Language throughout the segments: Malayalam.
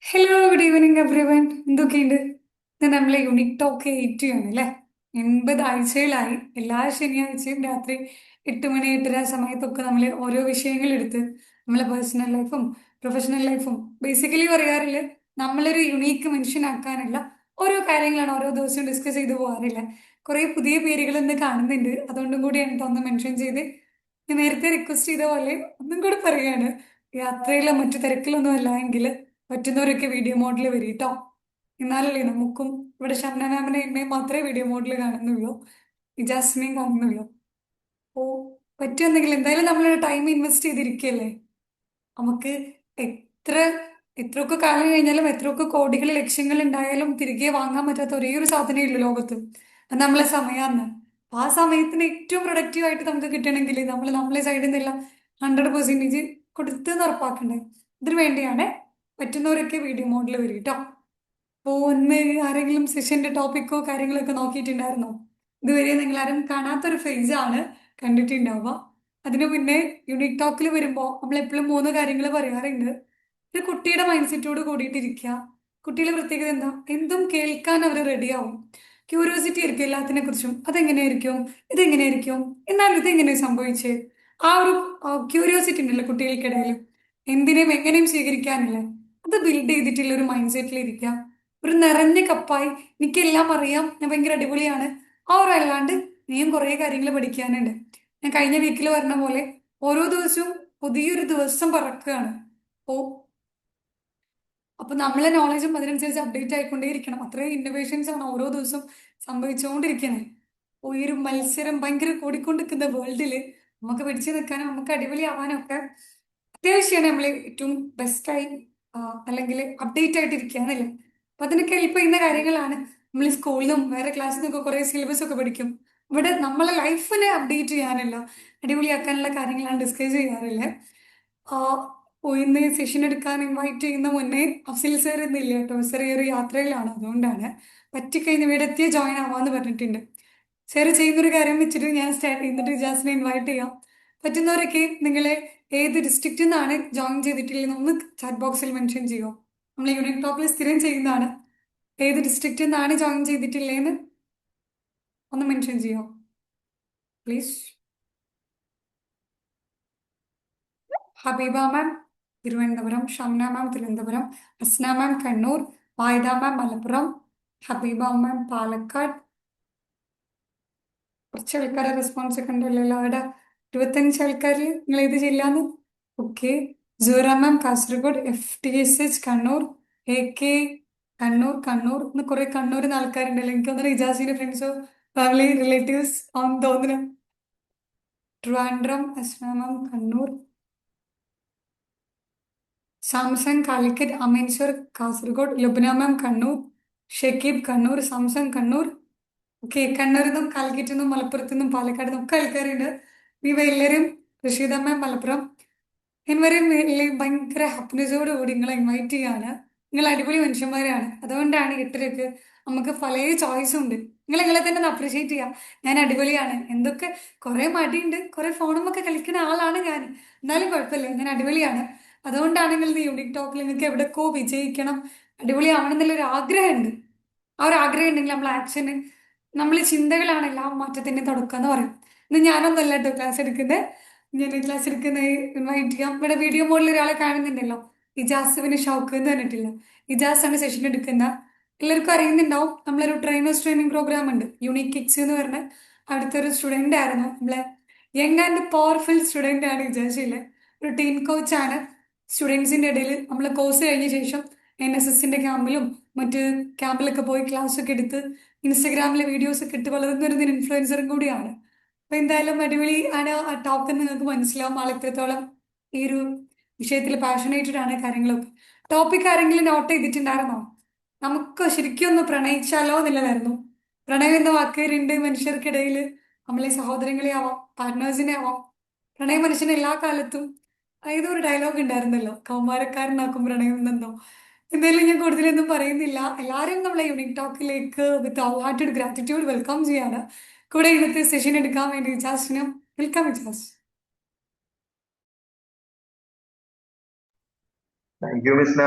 Hello good evening everyone. എന്തൊക്കെയുണ്ട്? ഇത് നമ്മളെ യൂണിക് ടോക്ക് 80 ആണ് അല്ലേ? 80 ആഴ്ചകളായി എല്ലാ ശനിയാഴ്ചയും രാത്രി 8 മണി 8:30 സമയത്തൊക്കെ നമ്മൾ ഓരോ വിഷയങ്ങൾ എടുത്ത് നമ്മളെ പേഴ്സണൽ ലൈഫും പ്രൊഫഷണൽ ലൈഫും ബേസിക്കലി പറയാറില്ല, നമ്മളൊരു യുണീക്ക് മനുഷ്യനാക്കാനുള്ള ഓരോ കാര്യങ്ങളാണ് ഓരോ ദിവസവും ഡിസ്കസ് ചെയ്ത് പോകാറില്ല. കുറെ പുതിയ പേരുകൾ ഇന്ന് കാണുന്നുണ്ട്, അതുകൊണ്ടും കൂടിയാണ് ട്ടോ ഒന്ന് മെൻഷൻ ചെയ്ത് ഞാൻ നേരത്തെ റിക്വസ്റ്റ് ചെയ്ത പോലെ ഒന്നും കൂടി പറയാണ്. യാത്രയിലോ മറ്റു തിരക്കിലൊന്നും അല്ല എങ്കിൽ പറ്റുന്നവരൊക്കെ വീഡിയോ മോഡിൽ വരും കേട്ടോ. എന്നാലല്ലേ നമുക്കും ഇവിടെ ഷംന മാമിനെ എന്നെയും മാത്രമേ വീഡിയോ മോഡിൽ കാണുന്നുള്ളൂ, ഇജാസിനെയും കാണുന്നുള്ളൂ. ഓ, പറ്റുമെന്നെങ്കിൽ എന്തായാലും നമ്മളൊരു ടൈം ഇൻവെസ്റ്റ് ചെയ്തിരിക്കുകയല്ലേ. നമുക്ക് എത്ര എത്രയൊക്കെ കാലം കഴിഞ്ഞാലും എത്രയൊക്കെ കോടികൾ ലക്ഷ്യങ്ങൾ ഉണ്ടായാലും തിരികെ വാങ്ങാൻ പറ്റാത്ത ഒരേ ഒരു സാധനമേ ഉള്ളൂ ലോകത്ത്, അത് നമ്മളെ സമയമാണ്. അപ്പൊ ആ സമയത്തിന് ഏറ്റവും പ്രൊഡക്റ്റീവ് ആയിട്ട് നമുക്ക് കിട്ടണമെങ്കിൽ നമ്മൾ നമ്മളെ സൈഡിൽ നിന്നെല്ലാം 100% കൊടുത്ത് ഉറപ്പാക്കണ്ടേ. ഇതിനു വേണ്ടിയാണ് പറ്റുന്നവരൊക്കെ വീഡിയോ മോഡിൽ വരും കേട്ടോ. അപ്പോൾ ഒന്ന് ആരെങ്കിലും സെഷന്റെ ടോപ്പിക്കോ കാര്യങ്ങളൊക്കെ നോക്കിയിട്ടുണ്ടായിരുന്നോ? ഇതുവരെ നിങ്ങൾ ആരും കാണാത്തൊരു ഫേസ് ആണ് കണ്ടിട്ടുണ്ടാവുക. അതിനു പിന്നെ യൂണിക് ടോക്കിൽ വരുമ്പോൾ നമ്മൾ എപ്പോഴും മൂന്ന് കാര്യങ്ങൾ പറയാറുണ്ട്. ഒരു കുട്ടിയുടെ മൈൻഡ് സെറ്റോട് കൂടിയിട്ടിരിക്കുക. കുട്ടികളുടെ പ്രത്യേകത എന്താ? എന്തും കേൾക്കാൻ അവർ റെഡിയാവും. ക്യൂരിയോസിറ്റി ആയിരിക്കും എല്ലാത്തിനെ കുറിച്ചും. അതെങ്ങനെയായിരിക്കും, ഇതെങ്ങനെയായിരിക്കും, എന്നാൽ ഇതെങ്ങനെ സംഭവിച്ചേ, ആ ഒരു ക്യൂരിയോസിറ്റി ഉണ്ടല്ലോ കുട്ടികൾക്കിടയിൽ, എന്തിനേയും എങ്ങനെയും സ്വീകരിക്കാനില്ല, അത് ബിൽഡ് ചെയ്തിട്ടുള്ള ഒരു മൈൻഡ് സെറ്റിൽ ഇരിക്കുക. ഒരു നിറഞ്ഞ കപ്പായി എനിക്കെല്ലാം അറിയാം, ഞാൻ ഭയങ്കര അടിപൊളിയാണ്, ആ ഒരു അല്ലാണ്ട് നീയും കുറേ കാര്യങ്ങൾ പഠിക്കാനുണ്ട്. ഞാൻ കഴിഞ്ഞ വീക്കിൽ പറഞ്ഞ പോലെ ഓരോ ദിവസവും പുതിയൊരു ദിവസം പറക്കുകയാണ്. അപ്പോ അപ്പൊ നമ്മളെ നോളജും അതിനനുസരിച്ച് അപ്ഡേറ്റ് ആയിക്കൊണ്ടേയിരിക്കണം. അത്രയും ഇന്നോവേഷൻസ് ആണ് ഓരോ ദിവസവും സംഭവിച്ചുകൊണ്ടിരിക്കുന്നത്. ഈ ഒരു മത്സരം ഭയങ്കര കൂടിക്കൊണ്ടിരിക്കുന്ന വേൾഡിൽ നമുക്ക് പിടിച്ചു നിൽക്കാനും നമുക്ക് അടിപൊളിയാവാനും ഒക്കെ അത്യാവശ്യമാണ് നമ്മൾ ഏറ്റവും ബെസ്റ്റായി അല്ലെങ്കിൽ അപ്ഡേറ്റ് ആയിട്ടിരിക്കുക എന്നല്ലേ. അപ്പൊ അതിനൊക്കെ ഹെൽപ്പ് ചെയ്യുന്ന കാര്യങ്ങളാണ്. നമ്മൾ സ്കൂളിൽ നിന്നും വേറെ ക്ലാസ്സിൽ നിന്നൊക്കെ കുറെ സിലബസ് ഒക്കെ പഠിക്കും. ഇവിടെ നമ്മളെ ലൈഫിനെ അപ്ഡേറ്റ് ചെയ്യാനല്ല, അടിപൊളിയാക്കാനുള്ള കാര്യങ്ങളാണ് ഡിസ്കസ് ചെയ്യാറില്ല. ആ, ഇന്ന് സെഷൻ എടുക്കാൻ ഇൻവൈറ്റ് ചെയ്യുന്ന മുന്നേ അഫ്സൽ സർ ഇന്നില്ല കേട്ടോ, സർ ഒരു യാത്രയിലാണ്, അതുകൊണ്ടാണ്. പറ്റിക്കഴിഞ്ഞ് ഇവിടെ എത്തിയ ജോയിൻ ആവാന്ന് പറഞ്ഞിട്ടുണ്ട്. സർ ചെയ്യുന്നൊരു കാര്യം വെച്ചിട്ട് ഞാൻ സ്റ്റാർട്ട് ചെയ്തിട്ട് ജാസ്മിനെ ഇൻവൈറ്റ് ചെയ്യാം. പറ്റുന്നവരൊക്കെ നിങ്ങളെ ഏത് ഡിസ്ട്രിക്റ്റിൽ നിന്നാണ് ജോയിൻ ചെയ്തിട്ടില്ലെന്ന് ഒന്ന് ചാറ്റ് ബോക്സിൽ മെൻഷൻ ചെയ്യുമോ? നമ്മൾ യൂണിക് ടോക്കിൽ സ്ഥിരം ചെയ്യുന്നതാണ്. ഏത് ഡിസ്ട്രിക്റ്റിൽ നിന്നാണ് ജോയിൻ ചെയ്തിട്ടില്ലേന്ന് ഒന്ന് മെൻഷൻ ചെയ്യുമോ പ്ലീസ്? ഹബീബ മാം തിരുവനന്തപുരം, ഷംന മാം തിരുവനന്തപുരം, അസ്ന മാം കണ്ണൂർ, വായിദ മാം മലപ്പുറം, ഹബീബ മാം പാലക്കാട്. കുറച്ച് ആൾക്കാരെ റെസ്പോൺസ് ഒക്കെ ഉണ്ടല്ലോ അവിടെ. 25 ആൾക്കാരിൽ നിങ്ങൾ ഏത് ജില്ലാന്ന്? ഓക്കെ. സൂറ മാം കാസർഗോഡ്, FTSH കണ്ണൂർ, AK കണ്ണൂർ ഇന്ന് കുറെ കണ്ണൂരിൽ ആൾക്കാരുണ്ടല്ലോ. എനിക്ക് തോന്നുന്നു ഇജാസിന്റെ ഫ്രണ്ട്സോ ഫാമിലി റിലേറ്റീവ്സ് ആണെന്ന് തോന്നുന്നു. ട്രിവാൻഡ്രം അസ്ന മാം കണ്ണൂർ, സാംസങ് കാലിക്കറ്റ്, അമീൻസർ കാസർഗോഡ്, ലുബ്ന മാം കണ്ണൂർ, ഷക്കീബ് കണ്ണൂർ, സാംസങ് കണ്ണൂർ. ഓക്കെ, കണ്ണൂരിൽ നിന്നും കാലിക്കറ്റിൽ നിന്നും മലപ്പുറത്തു നിന്നും പാലക്കാട് നിന്നും ഒക്കെ ആൾക്കാരുണ്ട്. ഇവ എല്ലാവരും, റഷീദ മാം മലപ്പുറം, ഇവരും ഭയങ്കര ഹാപ്പിനെസ്സോട് കൂടി നിങ്ങളെ ഇൻവൈറ്റ് ചെയ്യാണ്. നിങ്ങൾ അടിപൊളി മനുഷ്യന്മാരാണ്, അതുകൊണ്ടാണ് 8:30 നമുക്ക് പല ചോയ്സും ഉണ്ട്. നിങ്ങൾ നിങ്ങളെ തന്നെ ഒന്ന് അപ്രീഷിയേറ്റ് ചെയ്യാം. ഞാൻ അടിപൊളിയാണ്, എന്തൊക്കെ കുറെ മടിയുണ്ട്, കുറെ ഫോണുമൊക്കെ കളിക്കുന്ന ആളാണ് ഞാൻ, എന്നാലും കുഴപ്പമില്ല, ഞാൻ അടിപൊളിയാണ്. അതുകൊണ്ടാണ് നിങ്ങൾ യൂണിക് ടോക്കിൽ നിങ്ങൾക്ക് എവിടെക്കോ വിജയിക്കണം, അടിപൊളിയാവണം എന്നുള്ളൊരു ആഗ്രഹമുണ്ട്. ആ ഒരു ആഗ്രഹം ഉണ്ടെങ്കിൽ നമ്മൾ ആക്ഷന്, നമ്മൾ ചിന്തകളാണ് എല്ലാ മാറ്റത്തിന്റെ തുടക്കം എന്ന് പറയും. ഇന്ന് ഞാനൊന്നല്ല കേട്ടോ ക്ലാസ് എടുക്കുന്നത്. ഞാൻ ക്ലാസ് എടുക്കുന്ന ഇൻവൈറ്റ് ചെയ്യാം. ഇവിടെ വീഡിയോ മോഡിൽ ഒരാളെ കാണുന്നുണ്ടല്ലോ, ഇജാസ് പിന്നെ ഷൗക്ക് എന്ന് പറഞ്ഞിട്ടില്ല. ഇജാസ് ആണ് സെഷൻ എടുക്കുന്ന. എല്ലാവർക്കും അറിയുന്നുണ്ടാവും, നമ്മളൊരു ട്രെയിനേഴ്സ് ട്രെയിനിങ് പ്രോഗ്രാം ഉണ്ട് യുണീക് കിഡ്സ് എന്ന് പറഞ്ഞ. അവിടുത്തെ ഒരു സ്റ്റുഡന്റ് ആയിരുന്നു നമ്മളെ. യങ് ആൻഡ് പവർഫുൾ സ്റ്റുഡന്റ് ആണ് ഇജാസിലെ. ഒരു ടീം കോച്ചാണ്. സ്റ്റുഡൻസിന്റെ ഇടയിൽ നമ്മൾ കോഴ്സ് കഴിഞ്ഞ ശേഷം NSSന്റെ ക്യാമ്പിലും മറ്റ് ക്യാമ്പിലൊക്കെ പോയി ക്ലാസ് ഒക്കെ എടുത്ത് ഇൻസ്റ്റഗ്രാമിലെ വീഡിയോസ് ഒക്കെ ഇട്ട് വളർന്നു വരുന്ന ഒരു ഇൻഫ്ലുവൻസറും കൂടിയാണ്. അപ്പൊ എന്തായാലും അടിപൊളി ആണ് ആ ടോക്ക്, നിങ്ങൾക്ക് മനസ്സിലാവും ആൾ എത്രത്തോളം ഈ ഒരു വിഷയത്തിൽ പാഷനേറ്റഡ് ആണ് കാര്യങ്ങളൊക്കെ. ടോപ്പിക് ആരെങ്കിലും നോട്ട് ചെയ്തിട്ടുണ്ടായിരുന്നോ? നമുക്ക് ശരിക്കും ഒന്ന് പ്രണയിച്ചാലോ എന്നുള്ളതായിരുന്നു. പ്രണയം എന്ന വാക്ക് രണ്ട് മനുഷ്യർക്കിടയിൽ, നമ്മളെ സഹോദരങ്ങളെ ആവാം, പാർട്ട്നേഴ്സിനെ ആവാം. പ്രണയം മനുഷ്യന് എല്ലാ കാലത്തും, ഏതോ ഒരു ഡയലോഗ് ഉണ്ടായിരുന്നല്ലോ, കൗമാരക്കാരനാക്കും പ്രണയം എന്നെന്തോ. എന്തായാലും ഞാൻ കൂടുതലൊന്നും പറയുന്നില്ല. എല്ലാവരും നമ്മളെ യൂണിക് ടോക്കിലേക്ക് with all hearted gratitude welcome ചെയ്യാണ്. കൂടെ ഇന്നത്തെ സെഷൻ എടുക്കാൻ വേണ്ടി വിചാസിനും welcome Vichas. Thank you Misna.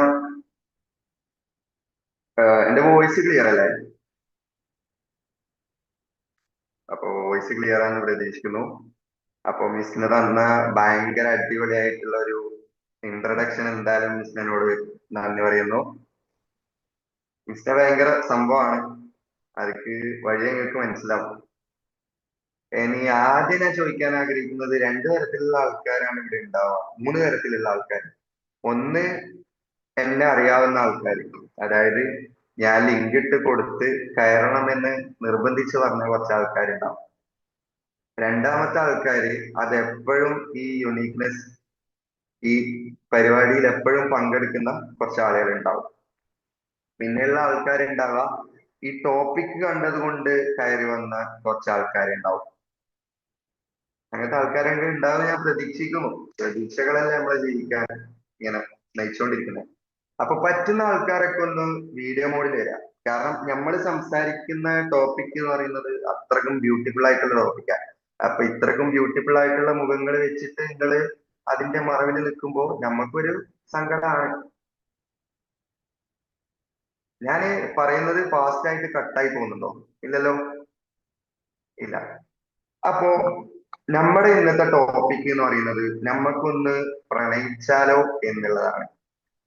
എന്റെ വോയിസ് ക്ലിയർ അല്ലേ? അപ്പൊ വോയിസ് ക്ലിയർ ആണെന്ന് പ്രതീക്ഷിക്കുന്നു. അപ്പൊ മിസ്സിന് തന്ന ഭയങ്കര അടിപൊളിയായിട്ടുള്ള ഒരു ഇൻട്രഡക്ഷൻ എന്തായാലും മിസ്സിനോട് നന്ദി പറയുന്നു. മിസ്സിനെ ഭയങ്കര സംഭവമാണ്. അതിക്ക് വഴി നിങ്ങൾക്ക് മനസ്സിലാവും. ഇനി ആദ്യം ഞാൻ ചോദിക്കാൻ ആഗ്രഹിക്കുന്നത് രണ്ടു തരത്തിലുള്ള ആൾക്കാരാണ് ഇവിടെ ഉണ്ടാവുക. മൂന്ന് തരത്തിലുള്ള ആൾക്കാർ. ഒന്ന്, എന്നെ അറിയാവുന്ന ആൾക്കാർ. അതായത് ഞാൻ ലിങ്ക് ഇട്ട് കൊടുത്ത് കയറണമെന്ന് നിർബന്ധിച്ച് പറഞ്ഞ കുറച്ച് ആൾക്കാരുണ്ടാവും. രണ്ടാമത്തെ ആൾക്കാര് അതെപ്പോഴും ഈ യുണീക്നെസ്, ഈ പരിപാടിയിൽ എപ്പോഴും പങ്കെടുക്കുന്ന കുറച്ച് ആളുകൾ ഉണ്ടാവും. പിന്നെയുള്ള ആൾക്കാരുണ്ടാവുക ഈ ടോപ്പിക് കണ്ടത് കൊണ്ട് കയറി വന്ന കുറച്ച് ആൾക്കാരുണ്ടാവും. അങ്ങനത്തെ ആൾക്കാരൊക്കെ ഉണ്ടാവും ഞാൻ പ്രതീക്ഷിക്കുന്നു. പ്രതീക്ഷകളല്ലേ നമ്മളെ ജീവിക്കാൻ ഇങ്ങനെ നയിച്ചുകൊണ്ടിരിക്കുന്നത്. അപ്പൊ പറ്റുന്ന ആൾക്കാരൊക്കെ ഒന്ന് വീഡിയോ മോഡിൽ വരാം. കാരണം നമ്മൾ സംസാരിക്കുന്ന ടോപ്പിക് എന്ന് പറയുന്നത് അത്രക്കും ബ്യൂട്ടിഫുൾ ആയിട്ടുള്ള ടോപ്പിക്കാണ്. അപ്പൊ ഇത്രക്കും ബ്യൂട്ടിഫുൾ ആയിട്ടുള്ള മുഖങ്ങൾ വെച്ചിട്ട് നിങ്ങൾ അതിന്റെ മറവിൽ നിൽക്കുമ്പോൾ നമുക്കൊരു സങ്കടമാണ്. ഞാൻ പറയുന്നത് ഫാസ്റ്റ് ആയിട്ട് കട്ടായി പോകുന്നുണ്ടോ? ഇല്ലല്ലോ. ഇല്ല. അപ്പോ നമ്മുടെ ഇന്നത്തെ ടോപ്പിക് എന്ന് പറയുന്നത് നമുക്കൊന്ന് പ്രണയിച്ചാലോ എന്നുള്ളതാണ്.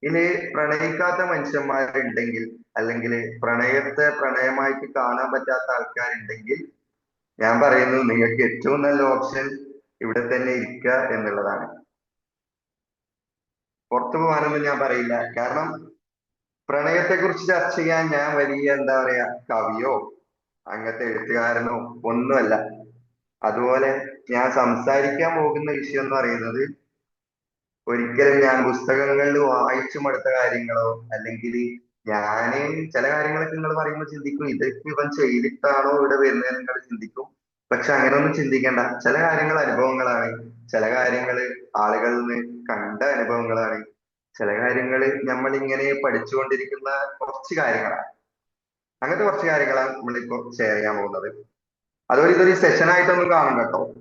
ഇനി പ്രണയിക്കാത്ത മനുഷ്യന്മാരുണ്ടെങ്കിൽ, അല്ലെങ്കിൽ പ്രണയത്തെ പ്രണയമായിട്ട് കാണാൻ പറ്റാത്ത ആൾക്കാരുണ്ടെങ്കിൽ, ഞാൻ പറയുന്നു നിങ്ങൾക്ക് ഏറ്റവും നല്ല ഓപ്ഷൻ ഇവിടെ തന്നെ ഇരിക്കുക എന്നുള്ളതാണ്. പുറത്തു പോകാനൊന്നും ഞാൻ പറയില്ല. കാരണം പ്രണയത്തെ കുറിച്ച് ചർച്ച ചെയ്യാൻ ഞാൻ വലിയ എന്താ പറയാ കവിയോ അങ്ങനത്തെ എഴുത്തുകാരനോ ഒന്നുമല്ല. അതുപോലെ ഞാൻ സംസാരിക്കാൻ പോകുന്ന വിഷയം എന്ന് പറയുന്നത് ഒരിക്കലും ഞാൻ പുസ്തകങ്ങളിൽ വായിച്ചു മടുത്ത കാര്യങ്ങളോ, അല്ലെങ്കിൽ ഞാന് ചില കാര്യങ്ങളൊക്കെ നിങ്ങൾ പറയുമ്പോൾ ചിന്തിക്കും ഇതൊക്കെ ഇവൻ ചെയ്തിട്ടാണോ ഇവിടെ വരുന്നത് നിങ്ങൾ ചിന്തിക്കും. പക്ഷെ അങ്ങനെയൊന്നും ചിന്തിക്കേണ്ട. ചില കാര്യങ്ങൾ അനുഭവങ്ങളാണ്. ചില കാര്യങ്ങൾ ആളുകളിൽ നിന്ന് കണ്ട അനുഭവങ്ങളാണ്. ചില കാര്യങ്ങൾ നമ്മൾ ഇങ്ങനെ പഠിച്ചുകൊണ്ടിരിക്കുന്ന കുറച്ച് കാര്യങ്ങളാണ്. അങ്ങനത്തെ കുറച്ച് കാര്യങ്ങളാണ് നമ്മളിപ്പോ ഷെയർ ചെയ്യാൻ പോകുന്നത്. അതുപോലെ ഇതൊരു സെഷൻ ആയിട്ടൊന്നും കാണണ്ട കേട്ടോ.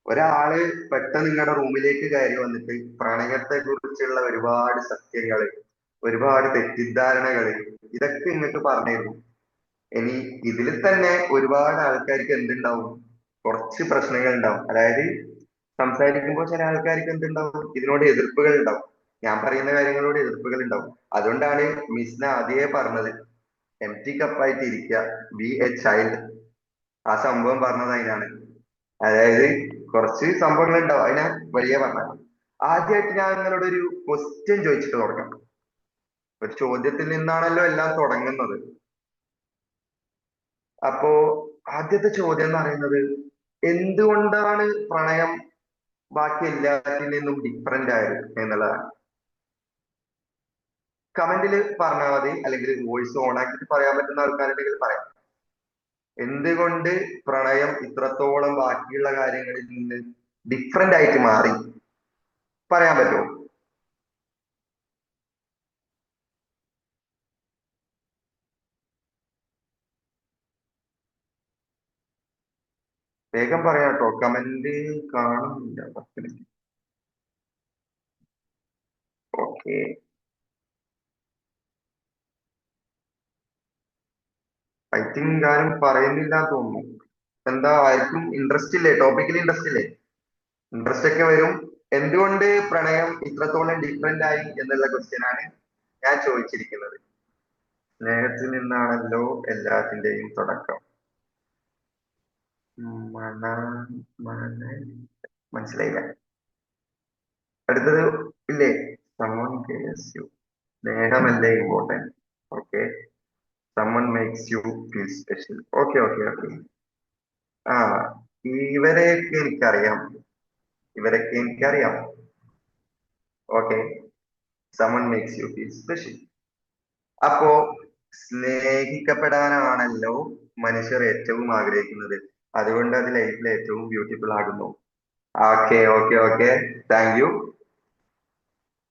ഒരാള് പെട്ടെന്ന് നിങ്ങളുടെ റൂമിലേക്ക് കയറി വന്നിട്ട് പ്രണയത്തെ കുറിച്ചുള്ള ഒരുപാട് സത്യങ്ങള്, ഒരുപാട് തെറ്റിദ്ധാരണകള്, ഇതൊക്കെ ഇങ്ങോട്ട് പറഞ്ഞിരുന്നു. ഇനി ഇതിൽ തന്നെ ഒരുപാട് ആൾക്കാർക്ക് എന്തുണ്ടാവും? കുറച്ച് പ്രശ്നങ്ങൾ ഉണ്ടാവും. അതായത് സംസാരിക്കുമ്പോൾ ചില ആൾക്കാർക്ക് എന്തുണ്ടാവും? ഇതിനോട് എതിർപ്പുകൾ ഉണ്ടാവും. ഞാൻ പറയുന്ന കാര്യങ്ങളോട് എതിർപ്പുകൾ ഉണ്ടാവും. അതുകൊണ്ടാണ് മിസ്ന ആദ്യമേ പറഞ്ഞത് എം ടി കപ്പായിട്ട് ഇരിക്കുക, ബി എ ചൈൽഡ്. ആ സംഭവം പറഞ്ഞത് അതിനാണ്. അതായത് കുറച്ച് സംഭവങ്ങൾ ഉണ്ടാവും, അതിനാ വലിയ പറഞ്ഞത്. ആദ്യമായിട്ട് ഞാൻ നിങ്ങളോട് ഒരു ക്വസ്റ്റ്യൻ ചോദിച്ചിട്ട് തുടങ്ങാം. ഒരു ചോദ്യത്തിൽ നിന്നാണല്ലോ എല്ലാം തുടങ്ങുന്നത്. അപ്പോ ആദ്യത്തെ ചോദ്യം എന്ന് പറയുന്നത്, എന്തുകൊണ്ടാണ് പ്രണയം ബാക്കി എല്ലാത്തിൽ നിന്നും ഡിഫറെന്റ് ആയത് എന്നുള്ളതാണ്. കമന്റിൽ പറഞ്ഞാൽ മതി, അല്ലെങ്കിൽ വോയിസ് ഓൺ ആക്കിയിട്ട് പറയാൻ പറ്റുന്ന ആൾക്കാരുണ്ടെങ്കിൽ പറയാം. എന്തുകൊണ്ട് പ്രണയം ഇത്രത്തോളം ബാക്കിയുള്ള കാര്യങ്ങളിൽ നിന്ന് ഡിഫറെന്റ് ആയിട്ട് മാറി? പറയാൻ പറ്റുമോ? വേഗം പറയാം കേട്ടോ, കമന്റ് കാണുന്നില്ല. 10 മിനിറ്റ്. ഓക്കെ. ഐ തിങ്ക് ആരും പറയുന്നില്ല എന്ന് തോന്നുന്നു. എന്താ ആർക്കും ഇൻട്രസ്റ്റ് ഇല്ലേ? ടോപ്പിക്കിൽ ഇൻട്രസ്റ്റ് ഇല്ലേ? ഇൻട്രസ്റ്റ് ഒക്കെ വരും. എന്തുകൊണ്ട് പ്രണയം ഇത്രത്തോളം ഡിഫറെന്റ് ആയി എന്നുള്ള ക്വസ്റ്റ്യൻ ആണ് ഞാൻ ചോദിച്ചിരിക്കുന്നത്. സ്നേഹത്തിൽ നിന്നാണല്ലോ എല്ലാത്തിന്റെയും തുടക്കം. മണ മണ മനസ്സിലായില്ല. അടുത്തത് ഇല്ലേ? someone cares you. സ്നേഹമല്ലേ important? Okay. someone makes you feel special. Okay okay okay. ആ, ഇവരെയൊക്കെ എനിക്കറിയാം. ഇവരൊക്കെ എനിക്കറിയാം. Okay. someone makes you feel special. അപ്പോ സ്നേഹിക്കപ്പെടാനാണല്ലോ മനുഷ്യർ ഏറ്റവും ആഗ്രഹിക്കുന്നത്. അതുകൊണ്ട് അത് ലൈഫിൽ ഏറ്റവും ബ്യൂട്ടിഫുൾ ആകുന്നു. Okay okay okay. Thank U.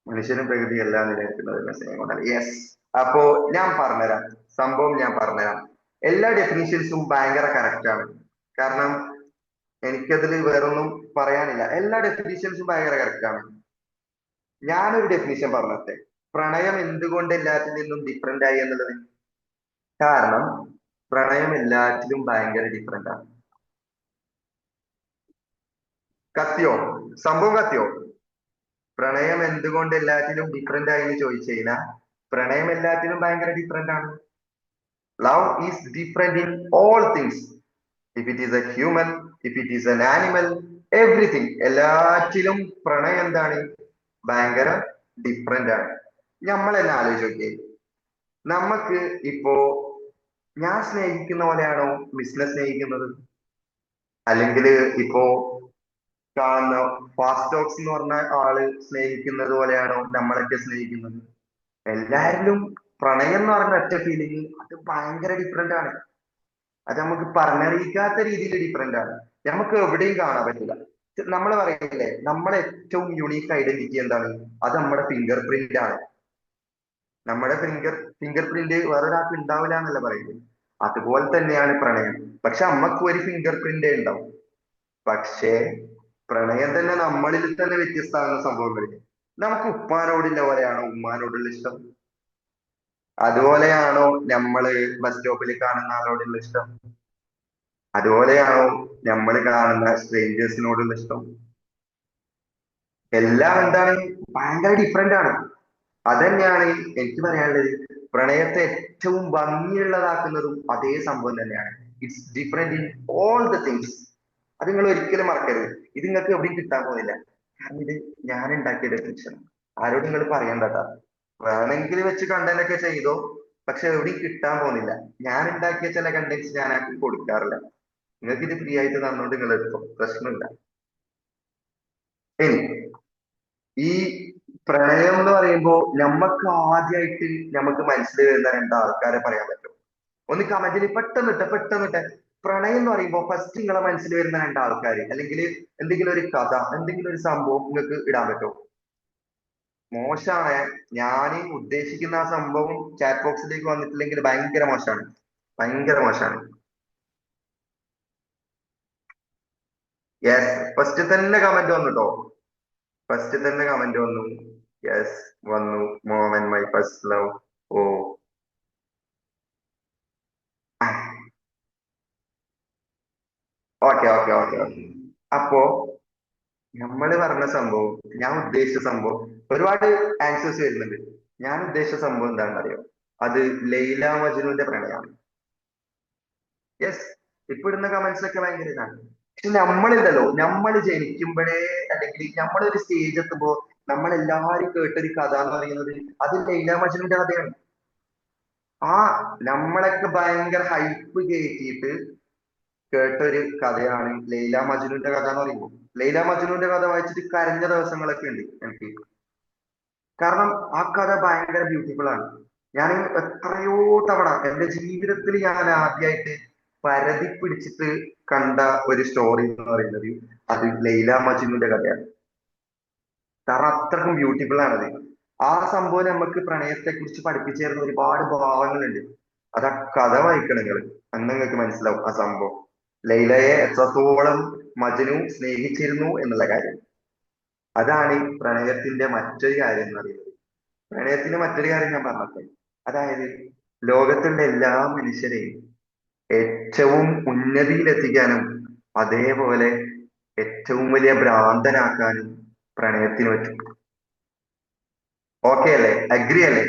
മനുഷ്യനും പ്രകൃതി എല്ലാം നിലനിൽക്കുന്നത് സ്നേഹം കൊണ്ടാണ്. യെസ്. അപ്പോ ഞാൻ പറഞ്ഞുതരാം. സംഭവം ഞാൻ പറഞ്ഞുതരാം. എല്ലാ ഡെഫിനിഷൻസും ഭയങ്കര കറക്റ്റ് ആണ്. കാരണം എനിക്കതിൽ വേറൊന്നും പറയാനില്ല. എല്ലാ ഡെഫിനിഷൻസും ഭയങ്കര കറക്റ്റ് ആണ്. ഞാനൊരു ഡെഫിനിഷൻ പറഞ്ഞെ. പ്രണയം എന്തുകൊണ്ട് എല്ലാത്തിൽ നിന്നും ഡിഫറെന്റ് ആയി എന്നുള്ളത്. കാരണം പ്രണയം എല്ലാറ്റിലും ഭയങ്കര ഡിഫറെന്റ് ആണ്. കത്തിയോ? സംഭവം കത്തിയോ? പ്രണയം എന്തുകൊണ്ട് എല്ലാറ്റിലും ഡിഫറെന്റ് ആയി എന്ന് ചോദിച്ചു കഴിഞ്ഞാൽ പ്രണയം എല്ലാറ്റിലും ഭയങ്കര ഡിഫറെന്റ് ആണ്. Love is different in all things. If it is a human, if it is an animal, everything. എല്ലാറ്റിലും പ്രണയം എന്താണ്? ഭയങ്കര ഡിഫറെന്റ് ആണ്. നമ്മൾ തന്നെ ആലോചിച്ച് നോക്കിയേ. നമുക്ക് ഇപ്പോ ഞാൻ സ്നേഹിക്കുന്ന പോലെയാണോ മിസ്സിനെ സ്നേഹിക്കുന്നത്? അല്ലെങ്കിൽ ഇപ്പോ കാണുന്ന ഫാസ്റ്റ് ടോക്സ് എന്ന് പറഞ്ഞ ആള് സ്നേഹിക്കുന്നത് പോലെയാണോ നമ്മളൊക്കെ സ്നേഹിക്കുന്നത്? എല്ലാരിലും പ്രണയം എന്ന് പറഞ്ഞ ഒറ്റ ഫീലിംഗ് അത് ഭയങ്കര ഡിഫറെന്റ് ആണ്. അത് നമുക്ക് പറഞ്ഞറിയിക്കാത്ത രീതിയിൽ ഡിഫറെന്റ് ആണ്. നമുക്ക് എവിടെയും കാണാൻ പറ്റില്ല. നമ്മൾ പറയില്ലേ നമ്മളെ ഏറ്റവും യുണീക്ക് ഐഡന്റിറ്റി എന്താണ്? അത് നമ്മുടെ ഫിംഗർ പ്രിന്റ് ആണ്. നമ്മുടെ ഫിംഗർ പ്രിന്റ് വേറൊരാൾക്ക് ഉണ്ടാവില്ല എന്നല്ല പറയുന്നത്. അതുപോലെ തന്നെയാണ് പ്രണയം. പക്ഷെ നമ്മക്ക് ഒരു ഫിംഗർ പ്രിന്റ് ഉണ്ടാവും. പക്ഷേ പ്രണയം തന്നെ നമ്മളിൽ തന്നെ വ്യത്യസ്തമാകുന്ന സംഭവങ്ങളിൽ നമുക്ക് ഉപ്പാനോടുള്ള പോലെയാണോ ഉമ്മാനോടുള്ള ഇഷ്ടം? അതുപോലെയാണോ നമ്മള് ബസ് സ്റ്റോപ്പിൽ കാണുന്ന ആളോടുള്ള ഇഷ്ടം? അതുപോലെയാണോ നമ്മൾ കാണുന്ന സ്ട്രേഞ്ചേഴ്സിനോടുള്ള ഇഷ്ടം? എല്ലാം എന്താണ്? ഭയങ്കര ഡിഫറെന്റ് ആണ്. അതന്നെയാണ് എനിക്ക് പറയാനുള്ളത്. പ്രണയത്തെ ഏറ്റവും ഭംഗിയുള്ളതാക്കുന്നതും അതേ സംഭവം തന്നെയാണ്. It's different in all the things. അത് നിങ്ങൾ ഒരിക്കലും മറക്കരുത്. ഇത് നിങ്ങൾക്ക് എവിടെയും കിട്ടാൻ പോകുന്നില്ല. കാരണം ഇത് ഞാൻ ഉണ്ടാക്കിയ ഡെഫിനിഷൻ. ആരോടും നിങ്ങൾ പറയണ്ടട്ടാ. വേണമെങ്കിൽ വെച്ച് കണ്ടന്റ് ഒക്കെ ചെയ്തോ, പക്ഷെ എവിടെയും കിട്ടാൻ പോകുന്നില്ല. ഞാൻ ഉണ്ടാക്കിയ ചില കണ്ടന്റ്സ് ഞാൻ ആർക്കും കൊടുക്കാറില്ല. നിങ്ങൾക്ക് ഇത് ഫ്രീ ആയിട്ട് തന്നോണ്ട് നിങ്ങൾ എടുത്തോ, പ്രശ്നമില്ല. ഇനി ഈ പ്രണയം എന്ന് പറയുമ്പോ നമുക്ക് ആദ്യമായിട്ട് നമുക്ക് മനസ്സിൽ വരുന്ന രണ്ട് ആൾക്കാരെ പറയാൻ പറ്റും. ഒന്ന് കമന്റിൽ പെട്ടെന്നിട്ട് പ്രണയം എന്ന് പറയുമ്പോ ഫസ്റ്റ് നിങ്ങളെ മനസ്സിൽ വരുന്ന രണ്ട് ആൾക്കാർ, അല്ലെങ്കിൽ എന്തെങ്കിലും ഒരു കഥ, എന്തെങ്കിലും ഒരു സംഭവം നിങ്ങൾക്ക് ഇടാൻ പറ്റുമോ? മോശമാണ്. ഞാൻ ഉദ്ദേശിക്കുന്ന ആ സംഭവം ചാറ്റ് ബോക്സിലേക്ക് വന്നിട്ടില്ലെങ്കിൽ ഭയങ്കര മോശമാണ്, ഭയങ്കര മോശമാണ്. യെസ്, ഫസ്റ്റ് തന്നെ കമന്റ് വന്നു കേട്ടോ. ഫസ്റ്റ് തന്നെ കമന്റ് വന്നു. യെസ്, വന്നു. മോമൻ my first love. Oh, okay. അപ്പോ നമ്മൾ പറഞ്ഞ സംഭവം, ഞാൻ ഉദ്ദേശിച്ച സംഭവം, ഒരുപാട് ആൻസേഴ്സ് വരുന്നുണ്ട്. ഞാൻ ഉദ്ദേശിച്ച സംഭവം എന്താണെന്ന് അറിയോ? അത് ലൈല മജ്നുവിന്റെ പ്രണയമാണ്. യെസ്, ഇപ്പൊ ഇടുന്ന കമന്റ്സ് ഒക്കെ ഭയങ്കര ഇതാണ്. പക്ഷെ നമ്മളില്ലല്ലോ, നമ്മൾ ജനിക്കുമ്പോഴേ അല്ലെങ്കിൽ നമ്മളൊരു സ്റ്റേജ് എത്തുമ്പോ നമ്മളെല്ലാരും കേട്ടൊരു കഥ എന്ന് പറയുന്നത് അത് ലൈല മജ്നുവിന്റെ കഥയാണ്. ആ നമ്മളൊക്കെ ഭയങ്കര ഹൈപ്പ് കയറ്റിയിട്ട് കേട്ടൊരു കഥയാണ് ലൈല മജ്നുവിന്റെ കഥ എന്ന് പറയുമ്പോൾ. ലൈല മജ്നുവിന്റെ കഥ വായിച്ചിട്ട് കരഞ്ഞ ദിവസങ്ങളൊക്കെ ഉണ്ട് എനിക്ക്. കാരണം ആ കഥ ഭയങ്കര ബ്യൂട്ടിഫുൾ ആണ്. ഞാൻ എത്രയോ തവണ എന്റെ ജീവിതത്തിൽ ഞാൻ ആദ്യമായിട്ട് പരതി പിടിച്ചിട്ട് കണ്ട ഒരു സ്റ്റോറി എന്ന് പറയുന്നത് അത് ലൈല മജ്നുവിന്റെ കഥയാണ്. കാരണം അത്രക്കും ബ്യൂട്ടിഫുൾ ആണത്. ആ സംഭവം നമുക്ക് പ്രണയത്തെ കുറിച്ച് പഠിപ്പിച്ചു തരുന്ന ഒരുപാട് ഭാവങ്ങളുണ്ട്. അത് ആ കഥ വായിക്കണം നിങ്ങൾ, അന്ന് നിങ്ങൾക്ക് മനസ്സിലാവും ആ സംഭവം. ലൈലയെ എത്രത്തോളം മജ്നു സ്നേഹിച്ചിരുന്നു എന്നുള്ള കാര്യം. അതാണ് പ്രണയത്തിന്റെ മറ്റൊരു കാര്യം എന്ന് പറയുന്നത്. പ്രണയത്തിന്റെ മറ്റൊരു കാര്യം ഞാൻ പറഞ്ഞത്, അതായത് ലോകത്തുള്ള എല്ലാ മനുഷ്യരെയും ഏറ്റവും ഉന്നതിയിലെത്തിക്കാനും അതേപോലെ ഏറ്റവും വലിയ ഭ്രാന്തനാക്കാനും പ്രണയത്തിന് പറ്റും. ഓക്കെ അല്ലേ? അഗ്രി അല്ലേ?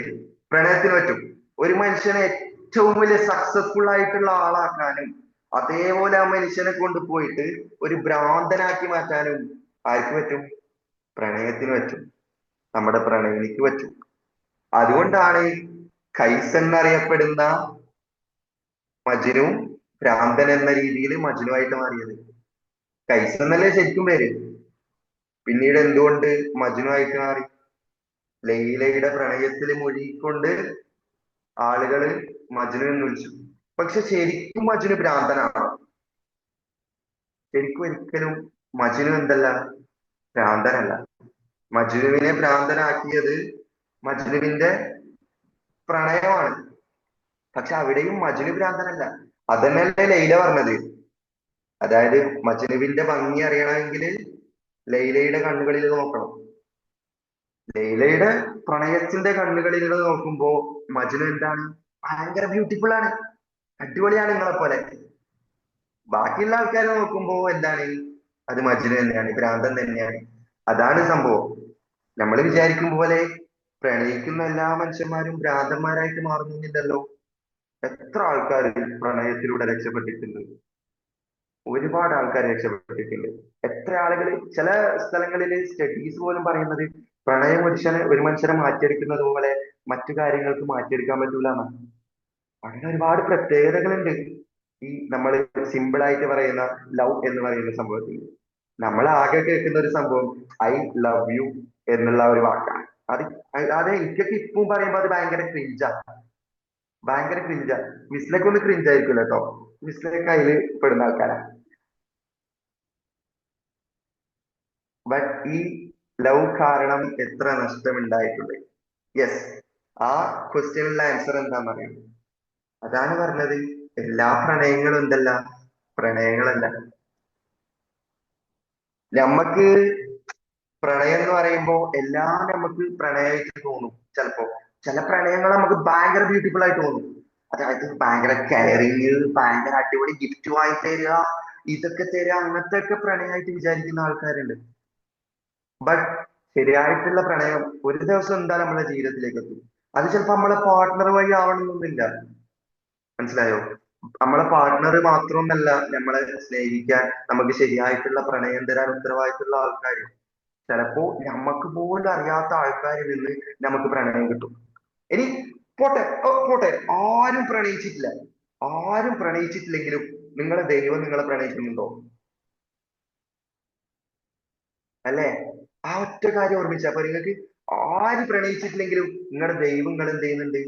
പ്രണയത്തിന് പറ്റും. ഒരു മനുഷ്യനെ ഏറ്റവും വലിയ സക്സസ്ഫുൾ ആയിട്ടുള്ള ആളാക്കാനും അതേപോലെ ആ മനുഷ്യനെ കൊണ്ടുപോയിട്ട് ഒരു ഭ്രാന്തനാക്കി മാറ്റാനും ആർക്ക് പറ്റും? പ്രണയത്തിന് പറ്റും. നമ്മുടെ പ്രണയിനിക്ക് പറ്റും. അതുകൊണ്ടാണ് കൈസ് എന്നറിയപ്പെടുന്ന മജ്നു ഭ്രാന്തൻ എന്ന രീതിയിൽ മജ്നു ആയിട്ട് മാറിയത്. കൈസ് എന്നല്ലേ ശരിക്കും പേര്. പിന്നീട് എന്തുകൊണ്ട് മജ്നു ആയിട്ട് മാറി? ലൈലയുടെ പ്രണയത്തിൽ മുഴുകിക്കൊണ്ട് ആളുകള് മജ്നു എന്ന് വിളിച്ചു. പക്ഷെ ശരിക്കും മജ്നു ഭ്രാന്തനാണോ? ശരിക്കും ഒരിക്കലും മജ്നു എന്തല്ല, ഭ്രാന്തനല്ല. മജ്നുവിനെ ഭ്രാന്തനാക്കിയത് മജ്നുവിന്റെ പ്രണയമാണ്. പക്ഷെ അവിടെയും മജ്നു ഭ്രാന്തനല്ല. അതന്നെയല്ലേ ലൈല പറഞ്ഞത്. അതായത് മജ്നുവിന്റെ ഭംഗി അറിയണമെങ്കിൽ ലൈലയുടെ കണ്ണുകളിൽ നോക്കണം. ലൈലയുടെ പ്രണയത്തിന്റെ കണ്ണുകളിലൂടെ നോക്കുമ്പോ മജ്നു എന്താണ്? ഭയങ്കര ബ്യൂട്ടിഫുൾ ആണ്, അടിപൊളിയാണ് നിങ്ങളെ പോലെ. ബാക്കിയുള്ള ആൾക്കാരെ നോക്കുമ്പോ എന്താണ്, അത് മജ്നു തന്നെയാണ്, ഭ്രാന്തൻ തന്നെയാണ്. അതാണ് സംഭവം. നമ്മൾ വിചാരിക്കും പോലെ പ്രണയിക്കുന്ന എല്ലാ മനുഷ്യന്മാരും ഭ്രാന്തന്മാരായിട്ട് മാറുന്നില്ലല്ലോ. എത്ര ആൾക്കാർ പ്രണയത്തിലൂടെ രക്ഷപ്പെട്ടിട്ടുണ്ട്, ഒരുപാട് ആൾക്കാർ രക്ഷപ്പെട്ടിട്ടുണ്ട്. എത്ര ആളുകൾ, ചില സ്ഥലങ്ങളിൽ സ്റ്റഡീസ് പോലും പറയുന്നത് പ്രണയം ഒരു മനുഷ്യനെ മാറ്റിയെടുക്കുന്നത് പോലെ മറ്റു കാര്യങ്ങൾക്ക് മാറ്റിയെടുക്കാൻ പറ്റൂല എന്നാണ്. അങ്ങനെ ഒരുപാട് പ്രത്യേകതകളുണ്ട് ഈ നമ്മൾ സിമ്പിൾ ആയിട്ട് പറയുന്ന ലവ് എന്ന് പറയുന്ന സംഭവത്തിൽ. നമ്മൾ ആകെ കേൾക്കുന്ന ഒരു സംഭവം ഐ ലവ് യു എന്നുള്ള ഒരു വാക്കാണ്. അത് അത് എനിക്കൊക്കെ ഇപ്പം പറയുമ്പോ അത് ഭയങ്കര ക്രിഞ്ചാ, ഭയങ്കര ക്രിഞ്ചാ. മിസ്സിലൊക്കെ ഒന്ന് ക്രിഞ്ച് ആയിരിക്കും കേട്ടോ, മിസ്സിലൊക്കെ അതിൽ പെടുന്ന ആൾക്കാരാ. ബട്ട് ഈ ലവ് കാരണം എത്ര നഷ്ടമുണ്ടായിട്ടുണ്ട്. യെസ്, ആ ക്വസ്റ്റ്യനുള്ള ആൻസർ എന്താന്ന് അറിയാം. അതാണ് പറഞ്ഞത്, എല്ലാ പ്രണയങ്ങളും എന്തല്ല, പ്രണയങ്ങളല്ല. നമ്മക്ക് പ്രണയം എന്ന് പറയുമ്പോ എല്ലാം നമുക്ക് പ്രണയമായിട്ട് തോന്നും ചിലപ്പോ. ചില പ്രണയങ്ങൾ നമുക്ക് ഭയങ്കര ബ്യൂട്ടിഫുൾ ആയിട്ട് തോന്നും. അതായത് ഭയങ്കര കെയറിങ്, ഭയങ്കര അടിപൊളി ഗിഫ്റ്റ് വാങ്ങി തരിക, ഇതൊക്കെ തരിക, അങ്ങനത്തെ ഒക്കെ പ്രണയമായിട്ട് വിചാരിക്കുന്ന ആൾക്കാരുണ്ട്. ബട്ട് ശരിയായിട്ടുള്ള പ്രണയം ഒരു ദിവസം എന്തായാലും നമ്മളെ ജീവിതത്തിലേക്ക് എത്തും. അത് ചിലപ്പോ നമ്മളെ പാർട്ട്ണർ വഴി ആവണമെന്നൊന്നുമില്ല. മനസ്സിലായോ? നമ്മളെ പാർട്ട്ണർ മാത്രമൊന്നല്ല നമ്മളെ സ്നേഹിക്കാൻ, നമുക്ക് ശരിയായിട്ടുള്ള പ്രണയം തരാൻ ഉത്തരവാദിത്തമുള്ള ആൾക്കാർ. ചിലപ്പോ നമുക്ക് പോലും അറിയാത്ത ആൾക്കാരിൽ നിന്ന് നമുക്ക് പ്രണയം കിട്ടും. ഇനി പോട്ടെ, പോട്ടെ, ആരും പ്രണയിച്ചിട്ടില്ല, ആരും പ്രണയിച്ചിട്ടില്ലെങ്കിലും നിങ്ങളെ ദൈവം നിങ്ങളെ പ്രണയിക്കുന്നുണ്ടോ? അല്ലേ? ആ ഒറ്റ കാര്യം ഓർമ്മിച്ചാ അപ്പൊ നിങ്ങൾക്ക്, ആര് പ്രണയിച്ചിട്ടില്ലെങ്കിലും നിങ്ങളുടെ ദൈവം നിങ്ങൾ എന്ത് ചെയ്യുന്നുണ്ട്,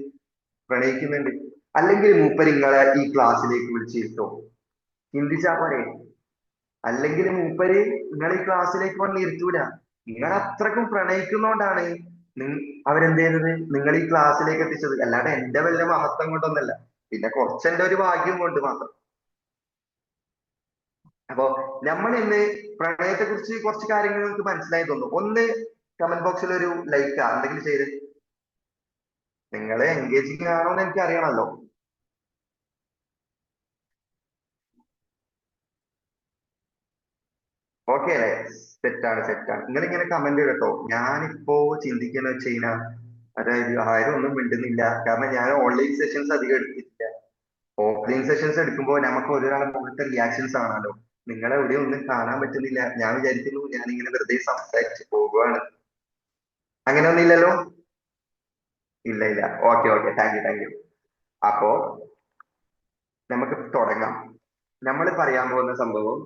പ്രണയിക്കുന്നുണ്ട്. അല്ലെങ്കിൽ മൂപ്പര് നിങ്ങളെ ഈ ക്ലാസ്സിലേക്ക് വിളിച്ചിരുത്തോ, ചിന്തിച്ചാ പോരെ. അല്ലെങ്കിൽ മൂപ്പര് നിങ്ങൾ ഈ ക്ലാസ്സിലേക്ക് വന്ന് ഇരുത്തൂല. നിങ്ങൾ അത്രക്കും പ്രണയിക്കുന്നോണ്ടാണ് അവരെന്ത് ചെയ്യുന്നത്, നിങ്ങൾ ഈ ക്ലാസ്സിലേക്ക് എത്തിച്ചത്. അല്ലാതെ എന്റെ വല്ല മഹത്വം കൊണ്ടൊന്നല്ല, പിന്നെ കുറച്ച് എന്റെ ഒരു ഭാഗ്യം കൊണ്ട് മാത്രം. അപ്പൊ നമ്മൾ ഇന്ന് പ്രണയത്തെ കുറിച്ച് കുറച്ച് കാര്യങ്ങൾ നിങ്ങൾക്ക് മനസ്സിലായി തോന്നുന്നു. ഒന്ന്, കമന്റ് ബോക്സിൽ ഒരു ലൈക്ക് എന്തെങ്കിലും ചെയ്ത്, നിങ്ങൾ എൻഗേജിങ് ആണോ എന്ന് എനിക്ക് അറിയണമല്ലോ. ഓക്കെ അല്ലേ? സെറ്റാണ്, സെറ്റാണ്. നിങ്ങൾ ഇങ്ങനെ കമന്റ് കേട്ടോ. ഞാനിപ്പോ ചിന്തിക്കുന്ന വെച്ച് കഴിഞ്ഞാൽ, അതായത് ആരും ഒന്നും മിണ്ടുന്നില്ല, കാരണം ഞാൻ ഓൺലൈൻ സെഷൻസ് അധികം എടുത്തിട്ടില്ല. ഓഫ്ലൈൻ സെഷൻസ് എടുക്കുമ്പോൾ നമുക്ക് ഒരാളെ മുഖത്തെ റിയാക്ഷൻസ് ആണല്ലോ. നിങ്ങളെ എവിടെ ഒന്നും കാണാൻ പറ്റുന്നില്ല. ഞാൻ വിചാരിക്കുന്നു ഞാൻ ഇങ്ങനെ വെറുതെ സംസാരിച്ച് പോകുവാണ്. അങ്ങനെ ഒന്നുമില്ലല്ലോ? ഇല്ല ഇല്ല. Okay okay, thank you thank U. അപ്പോ നമുക്ക് തുടങ്ങാം. നമ്മൾ പറയാൻ പോകുന്ന സംഭവം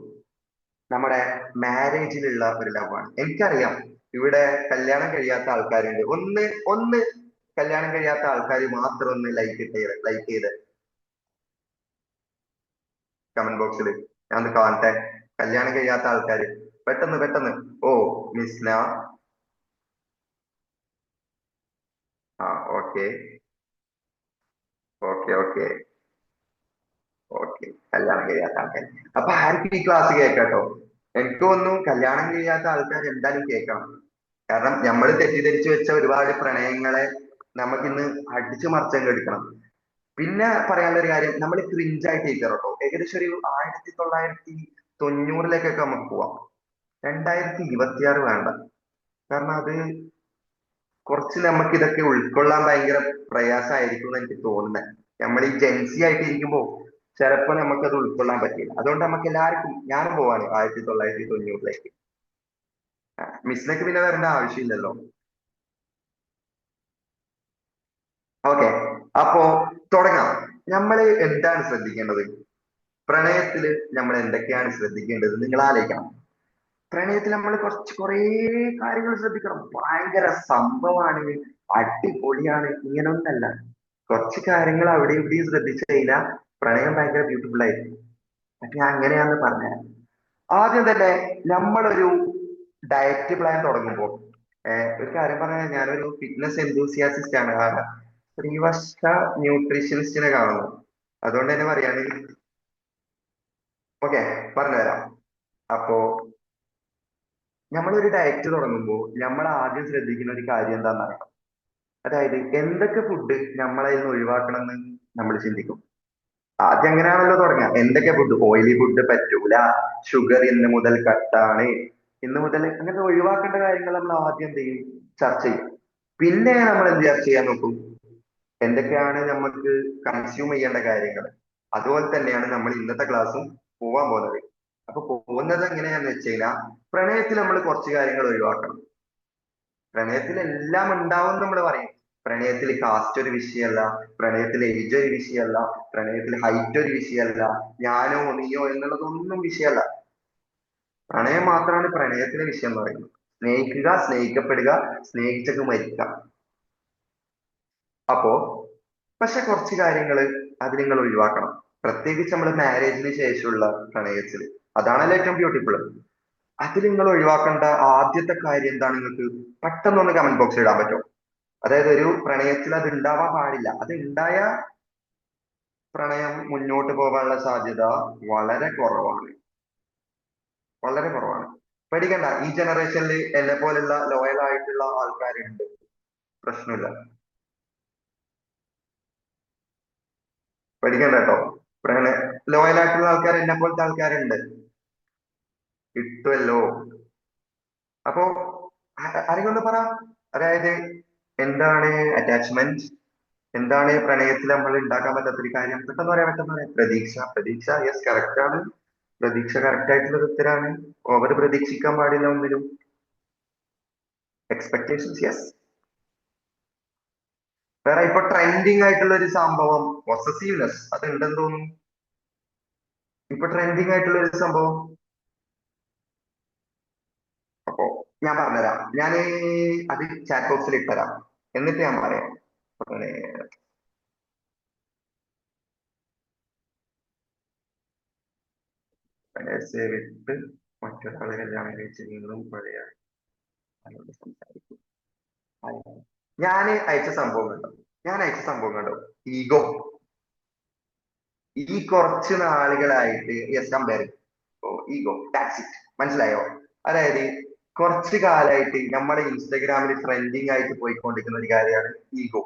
നമ്മുടെ മാരേജിലുള്ള ഒരു ലവാണ്. എനിക്കറിയാം ഇവിടെ കല്യാണം കഴിയാത്ത ആൾക്കാരുണ്ട്. ഒന്ന് ഒന്ന് കല്യാണം കഴിയാത്ത ആൾക്കാർ മാത്രം ഒന്ന് ലൈക്ക് ചെയ്ത് കമന്റ് ബോക്സിൽ ഞാൻ ഒന്ന് കാണട്ടെ. കല്യാണം കഴിയാത്ത ആൾക്കാര് പെട്ടെന്ന് പെട്ടെന്ന്. ഓ, മിസ്ന. ആ, ഓക്കെ ഓക്കെ ഓക്കെ ഓക്കെ. കല്യാണം കഴിയാത്ത ആൾക്കാർ, അപ്പൊ ആർക്കും ഈ ക്ലാസ് കേൾക്കാട്ടോ. എനിക്ക് തോന്നുന്നു കല്യാണം കഴിയാത്ത ആൾക്കാർ എന്തായാലും കേൾക്കണം. കാരണം നമ്മൾ തെറ്റിദ്ധരിച്ചു വെച്ച ഒരുപാട് പ്രണയങ്ങളെ നമുക്കിന്ന് അടിച്ചു മറിച്ചങ്ങ് എടുക്കണം. പിന്നെ പറയാനുള്ള ഒരു കാര്യം, നമ്മൾ ക്രിഞ്ചായിട്ട് ഇരിക്കണം കേട്ടോ. ഏകദേശം ഒരു 1990-ലേക്കൊക്കെ നമുക്ക് പോവാം. 2026 വേണ്ട. കാരണം അത് കുറച്ച് നമുക്ക് ഇതൊക്കെ ഉൾക്കൊള്ളാൻ ഭയങ്കര പ്രയാസമായിരിക്കും എന്ന് എനിക്ക് തോന്നുന്നത്. നമ്മൾ ഈ ജെൻസി ആയിട്ട് ഇരിക്കുമ്പോ ചിലപ്പോ നമുക്കത് ഉൾക്കൊള്ളാൻ പറ്റില്ല. അതുകൊണ്ട് നമുക്ക് എല്ലാവർക്കും, ഞാനും പോവാണ് 1990-ലേക്ക്. മിസ്സിലേക്ക് പിന്നെ വരേണ്ട ആവശ്യമില്ലല്ലോ. ഓക്കെ, അപ്പോ തുടങ്ങാം. നമ്മൾ എന്താണ് ശ്രദ്ധിക്കേണ്ടത് പ്രണയത്തില്? നമ്മൾ എന്തൊക്കെയാണ് ശ്രദ്ധിക്കേണ്ടത് നിങ്ങൾ ആലോചിക്കണം. പ്രണയത്തിൽ നമ്മൾ കുറേ കാര്യങ്ങൾ ശ്രദ്ധിക്കണം. ഭയങ്കര സംഭവമാണ്, അടിപൊളിയാണ്, ഇങ്ങനൊന്നല്ല. കുറച്ച് കാര്യങ്ങൾ അവിടെ ഇവിടെയും ശ്രദ്ധിച്ചു കഴിഞ്ഞാൽ പ്രണയം ഭയങ്കര ബ്യൂട്ടിഫുൾ ആയിരിക്കും. അപ്പൊ ഞാൻ അങ്ങനെയാന്ന് പറഞ്ഞുതരാം. ആദ്യം തന്നെ നമ്മളൊരു ഡയറ്റ് പ്ലാൻ തുടങ്ങുമ്പോൾ, ഒരു കാര്യം പറഞ്ഞാൽ ഞാനൊരു ഫിറ്റ്നസ് എന്തൂസിയാസിസ്റ്റ് ആണ്. ശ്രീവത്സ ന്യൂട്രീഷനിസ്റ്റിനെ കാണുന്നു. അതുകൊണ്ട് തന്നെ പറയാണ്. ഓക്കെ, പറഞ്ഞുതരാം. അപ്പോ നമ്മളൊരു ഡയറ്റ് തുടങ്ങുമ്പോൾ നമ്മൾ ആദ്യം ശ്രദ്ധിക്കുന്ന ഒരു കാര്യം എന്താണെന്നറിയാം. അതായത് എന്തൊക്കെ ഫുഡ് നമ്മളെ നിന്ന് ഒഴിവാക്കണം എന്ന് നമ്മൾ ചിന്തിക്കും. ആദ്യം അങ്ങനെയാണല്ലോ തുടങ്ങുക. എന്തൊക്കെ ഫുഡ്, ഓയിലി ഫുഡ് പറ്റൂല, ഷുഗർ ഇന്ന് മുതൽ കട്ടാണ്, ഇന്ന് മുതൽ അങ്ങനത്തെ ഒഴിവാക്കേണ്ട കാര്യങ്ങൾ നമ്മൾ ആദ്യം എന്ത് ചെയ്യും, ചർച്ച ചെയ്യും. പിന്നെ നമ്മൾ എന്ത് ചർച്ച ചെയ്യാൻ നോക്കും, എന്തൊക്കെയാണ് നമുക്ക് കൺസ്യൂം ചെയ്യേണ്ട കാര്യങ്ങൾ. അതുപോലെ തന്നെയാണ് നമ്മൾ ഇന്നത്തെ ക്ലാസ്സും പോവാൻ പോകുന്നത്. അപ്പൊ പോകുന്നത് എങ്ങനെയാന്ന് വെച്ച് കഴിഞ്ഞാൽ, പ്രണയത്തിൽ നമ്മൾ കുറച്ച് കാര്യങ്ങൾ ഒഴിവാക്കണം. പ്രണയത്തിൽ എല്ലാം ഉണ്ടാവും നമ്മൾ പറയും. പ്രണയത്തിൽ കാസ്റ്റ് ഒരു വിഷയമല്ല, പ്രണയത്തിൽ ഏജ് ഒരു വിഷയമല്ല, പ്രണയത്തിൽ ഹൈറ്റ് ഒരു വിഷയമല്ല, ഞാനോ നീയോ എന്നുള്ളതൊന്നും വിഷയമല്ല. പ്രണയം മാത്രമാണ് പ്രണയത്തിലെ വിഷയം എന്ന് പറയുന്നത്. സ്നേഹിക്കുക, സ്നേഹിക്കപ്പെടുക, സ്നേഹിച്ചൊക്കെ മരിക്കുക. അപ്പോ പക്ഷെ കുറച്ച് കാര്യങ്ങൾ അത് നിങ്ങൾ ഒഴിവാക്കണം. പ്രത്യേകിച്ച് നമ്മൾ മാരേജിന് ശേഷമുള്ള പ്രണയത്തില്, അതാണല്ലോ ഏറ്റവും ബ്യൂട്ടിഫുൾ. അതിൽ നിങ്ങൾ ഒഴിവാക്കേണ്ട ആദ്യത്തെ കാര്യം എന്താണ്, നിങ്ങൾക്ക് പെട്ടെന്ന് ഒന്ന് കമന്റ് ബോക്സിൽ ഇടാൻ പറ്റുമോ? അതായത് ഒരു പ്രണയത്തിൽ അത് ഉണ്ടാവാൻ പാടില്ല. അത് ഉണ്ടായ പ്രണയം മുന്നോട്ട് പോകാനുള്ള സാധ്യത വളരെ കുറവാണ്, വളരെ കുറവാണ്. പേടിക്കണ്ട, ഈ ജനറേഷനിൽ എന്നെ പോലുള്ള ലോയൽ ആയിട്ടുള്ള ആൾക്കാരുണ്ട്, പ്രശ്നമില്ല. പേടിക്കണ്ട കേട്ടോ. പ്രണയ ലോയൽ ആയിട്ടുള്ള ആൾക്കാർ, എന്നെ പോലത്തെ ആൾക്കാരുണ്ട്, കിട്ടുമല്ലോ. അപ്പോ ആരെങ്കിലും ഒന്ന് പറ, അതായത് എന്താണ് അറ്റാച്ച്മെന്റ്, എന്താണ് പ്രണയത്തിൽ നമ്മൾ ഉണ്ടാക്കാൻ പറ്റാത്തൊരു കാര്യം? പെട്ടെന്ന് പറയാം, പെട്ടെന്ന് പറയാം. പ്രതീക്ഷ. പ്രതീക്ഷ, യെസ്, കറക്റ്റ് ആണ്. പ്രതീക്ഷ കറക്റ്റ് ആയിട്ടുള്ള ഒരു ഉത്തരാണ്. ഓവർ പ്രതീക്ഷിക്കാൻ പാടില്ല ഒന്നിലും. Expectations, yes. വേറെ ഇപ്പൊ ട്രെൻഡിങ് ആയിട്ടുള്ള ഒരു സംഭവം പൊസസീവ്നെസ്, അത് ഉണ്ടെന്ന് തോന്നുന്നു. ഇപ്പൊ ട്രെൻഡിങ് ആയിട്ടുള്ള ഒരു സംഭവം. അപ്പോ ഞാൻ പറഞ്ഞുതരാം. ഞാൻ അത് ചാറ്റ് ബോക്സിൽ ഇട്ടുതരാം, എന്നിട്ട് ഞാൻ പറയാം. പ്രണയത്തെ വിട്ട് മറ്റൊരാളെ കല്യാണം കഴിച്ച് നിങ്ങളും പഴയ ആളോട് സംസാരിക്കും. ഞാൻ അയച്ച സംഭവം കണ്ടോ? ഞാൻ അയച്ച സംഭവം കണ്ടോ? ഈഗോ. ഈ കുറച്ച് നാളുകളായിട്ട്, yes, compare, ego, tax it, മനസ്സിലായോ? അതായത് കുറച്ച് കാലമായിട്ട് നമ്മുടെ ഇൻസ്റ്റഗ്രാമിൽ ട്രെൻഡിങ് ആയിട്ട് പോയിക്കൊണ്ടിരിക്കുന്ന ഒരു കാര്യമാണ് ഈഗോ.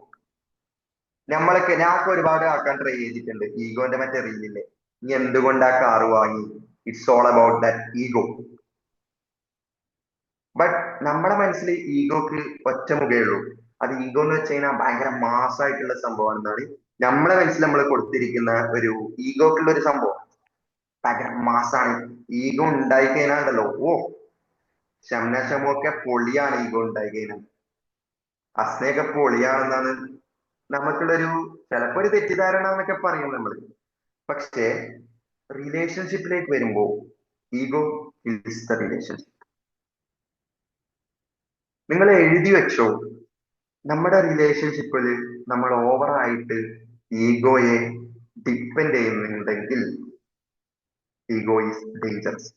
നമ്മളൊക്കെ, ഞാനൊക്കെ ഒരുപാട് ആക്കാൻ ട്രൈ ചെയ്തിട്ടുണ്ട് ഈഗോന്റെ മറ്റേ റീലില്ലേ, നീ എന്തുകൊണ്ടാ കാറ് വാങ്ങി, it's all about that ego. But നമ്മുടെ മനസ്സിൽ ഈഗോക്ക് ഒറ്റ മുഖേ ഉള്ളൂ. അത് ഈഗോ എന്ന് വെച്ച് കഴിഞ്ഞാൽ ഭയങ്കര മാസമായിട്ടുള്ള സംഭവമാണെന്നാണ് നമ്മളെ മനസ്സിൽ നമ്മൾ കൊടുത്തിരിക്കുന്ന ഒരു ഈഗോക്കുള്ള ഒരു സംഭവം. ഭയങ്കര മാസാണ്. ഈഗോ ഉണ്ടായി കഴിഞ്ഞാണ്ടല്ലോ, ഓ, ഷംന ഷമൊക്കെ പൊളിയാണ്. ഈഗോ ഉണ്ടായി കഴിഞ്ഞാൽ അസ്നയൊക്കെ പൊളിയാണെന്നാണ് നമുക്കുള്ളൊരു, ചിലപ്പോ ഒരു തെറ്റിദ്ധാരണ എന്നൊക്കെ പറയും നമ്മള്. പക്ഷേ റിലേഷൻഷിപ്പിലേക്ക് വരുമ്പോ ഈഗോ ഇസ് ദ റിലേഷൻഷിപ്പ്. നിങ്ങൾ എഴുതി വെച്ചോ, നമ്മുടെ റിലേഷൻഷിപ്പിൽ നമ്മൾ ഓവറായിട്ട് ഈഗോയെ ഡിപ്പെൻഡ് ചെയ്യുന്നുണ്ടെങ്കിൽ ഈഗോ ഈസ് ഡേഞ്ചറസ്.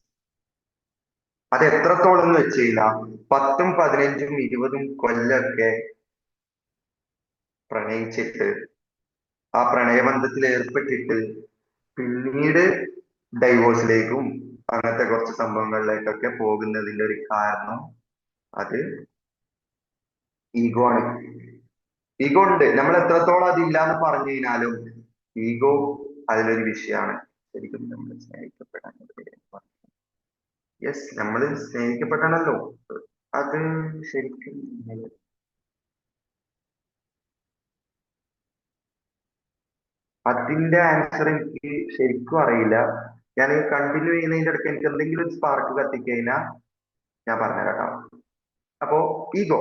അത് എത്രത്തോളം എന്ന് വെച്ച് കഴിഞ്ഞാൽ 10ഉം 15ഉം 20ഉം കൊല്ലൊക്കെ പ്രണയിച്ചിട്ട് ആ പ്രണയബന്ധത്തിൽ ഏർപ്പെട്ടിട്ട് പിന്നീട് ഡൈവോഴ്സിലേക്കും അങ്ങനത്തെ കുറച്ച് സംഭവങ്ങളിലേക്കൊക്കെ പോകുന്നതിന്റെ ഒരു കാരണം അത് ഈഗോ ആണ്. ഈഗോ ഉണ്ട്, നമ്മൾ എത്രത്തോളം അതില്ല എന്ന് പറഞ്ഞു കഴിഞ്ഞാലും ഈഗോ അതിലൊരു വിഷയമാണ്. ശരിക്കും നമ്മൾ സ്നേഹിക്കപ്പെടാൻ, യെസ്, നമ്മൾ സ്നേഹിക്കപ്പെടണല്ലോ. അത് ശരിക്കും അതിന്റെ ആൻസർ എനിക്ക് ശരിക്കും അറിയില്ല. ഞാൻ കണ്ടിന്യൂ ചെയ്യുന്നതിന്റെ ഇടയ്ക്ക് എനിക്ക് എന്തെങ്കിലും ഒരു സ്പാർക്ക് കത്തിക്കഴിഞ്ഞാൽ ഞാൻ പറഞ്ഞുതരാം കേട്ടോ. അപ്പോ ഈഗോ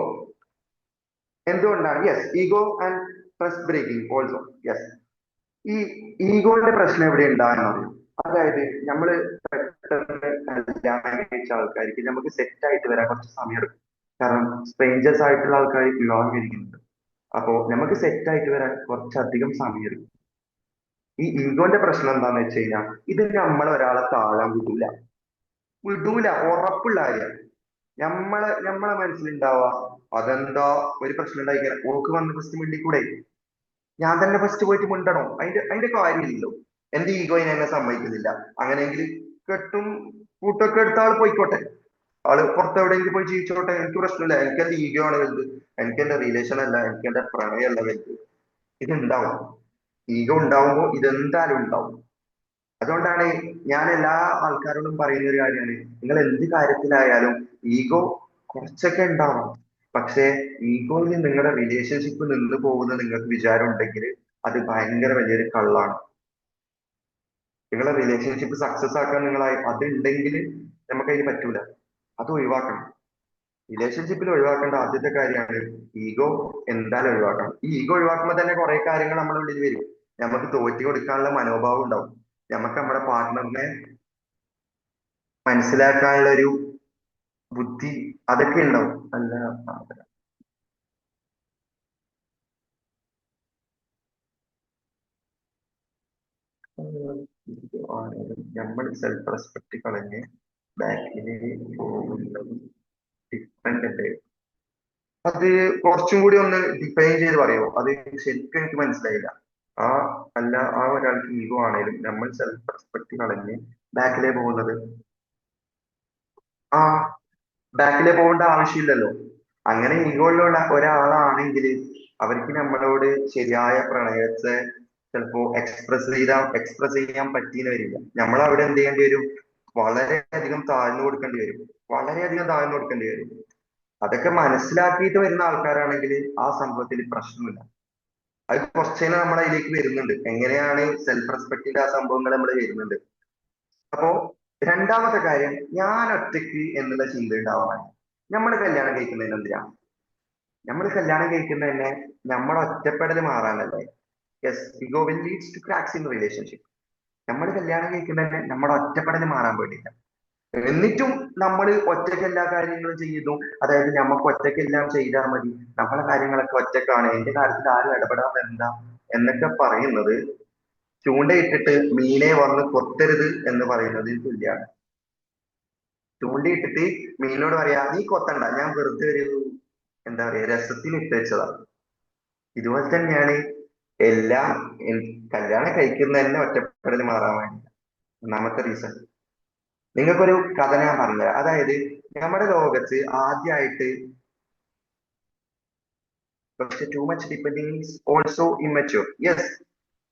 എന്തുകൊണ്ടാണ്, yes, ego and trust breaking also, yes. ഈ ഈഗോയുടെ പ്രശ്നം എവിടെ ഉണ്ടാകുന്ന അറിയും. അതായത് നമ്മള് പെട്ടെന്ന് കല്യാണം കഴിച്ച ആൾക്കാർക്ക് നമുക്ക് സെറ്റ് ആയിട്ട് വരാൻ കുറച്ച് സമയം എടുക്കും. കാരണം സ്ട്രേഞ്ചേഴ്സ് ആയിട്ടുള്ള ആൾക്കാർ വിവാഹം കഴിക്കുന്നുണ്ട്. അപ്പോ നമുക്ക് സെറ്റ് ആയിട്ട് വരാൻ കുറച്ചധികം സമയം എടുക്കും. ഈ ഈഗോന്റെ പ്രശ്നം എന്താന്ന് വെച്ച് കഴിഞ്ഞാൽ, ഇത് നമ്മൾ ഒരാളെ താഴാൻ വിടൂല, വിടൂല, ഉറപ്പുള്ള കാര്യം. നമ്മളെ മനസ്സിലുണ്ടാവുക, അതെന്താ ഒരു പ്രശ്നം ഉണ്ടായി കഴിഞ്ഞാൽ ഓക്ക് വന്ന് ഫസ്റ്റ് മിണ്ടിക്കൂടെ, ഞാൻ തന്നെ ഫസ്റ്റ് പോയിട്ട് മിണ്ടണോ? അതിന്റെ കാര്യമില്ലല്ലോ. എന്റെ ഈഗോ എന്നെ സമ്മതിക്കുന്നില്ല. അങ്ങനെയെങ്കിൽ കെട്ടും കൂട്ടൊക്കെ എടുത്ത ആൾ പോയിക്കോട്ടെ. ആള് പുറത്തെവിടെയെങ്കിലും പോയി ജീവിച്ചോട്ടെ, എനിക്ക് പ്രശ്നമില്ല. എനിക്ക് എന്റെ ഈഗോ ആണ് വലുത്, എനിക്ക് എന്റെ റിലേഷൻ അല്ല, എനിക്ക് എന്റെ പ്രണയമല്ല വലുത്. ഇതുണ്ടാവും. ഈഗോ ഉണ്ടാവുമ്പോ ഇതെന്തായാലും ഉണ്ടാവും. അതുകൊണ്ടാണ് ഞാൻ എല്ലാ ആൾക്കാരോടും പറയുന്ന ഒരു കാര്യമാണ്, നിങ്ങൾ എന്ത് കാര്യത്തിലായാലും ഈഗോ കുറച്ചൊക്കെ ഉണ്ടാവണം. പക്ഷേ ഈഗോയിൽ നിങ്ങളുടെ റിലേഷൻഷിപ്പ് നിന്ന് പോകുന്ന നിങ്ങൾക്ക് വിചാരം ഉണ്ടെങ്കിൽ അത് ഭയങ്കര വലിയൊരു കള്ളാണ്. നിങ്ങളെ റിലേഷൻഷിപ്പ് സക്സസ് ആക്കാൻ നിങ്ങളായി അതുണ്ടെങ്കിൽ നമുക്ക് അതിന് പറ്റൂല. അത് ഒഴിവാക്കണം. റിലേഷൻഷിപ്പിൽ ഒഴിവാക്കേണ്ട ആദ്യത്തെ കാര്യമാണ് ഈഗോ. എന്തായാലും ഒഴിവാക്കണം. ഈ ഈഗോ ഒഴിവാക്കുമ്പോൾ തന്നെ കുറെ കാര്യങ്ങൾ നമ്മുടെ ഉള്ളിൽ വരും. നമുക്ക് തോറ്റി കൊടുക്കാനുള്ള മനോഭാവം ഉണ്ടാവും. നമുക്ക് നമ്മുടെ പാർട്ട്ണറിനെ മനസ്സിലാക്കാനുള്ള ഒരു ബുദ്ധി, അതൊക്കെ ഉണ്ടാവും. അല്ല, നമ്മൾ സെൽഫ് റെസ്പെക്ട് കളഞ്ഞ് ബാക്കിന് പോകുന്നത് ഡിപ്പെൻഡന്റ്. അത് കുറച്ചും കൂടി ഒന്ന് ഡിഫൈൻ ചെയ്ത് പറയുമോ? അത് ശരിക്കും എനിക്ക് മനസ്സിലായില്ല. ആ അല്ല, ആ ഒരാൾക്ക് ഈഗോ ആണേലും നമ്മൾ സെൽഫ് റെസ്പെക്ട് കളഞ്ഞ് ബാക്കിലേ പോകുന്നത്. ആ, ബാക്കിലേ പോകേണ്ട ആവശ്യമില്ലല്ലോ. അങ്ങനെ ഈഗോ ഉള്ള ഒരാളാണെങ്കിൽ അവർക്ക് നമ്മളോട് ശരിയായ പ്രണയത്തെ ചിലപ്പോ എക്സ്പ്രസ് ചെയ്യാൻ പറ്റിയെന്ന് വരില്ല. നമ്മൾ അവിടെ എന്ത് ചെയ്യേണ്ടി വരും? വളരെയധികം താഴ്ന്നു കൊടുക്കേണ്ടി വരും. വളരെയധികം താഴ്ന്നു കൊടുക്കേണ്ടി വരും. അതൊക്കെ മനസ്സിലാക്കിയിട്ട് വരുന്ന ആൾക്കാരാണെങ്കിൽ ആ സംഭവത്തിൽ പ്രശ്നമില്ല. അത് കുറച്ചേനെ നമ്മുടെ അതിലേക്ക് വരുന്നുണ്ട്, എങ്ങനെയാണ് സെൽഫ് റെസ്പെക്ടിന്റെ ആ സംഭവങ്ങൾ നമ്മൾ വരുന്നുണ്ട്. അപ്പോ രണ്ടാമത്തെ കാര്യം, ഞാൻ ഒറ്റയ്ക്ക് എന്നുള്ള ചിന്ത ഉണ്ടാവാൻ. നമ്മൾ കല്യാണം കഴിക്കുന്നതിന് എന്തിനാ? നമ്മൾ കല്യാണം കഴിക്കുന്നത് തന്നെ നമ്മുടെ ഒറ്റപ്പെടൽ മാറാനല്ലേ? Yes, ego will leads to cracks in relationship. നമ്മൾ കല്യാണം കഴിക്കുന്നത് തന്നെ നമ്മുടെ ഒറ്റപ്പെടൽ മാറാൻ വേണ്ടിയില്ല. എന്നിട്ടും നമ്മൾ ഒറ്റയ്ക്ക് എല്ലാ കാര്യങ്ങളും ചെയ്യുന്നു. അതായത് നമുക്ക് ഒറ്റയ്ക്ക് എല്ലാം ചെയ്താൽ മതി, നമ്മളെ കാര്യങ്ങളൊക്കെ ഒറ്റക്കാണ്, എന്റെ കാര്യത്തിൽ ആരും ഇടപെടാൻ വരണ്ട എന്നൊക്കെ പറയുന്നത് ചൂണ്ടയിട്ടിട്ട് മീനെ വന്ന് കൊത്തരുത് എന്ന് പറയുന്നതിൽ തുല്യാണ്. ചൂണ്ടയിട്ടിട്ട് മീനിനോട് പറയാ, നീ കൊത്തണ്ട, ഞാൻ വെറുതെ ഒരു എന്താ പറയാ രസത്തിന് ഇട്ട് വെച്ചതാണ്. ഇതുപോലെ തന്നെയാണ് എല്ലാ കല്യാണം കഴിക്കുന്ന തന്നെ ഒറ്റപ്പെടൽ മാറാൻ വേണ്ടി. ഒന്നാമത്തെ റീസൺ, നിങ്ങൾക്കൊരു കഥ ഞാൻ പറഞ്ഞുതരാം. അതായത് നമ്മുടെ ലോകത്ത് ആദ്യമായിട്ട്, പക്ഷെ too much depending is also immature. Yes,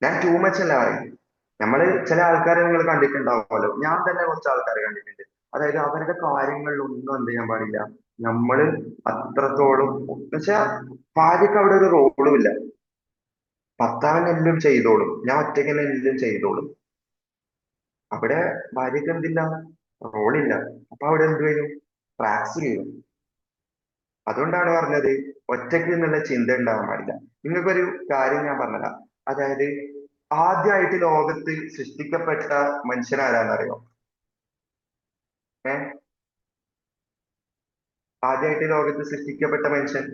ഞാൻ ടു മച്ച് അല്ല പറയും. നമ്മള് ചില ആൾക്കാരെ നിങ്ങൾ കണ്ടിട്ടുണ്ടാവുമല്ലോ, ഞാൻ തന്നെ കുറച്ച് ആൾക്കാരെ കണ്ടിട്ടുണ്ട്. അതായത് അവരുടെ കാര്യങ്ങളിലൊന്നും എന്ത് ചെയ്യാൻ പാടില്ല, നമ്മള് അത്രത്തോളം എന്നുവെച്ചാ ഭാര്യക്ക് അവിടെ ഒരു റോളും ഇല്ല. ഭർത്താവിന് എല്ലാം ചെയ്തോളും, ഞാൻ ഒറ്റയ്ക്ക് തന്നെ എല്ലാം ചെയ്തോളും. അവിടെ ഭാര്യക്ക് എന്തില്ല, റോളില്ല. അപ്പൊ അവിടെ എന്ത് വരും? ട്രാക്സ് ചെയ്യും. അതുകൊണ്ടാണ് പറഞ്ഞത് ഒറ്റയ്ക്ക് എന്നുള്ള ചിന്ത ഉണ്ടാവാൻ പാടില്ല. നിങ്ങൾക്കൊരു കാര്യം ഞാൻ പറഞ്ഞതാ. അതായത് ആദ്യമായിട്ട് ലോകത്ത് സൃഷ്ടിക്കപ്പെട്ട മനുഷ്യൻ ആരാന്നറിയോ? ഏഹ് ആദ്യമായിട്ട് ലോകത്ത് സൃഷ്ടിക്കപ്പെട്ട മനുഷ്യൻ,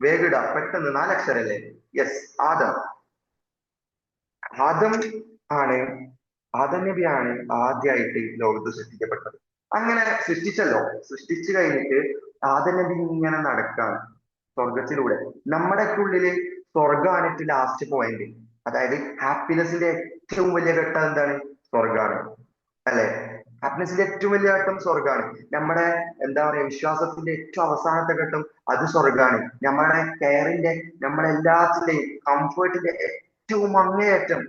വേഗിട പെട്ടെന്ന് നാലക്ഷരല്ലേ? യെസ്, ആദം. ആദം ആണ്, ആദം നബിയാണ് ആദ്യമായിട്ട് ലോകത്ത് സൃഷ്ടിക്കപ്പെട്ടത്. അങ്ങനെ സൃഷ്ടിച്ചല്ലോ. സൃഷ്ടിച്ചു കഴിഞ്ഞിട്ട് ആദം നബി ഇങ്ങനെ നടക്കാണ് സ്വർഗത്തിലൂടെ. നമ്മുടെയൊക്കെ ഉള്ളില് സ്വർഗാണ് ലാസ്റ്റ് പോയിന്റ്. അതായത് ഹാപ്പിനെസിന്റെ ഏറ്റവും വലിയ ഘട്ടം എന്താണ്? സ്വർഗാണ്, അല്ലെ? ഹാപ്പിനെസിന്റെ ഏറ്റവും വലിയ ഘട്ടം സ്വർഗാണ്. നമ്മുടെ എന്താ പറയാ വിശ്വാസത്തിന്റെ ഏറ്റവും അവസാനത്തെ ഘട്ടം അത് സ്വർഗാണ്. നമ്മുടെ കെയറിന്റെ, നമ്മുടെ എല്ലാത്തിന്റെയും കംഫേർട്ടിന്റെ ഏറ്റവും അങ്ങേയറ്റം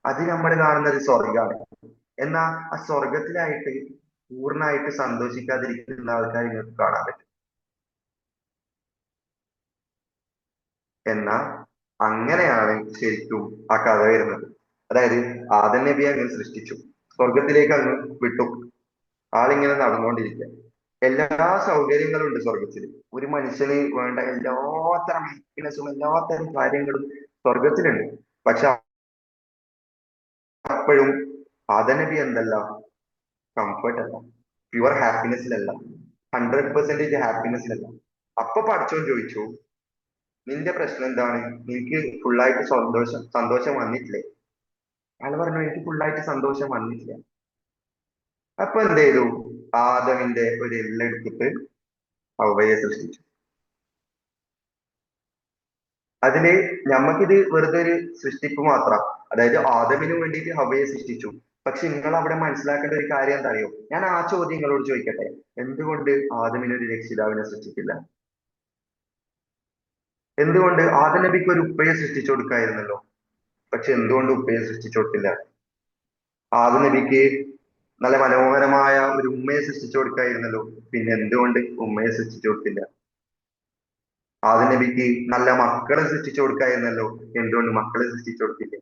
അത് നമ്മൾ കാണുന്നത് സ്വർഗാണ്. എന്നാ ആ സ്വർഗത്തിലായിട്ട് പൂർണ്ണമായിട്ട് സന്തോഷിക്കാതിരിക്കുന്ന ആൾക്കാർ നിങ്ങൾക്ക് കാണാൻ പറ്റും. എന്നാ അങ്ങനെയാണ് ശരിക്കും ആ കഥ വരുന്നത്. അതായത് ആദം നബിയെ അങ്ങ് സൃഷ്ടിച്ചു, സ്വർഗത്തിലേക്ക് അങ്ങ് വിട്ടു. ആളിങ്ങനെ നടന്നുകൊണ്ടിരിക്കുക. എല്ലാ സൗകര്യങ്ങളും ഉണ്ട് സ്വർഗത്തിൽ. ഒരു മനുഷ്യന് വേണ്ട എല്ലാത്തരം ഹാപ്പിനെസ്സും എല്ലാത്തരം കാര്യങ്ങളും സ്വർഗത്തിലുണ്ട്. പക്ഷെ അപ്പോഴും ആദം നബി എന്തല്ല, കംഫർട്ട് അല്ല, പ്യുവർ ഹാപ്പിനെസ്സിലല്ല, 100% ഹാപ്പിനെസ്സിലല്ല. അപ്പൊ പടച്ചോൻ ചോദിച്ചു, നിന്റെ പ്രശ്നം എന്താണ്? നിനക്ക് ഫുള്ളായിട്ട് സന്തോഷം സന്തോഷം വന്നിട്ടില്ലേ? അയാൾ പറഞ്ഞു, എനിക്ക് ഫുള്ളായിട്ട് സന്തോഷം വന്നിട്ടില്ല. അപ്പൊ എന്ത് ചെയ്തു? ആദമിന്റെ ഒരു എല്ലെടുത്തിട്ട് ഹവ്വയെ സൃഷ്ടിച്ചു. അതില് ഞമ്മക്കിത് വെറുതെ ഒരു സൃഷ്ടിപ്പ് മാത്രം. അതായത് ആദമിന് വേണ്ടിയിട്ട് ഹവ്വയെ സൃഷ്ടിച്ചു. പക്ഷെ നിങ്ങൾ അവിടെ മനസ്സിലാക്കേണ്ട ഒരു കാര്യം എന്താ അറിയോ? ഞാൻ ആ ചോദ്യം നിങ്ങളോട് ചോദിക്കട്ടെ. എന്തുകൊണ്ട് ആദമിന് ഒരു രക്ഷിതാവിനെ സൃഷ്ടിച്ചില്ല? എന്തുകൊണ്ട് ആദം നബിക്ക് ഒരു ഉപ്പയെ സൃഷ്ടിച്ചു കൊടുക്കായിരുന്നല്ലോ? പക്ഷെ എന്തുകൊണ്ട് ഉപ്പയെ സൃഷ്ടിച്ചു കൊടുത്തില്ല? ആദം നബിക്ക് നല്ല മനോഹരമായ ഒരു ഉമ്മയെ സൃഷ്ടിച്ചു കൊടുക്കായിരുന്നല്ലോ? പിന്നെ എന്തുകൊണ്ട് ഉമ്മയെ സൃഷ്ടിച്ചു കൊടുത്തില്ല? ആദം നബിക്ക് നല്ല മക്കളെ സൃഷ്ടിച്ചു കൊടുക്കായിരുന്നല്ലോ? എന്തുകൊണ്ട് മക്കളെ സൃഷ്ടിച്ചു കൊടുത്തില്ല?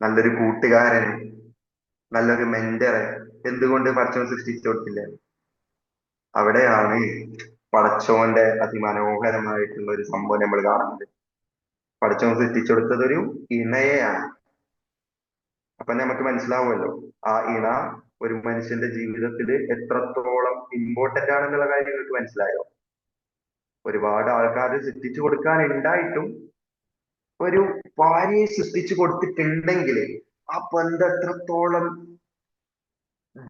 നല്ലൊരു കൂട്ടുകാരനെ, നല്ലൊരു മെന്ററെ എന്തുകൊണ്ട് പടച്ചവൻ സൃഷ്ടിച്ചു കൊടുത്തില്ല? അവിടെയാണ് പടച്ചോന്റെ അതിമനോഹരമായിട്ടുള്ള ഒരു സംഭവം നമ്മൾ കാണുന്നത്. പടച്ചോൻ സൃഷ്ടിച്ചു കൊടുത്തത് ഒരു ഇണയെയാണ്. അപ്പൊ നമുക്ക് മനസ്സിലാവുമല്ലോ ആ ഇണ ഒരു മനുഷ്യന്റെ ജീവിതത്തിൽ എത്രത്തോളം ഇമ്പോർട്ടന്റ് ആണെന്നുള്ള കാര്യം നിങ്ങൾക്ക് മനസ്സിലായോ? ഒരുപാട് ആൾക്കാർ സൃഷ്ടിച്ചു കൊടുക്കാൻ ഉണ്ടായിട്ടും ഒരു ഭാര്യയെ സൃഷ്ടിച്ചു കൊടുത്തിട്ടുണ്ടെങ്കിൽ ആ ബന്ധം എത്രത്തോളം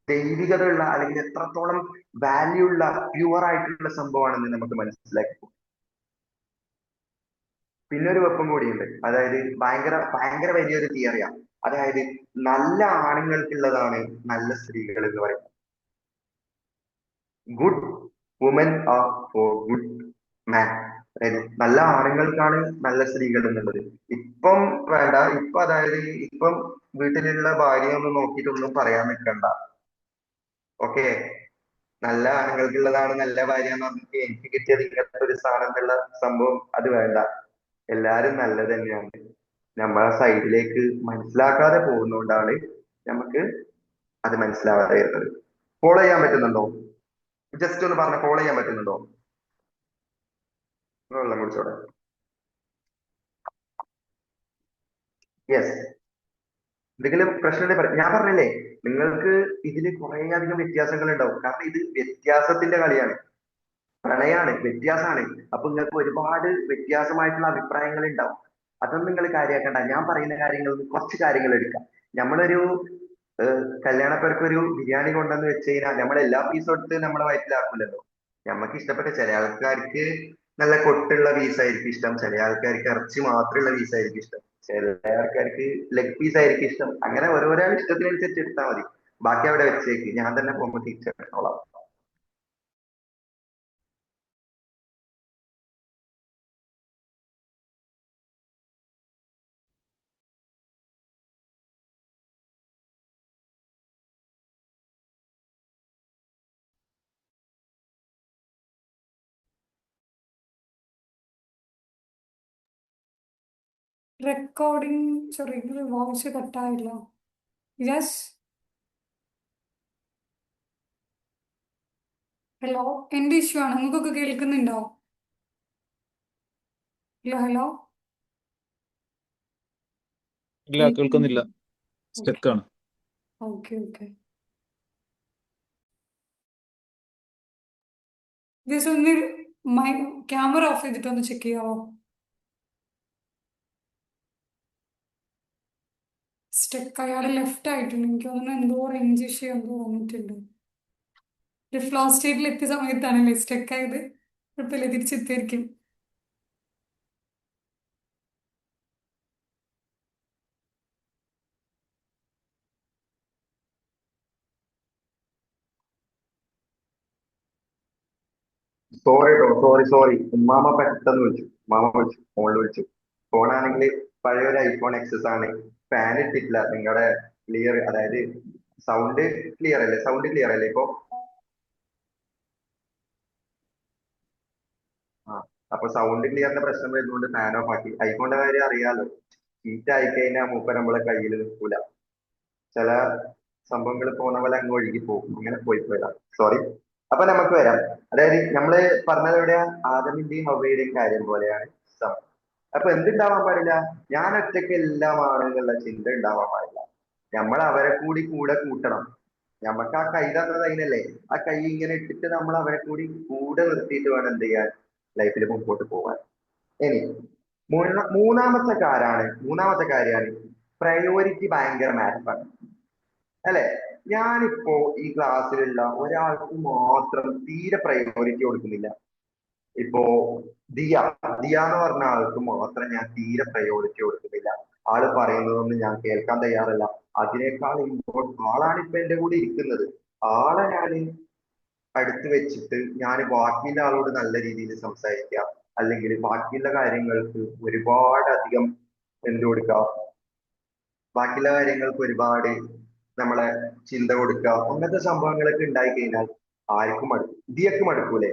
ദൈവികത ഉള്ള, അല്ലെങ്കിൽ എത്രത്തോളം വാല്യൂ ഉള്ള, പ്യുവർ ആയിട്ടുള്ള സംഭവമാണെന്ന് നമുക്ക് മനസ്സിലാക്കി. പിന്നെ ഒരു വെപ്പം കൂടിയുണ്ട്, അതായത് ഭയങ്കര ഭയങ്കര വലിയൊരു തിയറിയാണ്. അതായത് നല്ല ആണുങ്ങൾക്കുള്ളതാണ് നല്ല സ്ത്രീകൾ എന്ന് പറയുന്നത്. Good woman R four good man. അതായത് നല്ല ആണുങ്ങൾക്കാണ് നല്ല സ്ത്രീകൾ എന്നുള്ളത്. ഇപ്പം വേണ്ട, ഇപ്പൊ അതായത് ഇപ്പം വീട്ടിലുള്ള ഭാര്യ ഒന്നും നോക്കിയിട്ടൊന്നും പറയാൻ നിൽക്കണ്ട. ഓക്കെ, നല്ല ആണുങ്ങൾക്കുള്ളതാണ് നല്ല ഭാര്യ എന്ന് പറഞ്ഞിട്ട് എനിക്ക് കിട്ടിയത് ഇങ്ങനത്തെ ഒരു സാധനം എന്നുള്ള സംഭവം അത് വേണ്ട. എല്ലാരും നല്ലത് തന്നെയാണ്. നമ്മളെ സൈഡിലേക്ക് മനസ്സിലാക്കാതെ പോകുന്നോണ്ടാണ് നമുക്ക് അത് മനസ്സിലാവാതെ വരുന്നത്. ഫോളോ ചെയ്യാൻ പറ്റുന്നുണ്ടോ? ജസ്റ്റ് ഒന്ന് പറഞ്ഞ ഫോളോ ചെയ്യാൻ പറ്റുന്നുണ്ടോ? വെള്ളം കുടിച്ചോടെ. യെസ്. എന്തെങ്കിലും പ്രശ്നം ഞാൻ പറഞ്ഞില്ലേ, നിങ്ങൾക്ക് ഇതിൽ കുറെ അധികം വ്യത്യാസങ്ങൾ ഉണ്ടാവും. കാരണം ഇത് വ്യത്യാസത്തിന്റെ കളിയാണ്, പ്രണയാണ്, വ്യത്യാസമാണ്. അപ്പൊ നിങ്ങൾക്ക് ഒരുപാട് വ്യത്യാസമായിട്ടുള്ള അഭിപ്രായങ്ങൾ ഉണ്ടാവും. അതൊന്നും നിങ്ങൾ കാര്യമാക്കണ്ട. ഞാൻ പറയുന്ന കാര്യങ്ങൾ കുറച്ച് കാര്യങ്ങൾ എടുക്കാം. നമ്മളൊരു കല്യാണപ്പേർക്ക് ഒരു ബിരിയാണി കൊണ്ടുവന്ന് വെച്ച് കഴിഞ്ഞാൽ നമ്മൾ എല്ലാ പീസും എടുത്ത് നമ്മളെ വയറ്റിലാക്കില്ലല്ലോ. നമുക്ക് ഇഷ്ടപ്പെട്ട ചില ആൾക്കാർക്ക് നല്ല കൊട്ടുള്ള പീസായിരിക്കും ഇഷ്ടം, ചില ആൾക്കാർക്ക് ഇറച്ചി മാത്രമുള്ള പീസായിരിക്കും ഇഷ്ടം, ചില ആൾക്കാർക്ക് ലെഗ് പീസ് ആയിരിക്കും ഇഷ്ടം. അങ്ങനെ ഓരോരോ ഇഷ്ടത്തിനനുസരിച്ച് എടുത്താൽ മതി. ബാക്കി അവിടെ വെച്ചേക്ക്, ഞാൻ തന്നെ പോകുമ്പോൾ തിരിച്ചെടുത്തോളാം. റെക്കോർഡിംഗ് ചെറിയ വോയിസ് കട്ടായില്ല. യെസ്. ഹലോ, എന്റെ ഇഷ്യൂ ആണ്, നിങ്ങൾക്കൊക്കെ കേൾക്കുന്നുണ്ടോ? Hello hello. ഇല്ല, കേൾക്കുന്നില്ല. കേൾക്കുന്നില്ല. ഓക്കെ സ്റ്റക്കാണ്. Okay okay. ജസ്റ്റ് ഒന്ന് മൈ ക്യാമറ ഓഫ് ചെയ്തിട്ട് ഒന്ന് ചെക്ക് ചെയ്യാവോ? സ്റ്റക്ക് അയാൾ ലെഫ്റ്റ് ആയിട്ടുണ്ട്. എനിക്ക് തോന്നുന്നു എന്തോ റേഞ്ച് ഇഷ്യൂ എന്തോ വന്നിട്ടുണ്ട്. ഒരു ഫ്ലോ സ്റ്റേറ്റിൽ എത്തിയ സമയത്താണല്ലേ സ്റ്റക്ക് ആയത്. കുഴപ്പമില്ല, തിരിച്ചെത്തിയായിരിക്കും. സോറി കേട്ടോ, സോറി സോറി. ഉമ്മാമ പെട്ടെന്ന് വിളിച്ചു, ഉമ്മാമ വിളിച്ചു, ഫോണിൽ വിളിച്ചു. ഫോണാണെങ്കിൽ പഴയൊരു ഐഫോൺ എക്സസ് ആണ്. ഫാൻ ഇട്ടിട്ടില്ല. നിങ്ങളുടെ ക്ലിയർ, അതായത് സൗണ്ട് ക്ലിയർ അല്ലേ? സൗണ്ട് ക്ലിയർ അല്ലേ ഇപ്പൊ? ആ, അപ്പൊ സൗണ്ട് ക്ലിയറിന്റെ പ്രശ്നം വരുന്നതുകൊണ്ട് ഫാൻ ഓഫ് ആക്കി. ഐഫോണിന്റെ കാര്യം അറിയാലോ, ഹീറ്റ് ആയി കഴിഞ്ഞാൽ മൂപ്പ നമ്മളെ കയ്യിൽ നിൽക്കൂല. ചില സംഭവങ്ങൾ പോണ പോലെ അങ്ങ് ഒഴുകി പോകും. അങ്ങനെ പോയി പോയതാ, സോറി. അപ്പൊ നമുക്ക് വരാം. അതായത് നമ്മള് പറഞ്ഞത് എവിടെയാ? ആദമിന്റെയും ഹവ്വയുടെയും കാര്യം പോലെയാണ് സംഭവം. അപ്പൊ എന്തുണ്ടാവാൻ പാടില്ല? ഞാൻ ഒറ്റയ്ക്ക് എല്ലാമാണ് എന്നുള്ള ചിന്ത ഉണ്ടാവാൻ പാടില്ല. നമ്മൾ അവരെ കൂടി കൂടെ കൂട്ടണം. നമുക്ക് ആ കൈ തന്നത് അതിനല്ലേ. ആ കൈ ഇങ്ങനെ ഇട്ടിട്ട് നമ്മൾ അവരെ കൂടി കൂടെ നിർത്തിയിട്ട് വേണം എന്ത് ചെയ്യാൻ, ലൈഫിൽ മുമ്പോട്ട് പോകാൻ. ഇനി മൂന്നാമത്തെ കാര്യമാണ് പ്രയോറിറ്റി ഭയങ്കര മാറ്ററാണ്, അല്ലെ? ഞാനിപ്പോ ഈ ക്ലാസ്സിലുള്ള ഒരാൾക്ക് മാത്രം തീരെ പ്രയോറിറ്റി കൊടുക്കുന്നില്ല. ഇപ്പോ ദിയ ദിയ എന്ന് പറഞ്ഞ ആൾക്ക് മാത്രം ഞാൻ തീരെ പ്രയോറിറ്റി കൊടുക്കുന്നില്ല. ആള് പറയുന്നതൊന്നും ഞാൻ കേൾക്കാൻ തയ്യാറല്ല. അതിനേക്കാൾ ആളാണ് ഇപ്പൊ എന്റെ കൂടെ ഇരിക്കുന്നത്. ആളെ ഞാൻ അടുത്ത് വെച്ചിട്ട് ഞാൻ ബാക്കിയുള്ള ആളോട് നല്ല രീതിയിൽ സംസാരിക്കുക, അല്ലെങ്കിൽ ബാക്കിയുള്ള കാര്യങ്ങൾക്ക് ഒരുപാട് അധികം എന്ത് കൊടുക്കുക, ബാക്കിയുള്ള കാര്യങ്ങൾക്ക് ഒരുപാട് നമ്മളെ ചിന്ത കൊടുക്കുക, അങ്ങനത്തെ സംഭവങ്ങളൊക്കെ ഉണ്ടായി കഴിഞ്ഞാൽ ആർക്കും മടുക്കും. ദിയക്ക് മടുക്കൂലേ?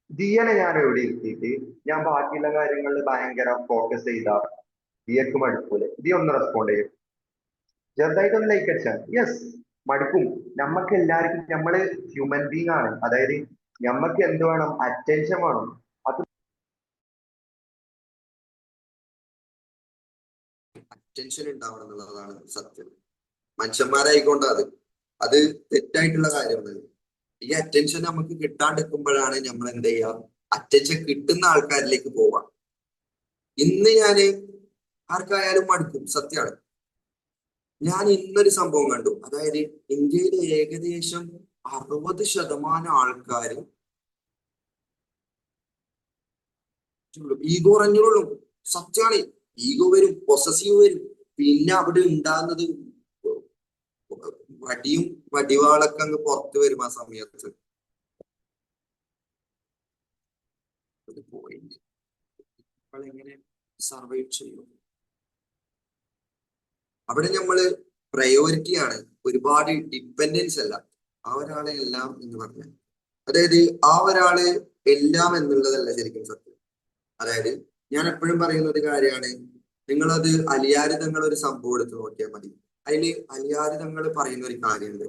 ദിയനെ ഞാൻ എവിടെ ഇരുത്തിയിട്ട് ഞാൻ ബാക്കിയുള്ള കാര്യങ്ങളിൽ ഭയങ്കര ഫോക്കസ് ചെയ്ത ദിയക്ക് മടുക്കൂലേ? ദിയ ഒന്ന് റെസ്പോണ്ട് ചെയ്യും, ചെറുതായിട്ടൊന്ന് ലൈക്ക് അടിച്ചാൽ. യെസ്, മടുക്കും. നമ്മക്ക് എല്ലാവർക്കും, നമ്മള് ഹ്യൂമൻ ബീങ് ആണ്. അതായത് നമ്മക്ക് എന്ത് വേണം? അറ്റൻഷൻ വേണം. അത് അറ്റൻഷൻ ഉണ്ടാവണം എന്നുള്ളതാണ് സത്യം. മനുഷ്യന്മാരായിക്കൊണ്ട് അത് തെറ്റായിട്ടുള്ള കാര്യമാണ്. ഈ അറ്റൻഷൻ നമുക്ക് കിട്ടാണ്ടിരിക്കുമ്പോഴാണ് നമ്മൾ എന്ത് ചെയ്യുക, അറ്റൻഷൻ കിട്ടുന്ന ആൾക്കാരിലേക്ക് പോവാം. ഇന്ന് ഞാന് ആർക്കായാലും മടുക്കും, സത്യമാണ്. ഞാൻ ഇന്നൊരു സംഭവം കണ്ടു. അതായത് ഇന്ത്യയിലെ ഏകദേശം 60% ആൾക്കാർ ഈഗോ റഞ്ഞുള്ളൂ. സത്യമാണ്. ഈഗോ വരും, പൊസസീവ് വരും. പിന്നെ അവിടെ ഉണ്ടാകുന്നത് വടിയും വടിവാളൊക്കെ അങ്ങ് പുറത്തു വരും ആ സമയത്ത്. ഒരു പോയിന്റ് എങ്ങനെ സർവൈവ് ചെയ്യും? അവിടെ നമ്മള് പ്രയോറിറ്റി ആണ്, ഒരുപാട് ഡിപ്പെൻഡൻസ് അല്ല. ആ ഒരാളെ എല്ലാം എന്ന് പറഞ്ഞാൽ, അതായത് ആ ഒരാള് എല്ലാം എന്നുള്ളതല്ല ശരിക്കും സത്യം. അതായത് ഞാൻ എപ്പോഴും പറയുന്ന ഒരു കാര്യമാണ്, നിങ്ങളത് അലിയാരിതങ്ങൾ ഒരു സംഭവം എടുത്ത് നോക്കിയാൽ മതി. അതില് അലിയാരിതങ്ങൾ പറയുന്ന ഒരു കാര്യമുണ്ട്.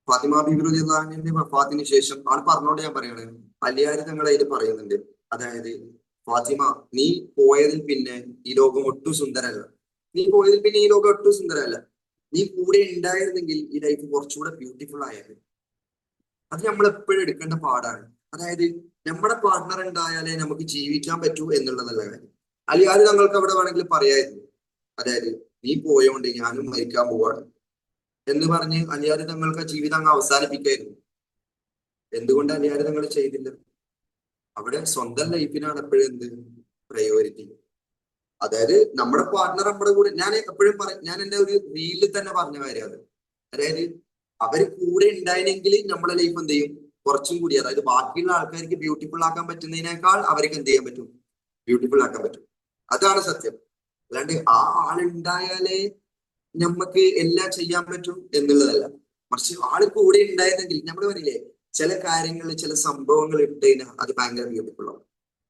ഫാത്തിമ ബീബി റളിയല്ലാഹു അൻഹയുടെ വഫാത്തിന് ശേഷം ആൾ പറഞ്ഞോണ്ട് ഞാൻ പറയാണ്, അലിയാരിതങ്ങൾ അതിൽ പറയുന്നുണ്ട്. അതായത് ഫാത്തിമ, നീ പോയതിൽ പിന്നെ ഈ ലോകം ഒട്ടും സുന്ദരമല്ല. നീ പോയതിൽ പിന്നെ ഈ ലോകം ഒട്ടും സുന്ദരമല്ല. നീ കൂടെ ഉണ്ടായിരുന്നെങ്കിൽ ഈ ലൈഫ് കുറച്ചുകൂടെ ബ്യൂട്ടിഫുൾ ആയിരുന്നു. അത് നമ്മൾ എപ്പോഴും എടുക്കേണ്ട പാടാണ്. അതായത് നമ്മുടെ പാർട്ട്ണർ ഉണ്ടായാലേ നമുക്ക് ജീവിക്കാൻ പറ്റൂ എന്നുള്ളതല്ല കാര്യം. അലിയാര് തങ്ങൾക്ക് അവിടെ വേണമെങ്കിൽ പറയായിരുന്നു, അതായത് നീ പോയോണ്ട് ഞാനും മരിക്കാൻ പോവാണ് എന്ന് പറഞ്ഞ് അലിയാര് തങ്ങൾക്ക് ആ ജീവിതം അങ്ങ് അവസാനിപ്പിക്കായിരുന്നു. എന്തുകൊണ്ട് അലിയാര് തങ്ങൾ ചെയ്തില്ല? അവിടെ സ്വന്തം ലൈഫിനാണ് എപ്പോഴും എന്ത് പ്രയോറിറ്റി. അതായത് നമ്മുടെ പാർട്ട്ണർ നമ്മുടെ കൂടെ, ഞാൻ എപ്പോഴും പറയും, ഞാൻ എന്റെ ഒരു റീലിൽ തന്നെ പറഞ്ഞ കാര്യം അത്. അതായത് അവര് കൂടെ ഉണ്ടായിരുന്നെങ്കിൽ നമ്മളെ ലൈഫ് എന്ത് ചെയ്യും, കുറച്ചും കൂടി, അതായത് ബാക്കിയുള്ള ആൾക്കാർക്ക് ബ്യൂട്ടിഫുൾ ആക്കാൻ പറ്റുന്നതിനേക്കാൾ അവർക്ക് എന്ത് ചെയ്യാൻ പറ്റും, ബ്യൂട്ടിഫുൾ ആക്കാൻ പറ്റും. അതാണ് സത്യം. അല്ലാണ്ട് ആ ആളുണ്ടായാലേ നമുക്ക് എല്ലാം ചെയ്യാൻ പറ്റും എന്നുള്ളതല്ല. മറിച്ച് ആള് കൂടെ ഉണ്ടായിരുന്നെങ്കിൽ, നമ്മൾ പറയില്ലേ, ചില കാര്യങ്ങളിൽ ചില സംഭവങ്ങൾ ഇട്ട് കഴിഞ്ഞാൽ അത് ഭയങ്കര ബ്യൂട്ടിഫുൾ ആവും.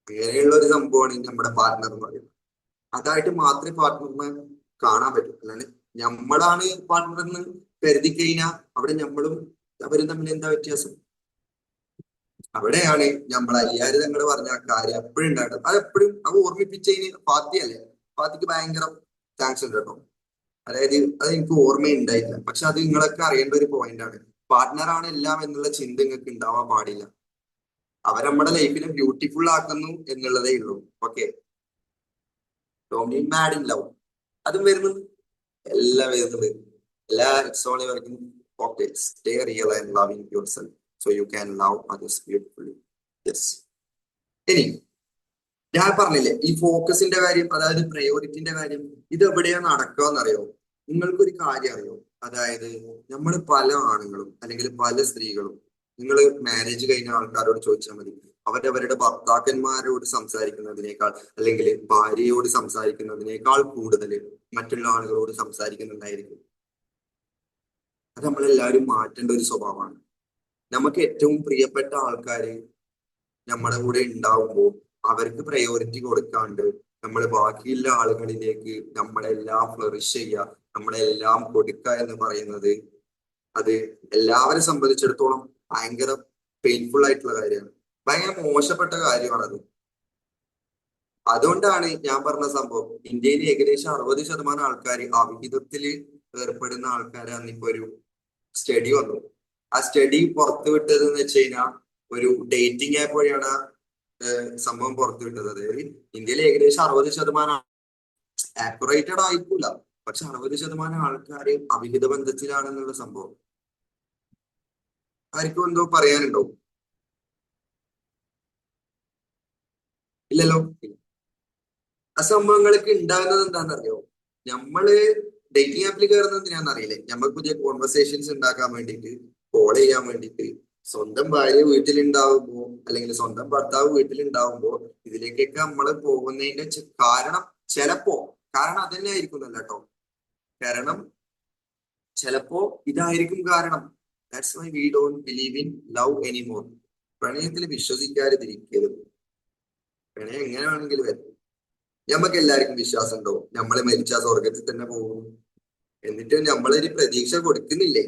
അങ്ങനെയുള്ള ഒരു സംഭവമാണ് നമ്മുടെ പാർട്ട്ണർ എന്ന് പറയുന്നത്. അതായിട്ട് മാത്രമേ പാർട്ട്ണറിനെ കാണാൻ പറ്റൂ. അല്ലാണ്ട് നമ്മളാണ് പാർട്ട്ണർ എന്ന് കരുതി കഴിഞ്ഞാൽ അവിടെ നമ്മളും അവരും തമ്മിൽ എന്താ വ്യത്യാസം? അവിടെയാണ് നമ്മൾ അയ്യാര് തങ്ങൾ പറഞ്ഞ ആ കാര്യം എപ്പോഴും ഉണ്ടായിട്ടും അതെപ്പോഴും അത് ഓർമ്മിപ്പിച്ചതിന് ഫാത്തിയല്ലേ, ഫാത്തിക്ക് ഭയങ്കര താങ്ക്സ് ഉണ്ട് കേട്ടോ. അതായത് അത് എനിക്ക് ഓർമ്മയുണ്ടായില്ല, പക്ഷെ അത് നിങ്ങളൊക്കെ അറിയേണ്ട ഒരു പോയിന്റ് ആണ്. പാർട്ട്ണറാണ് എല്ലാം എന്നുള്ള ചിന്ത നിങ്ങൾക്ക് ഉണ്ടാവാൻ പാടില്ല. അവർ നമ്മുടെ ലൈഫിനെ ബ്യൂട്ടിഫുൾ ആക്കുന്നു എന്നുള്ളതേ ഉള്ളൂ. Okay, don't be mad in love. അതും വരുന്നത്, എല്ലാം വരുന്നത്, എല്ലാ it's only working cocktails. Stay real and loving your self so you can love others beautifully. Yes. ഇനി ഞാൻ പറഞ്ഞില്ലേ ഈ ഫോക്കസിന്റെ കാര്യം, അതായത് പ്രയോറിറ്റിന്റെ കാര്യം, ഇത് എവിടെയാ നടക്കുക എന്നറിയോ? നിങ്ങൾക്കൊരു കാര്യം അറിയോ? അതായത് നമ്മൾ പല ആണുങ്ങളും അല്ലെങ്കിൽ പല സ്ത്രീകളും, നിങ്ങൾ മാരേജ് കഴിഞ്ഞ ആൾക്കാരോട് ചോദിച്ചാൽ മതി, അവരവരുടെ ഭർത്താക്കന്മാരോട് സംസാരിക്കുന്നതിനേക്കാൾ അല്ലെങ്കിൽ ഭാര്യയോട് സംസാരിക്കുന്നതിനേക്കാൾ കൂടുതൽ മറ്റുള്ള ആളുകളോട് സംസാരിക്കുന്നുണ്ടായിരിക്കും. അത് നമ്മളെല്ലാവരും മാറ്റേണ്ട ഒരു സ്വഭാവമാണ്. നമുക്ക് ഏറ്റവും പ്രിയപ്പെട്ട ആൾക്കാര് നമ്മുടെ കൂടെ ഉണ്ടാവുമ്പോൾ അവർക്ക് പ്രയോറിറ്റി കൊടുക്കാണ്ട് നമ്മൾ ബാക്കിയുള്ള ആളുകളിലേക്ക് നമ്മളെല്ലാം ഫ്ലറിഷ് ചെയ്യുക, നമ്മളെല്ലാം കൊടുക്കുക എന്ന് പറയുന്നത്, അത് എല്ലാവരെ സംബന്ധിച്ചിടത്തോളം ഭയങ്കര പെയിൻഫുൾ ആയിട്ടുള്ള കാര്യമാണ്. ഭയങ്കര മോശപ്പെട്ട കാര്യമാണത്. അതുകൊണ്ടാണ് ഞാൻ പറഞ്ഞ സംഭവം, ഇന്ത്യയിൽ ഏകദേശം 60% ആൾക്കാർ അവിഹിതത്തിൽ ഏർപ്പെടുന്ന ആൾക്കാരാണ്. ഇപ്പൊ ഒരു സ്റ്റഡി വന്നു. ആ സ്റ്റഡി പുറത്തു വിട്ടത് എന്ന് വെച്ച് കഴിഞ്ഞാൽ ഒരു ഡേറ്റിംഗ് ആപ്പ് വഴിയാണ് സംഭവം പുറത്തു വിട്ടത്. അതായത് ഇന്ത്യയിൽ ഏകദേശം 60%, ആക്യുറേറ്റഡ് ആയിക്കൂല, പക്ഷെ 60% ആൾക്കാര് അവിഹിത ബന്ധത്തിലാണെന്നുള്ള സംഭവം. ആർക്കും എന്തോ പറയാനുണ്ടോ? ഇല്ലല്ലോ. ആ സംഭവങ്ങളൊക്കെ ഉണ്ടാകുന്നത് എന്താണെന്നറിയോ? നമ്മള് ഡേറ്റിംഗ് ആപ്പിൽ കയറുന്നത് എന്തിനാന്ന് അറിയില്ലേ, നമുക്ക് പുതിയ കോൺവെർസേഷൻസ് ഉണ്ടാക്കാൻ വേണ്ടിയിട്ട്, കോൾ ചെയ്യാൻ വേണ്ടിയിട്ട്. സ്വന്തം ഭാര്യ വീട്ടിലുണ്ടാവുമ്പോ അല്ലെങ്കിൽ സ്വന്തം ഭർത്താവ് വീട്ടിലുണ്ടാവുമ്പോ ഇതിലേക്കൊക്കെ നമ്മൾ പോകുന്നതിന്റെ കാരണം ചിലപ്പോ, കാരണം അതന്നെ ആയിരിക്കും കേട്ടോ, കാരണം ചിലപ്പോ ഇതായിരിക്കും കാരണം. That's why we don't believe in love anymore. പ്രണയത്തിൽ വിശ്വസിക്കാതിരിക്കരുത്. പ്രണയം എങ്ങനെ വേണമെങ്കിലും വരും. നമുക്ക് എല്ലാവർക്കും വിശ്വാസം ഉണ്ടോ നമ്മള് മരിച്ച സ്വർഗത്തിൽ തന്നെ പോകും? എന്നിട്ട് നമ്മളൊരു പ്രതീക്ഷ കൊടുക്കുന്നില്ലേ,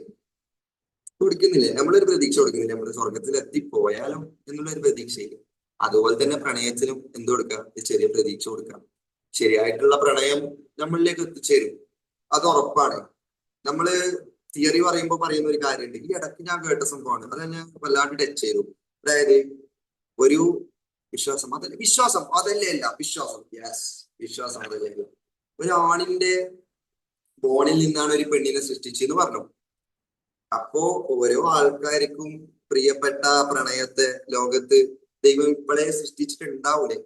നമ്മളൊരു പ്രതീക്ഷ കൊടുക്കുന്നില്ലേ നമ്മൾ സ്വർഗത്തിൽ എത്തിപ്പോയാലോ എന്നുള്ളൊരു പ്രതീക്ഷയില്ല. അതുപോലെ തന്നെ പ്രണയത്തിലും എന്ത് കൊടുക്കാം, ഒരു ചെറിയ പ്രതീക്ഷ കൊടുക്കാം. ശരിയായിട്ടുള്ള പ്രണയം നമ്മളിലേക്ക് എത്തിച്ചേരും, അത് ഉറപ്പാണ്. നമ്മള് തിയറി പറയുമ്പോൾ പറയുന്ന ഒരു കാര്യമുണ്ട്, ഈ ഇടയ്ക്ക് ഞാൻ കേട്ട സംഭവമാണ്, അത് എന്നെ വല്ലാണ്ട് ടച്ച് ചെയ്തു. അതായത് ഒരു വിശ്വാസം അതല്ലേ അല്ല, ഒരു ആണിന്റെ ബോണിൽ നിന്നാണ് ഒരു പെണ്ണിനെ സൃഷ്ടിച്ചെന്ന് പറഞ്ഞു. അപ്പോ ഓരോ ആൾക്കാർക്കും പ്രിയപ്പെട്ട പ്രണയത്തെ ലോകത്ത് ദൈവം ഇപ്പോഴേ സൃഷ്ടിച്ചിട്ടുണ്ടാവൂലേ?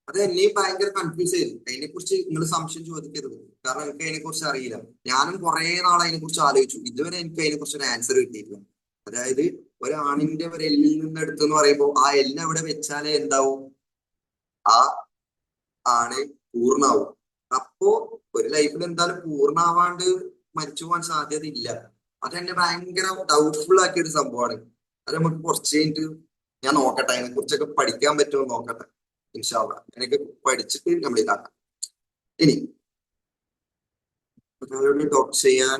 അത് എന്നെയും ഭയങ്കര കൺഫ്യൂസ് ചെയ്തു. അതിനെ കുറിച്ച് നിങ്ങൾ സംശയം ചോദിക്കരുത്, കാരണം എനിക്ക് അതിനെ കുറിച്ച് അറിയില്ല. ഞാനും കുറെ നാൾ അതിനെ കുറിച്ച് ആലോചിച്ചു, ഇതുവരെ എനിക്ക് അതിനെ കുറിച്ച് ഒരു ആൻസർ കിട്ടിയിട്ടില്ല. അതായത് ഒരാണിന്റെ ഒരു എല്ലിൽ നിന്ന് എടുത്തെന്ന് പറയുമ്പോൾ ആ എല്ല് അവിടെ വെച്ചാലേ എന്താവും, ആ ആണ് പൂർണ്ണാവും. അപ്പോ ഒരു ലൈഫിൽ എന്തായാലും പൂർണ്ണാവാണ്ട് മരിച്ചു പോകാൻ സാധ്യത ഇല്ല. അതെന്നെ ഭയങ്കര ഡൗട്ട്ഫുൾ ആക്കിയ ഒരു സംഭവമാണ്. അത് നമുക്ക് കുറച്ച് കഴിഞ്ഞിട്ട് ഞാൻ നോക്കട്ടെ, അതിനെ കുറിച്ചൊക്കെ പഠിക്കാൻ പറ്റുമോ നോക്കട്ടെ. ഇൻഷാ അള്ളാ എനിക്ക് പഠിച്ചിട്ട് നമ്മൾ ഇതാക്കാം. ഇനി ഒരാളോട് ടോക്ക് ചെയ്യാൻ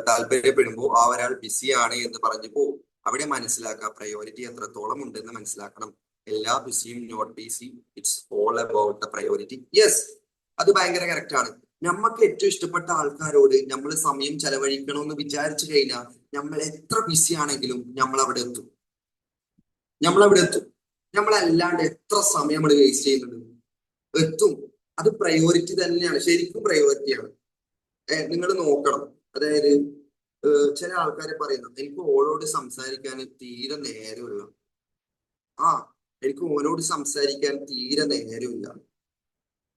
താല്പര്യപ്പെടുമ്പോൾ ആ ഒരാൾ ബിസിയാണ് എന്ന് പറഞ്ഞു പോകും. അവിടെ മനസ്സിലാക്കുക, പ്രയോറിറ്റി എത്രത്തോളം ഉണ്ടെന്ന് മനസ്സിലാക്കണം. എല്ലാ ബിസിയും not busy, it's all about the priority. Yes, അത് ഭയങ്കര കറക്റ്റ് ആണ്. നമുക്ക് ഏറ്റവും ഇഷ്ടപ്പെട്ട ആൾക്കാരോട് നമ്മൾ സമയം ചെലവഴിക്കണമെന്ന് വിചാരിച്ചു കഴിഞ്ഞാൽ നമ്മൾ എത്ര ബിസി ആണെങ്കിലും നമ്മൾ അവിടെ എത്തും. നമ്മളല്ലാണ്ട് എത്ര സമയം നമ്മൾ വേസ്റ്റ് ചെയ്യുന്നുണ്ട്, എത്തും. അത് പ്രയോറിറ്റി തന്നെയാണ്, ശരിക്കും പ്രയോറിറ്റിയാണ്. നിങ്ങൾ നോക്കണം. അതായത് ചില ആൾക്കാരെ പറയുന്നു, എനിക്ക് ഓളോട് സംസാരിക്കാൻ തീരെ നേരമില്ല. എനിക്ക് ഓനോട് സംസാരിക്കാൻ തീരെ നേരമില്ല.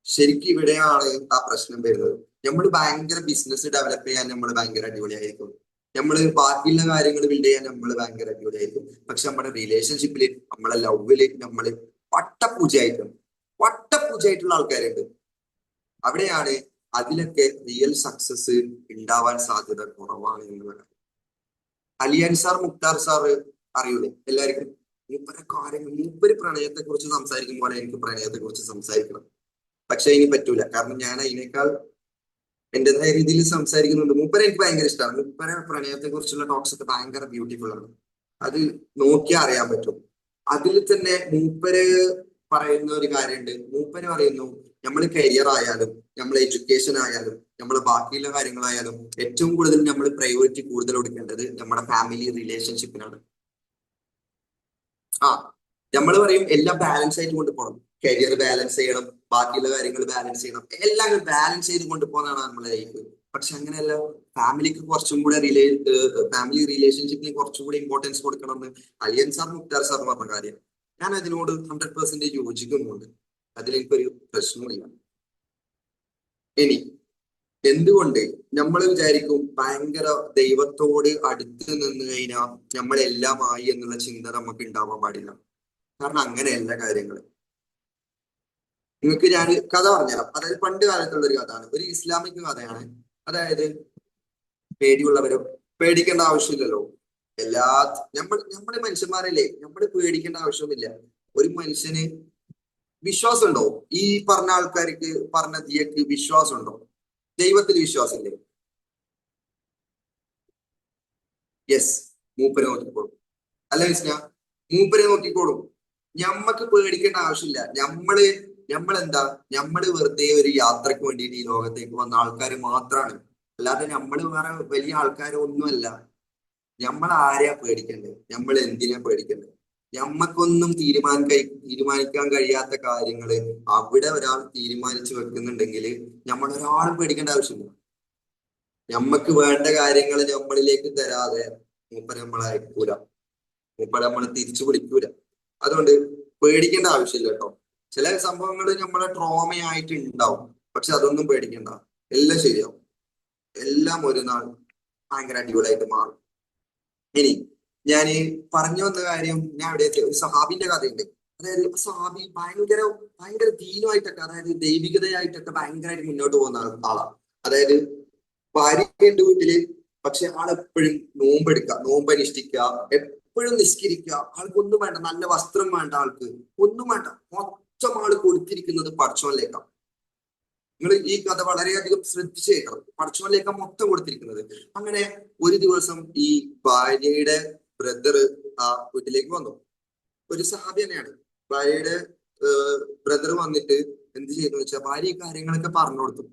ശരിക്കും ഇവിടെയാണ് ആ പ്രശ്നം വരുന്നത്. നമ്മൾ ഭയങ്കര ബിസിനസ് ഡെവലപ്പ് ചെയ്യാൻ നമ്മൾ ഭയങ്കര അടിപൊളിയായിരിക്കും, നമ്മൾ ബാക്കിയുള്ള കാര്യങ്ങൾ ബിൽഡ് ചെയ്യാൻ നമ്മൾ ഭയങ്കര അടിപൊളിയായിരിക്കും. പക്ഷെ നമ്മുടെ റിലേഷൻഷിപ്പില്, നമ്മളെ ലവില് നമ്മൾ വട്ടപ്പൂജയായിട്ടുള്ള ആൾക്കാരുണ്ട്. അവിടെയാണ് അതിലൊക്കെ റിയൽ സക്സസ് ഉണ്ടാവാൻ സാധ്യത കുറവാണ് എന്ന് പറയാം. അലിയൻ സാർ, മുക്താർ സാർ അറിയൂലേ എല്ലാവർക്കും? മൂപ്പര് പ്രണയത്തെ കുറിച്ച് സംസാരിക്കും പോലെ എനിക്ക് പ്രണയത്തെ കുറിച്ച് സംസാരിക്കണം. പക്ഷെ ഇനി പറ്റൂല, കാരണം ഞാൻ അതിനേക്കാൾ എന്റേതായ രീതിയിൽ സംസാരിക്കുന്നുണ്ട്. മൂപ്പരെ എനിക്ക് ഭയങ്കര ഇഷ്ടമാണ്. മൂപ്പരെ പ്രണയത്തെ കുറിച്ചുള്ള ടോക്സ് ഒക്കെ ഭയങ്കര ബ്യൂട്ടിഫുൾ ആണ്. അത് നോക്കിയാൽ അറിയാൻ പറ്റും. അതിൽ തന്നെ മൂപ്പര് പറയുന്ന ഒരു കാര്യമുണ്ട്. മൂപ്പര് പറയുന്നു, നമ്മൾ കരിയർ ആയാലും, നമ്മൾ എഡ്യൂക്കേഷൻ ആയാലും, നമ്മളെ ബാക്കിയുള്ള കാര്യങ്ങളായാലും ഏറ്റവും കൂടുതൽ നമ്മൾ പ്രയോറിറ്റി കൂടുതൽ കൊടുക്കേണ്ടത് നമ്മുടെ ഫാമിലി റിലേഷൻഷിപ്പിനാണ്. നമ്മൾ പറയും എല്ലാം ബാലൻസ് ആയിട്ട് കൊണ്ടുപോകണം, കരിയർ ബാലൻസ് ചെയ്യണം, ബാക്കിയുള്ള കാര്യങ്ങൾ ബാലൻസ് ചെയ്യണം, എല്ലാം ബാലൻസ് ചെയ്ത് കൊണ്ടുപോകുന്നതാണ് നമ്മുടെ ലൈഫ്. പക്ഷെ അങ്ങനെയല്ല. ഫാമിലിക്ക് കുറച്ചും കൂടെ ഫാമിലി റിലേഷൻഷിപ്പിന് കുറച്ചും കൂടി ഇമ്പോർട്ടൻസ് കൊടുക്കണമെന്ന് അലിയൻ സാർ, മുക്താർ സാർ പറഞ്ഞ കാര്യം ഞാൻ അതിനോട് 100% യോജിക്കുന്നുണ്ട്. അതിലെനിക്കൊരു പ്രശ്നമില്ല. ഇനി എന്തുകൊണ്ട് നമ്മൾ വിചാരിക്കും ഭയങ്കര ദൈവത്തോട് അടുത്ത് നിന്ന് കഴിഞ്ഞാൽ നമ്മളെല്ലാമായി എന്നുള്ള ചിന്ത നമുക്ക് ഉണ്ടാവാൻ പാടില്ല. കാരണം അങ്ങനെയല്ല കാര്യങ്ങൾ. നിങ്ങൾക്ക് ഞാൻ കഥ പറഞ്ഞുതരാം. അതായത് പണ്ട് കാലത്തുള്ള ഒരു കഥയാണ്, ഒരു ഇസ്ലാമിക് കഥയാണ്. അതായത് പേടിക്കേണ്ട ആവശ്യമില്ലല്ലോ. നമ്മുടെ മനുഷ്യന്മാരല്ലേ, നമ്മൾ പേടിക്കേണ്ട ആവശ്യമൊന്നുമില്ല. ഒരു മനുഷ്യന് വിശ്വാസം ഉണ്ടോ? ഈ പറഞ്ഞ ആൾക്കാർക്ക്, പറഞ്ഞ ദിയക്ക് വിശ്വാസം ഉണ്ടോ? ദൈവത്തിൽ വിശ്വാസമില്ലേ? യെസ്, മൂപ്പരെ നോക്കിക്കോളും. അല്ല മിസ്ന, മൂപ്പരെ നോക്കിക്കോളും. ഞമ്മക്ക് പേടിക്കേണ്ട ആവശ്യമില്ല. നമ്മള് വെറുതെ ഒരു യാത്രക്ക് വേണ്ടിയിട്ട് ഈ ലോകത്തേക്ക് വന്ന ആൾക്കാർ മാത്രമാണ്. അല്ലാതെ നമ്മൾ വേറെ വലിയ ആൾക്കാരൊന്നുമല്ല. നമ്മൾ ആരെയാ പേടിക്കേണ്ടത്? നമ്മൾ എന്തിനാ പേടിക്കേണ്ടത്? ഞമ്മക്കൊന്നും തീരുമാനിക്കാൻ കഴിയാത്ത കാര്യങ്ങള് അവിടെ ഒരാൾ തീരുമാനിച്ചു വെക്കുന്നുണ്ടെങ്കിൽ നമ്മൾ ഒരാളും പേടിക്കേണ്ട ആവശ്യമില്ല. നമ്മക്ക് വേണ്ട കാര്യങ്ങൾ നമ്മളിലേക്ക് തരാതെ മൂപ്പര് നമ്മളെ അയക്കൂല, മൂപ്പര് നമ്മളെ തിരിച്ചു വിളിക്കൂല. അതുകൊണ്ട് പേടിക്കേണ്ട ആവശ്യമില്ല കേട്ടോ. ചില സംഭവങ്ങൾ നമ്മളെ ട്രോമയായിട്ട് ഉണ്ടാവും, പക്ഷെ അതൊന്നും പേടിക്കണ്ട, എല്ലാം ശരിയാവും. എല്ലാം ഒരു നാൾ ഭയങ്കര അടിപൊളിയായിട്ട് മാറും. ഇനി ഞാൻ പറഞ്ഞു വന്ന കാര്യം, ഞാൻ അവിടെ ഒരു സഹാബിന്റെ കഥയുണ്ട്. അതായത് സഹാബി ഭയങ്കര ഭയങ്കര ദീനുമായിട്ടൊക്കെ, അതായത് ദൈവികതയായിട്ടൊക്കെ ഭയങ്കരമായിട്ട് മുന്നോട്ട് പോകുന്ന ആളാണ്. അതായത് ഭാര്യയുണ്ട് വീട്ടില്, പക്ഷെ ആളെപ്പോഴും നോമ്പെടുക്കുക, നോമ്പനുഷ്ഠിക്കുക, എപ്പോഴും നിസ്കരിക്കുക. ആൾക്കൊന്നും വേണ്ട, നല്ല വസ്ത്രം വേണ്ട, ആൾക്ക് ഒന്നും വേണ്ട, മൊത്തം ആള് കൊടുത്തിരിക്കുന്നത് പടച്ചോനിലേക്കാണ്. നിങ്ങൾ ഈ കഥ വളരെയധികം ശ്രദ്ധിച്ചു കേൾക്കണം. പടച്ചോനിലേക്കാണ് മൊത്തം കൊടുത്തിരിക്കുന്നത്. അങ്ങനെ ഒരു ദിവസം ഈ ഭാര്യയുടെ ബ്രദർ ആ വീട്ടിലേക്ക് വന്നു. ഒരു സഹാബി തന്നെയാണ്. ഭാര്യയുടെ ബ്രദർ വന്നിട്ട് എന്ത് ചെയ്യുന്നു വെച്ചാൽ ഭാര്യ കാര്യങ്ങളൊക്കെ പറഞ്ഞു കൊടുത്തു.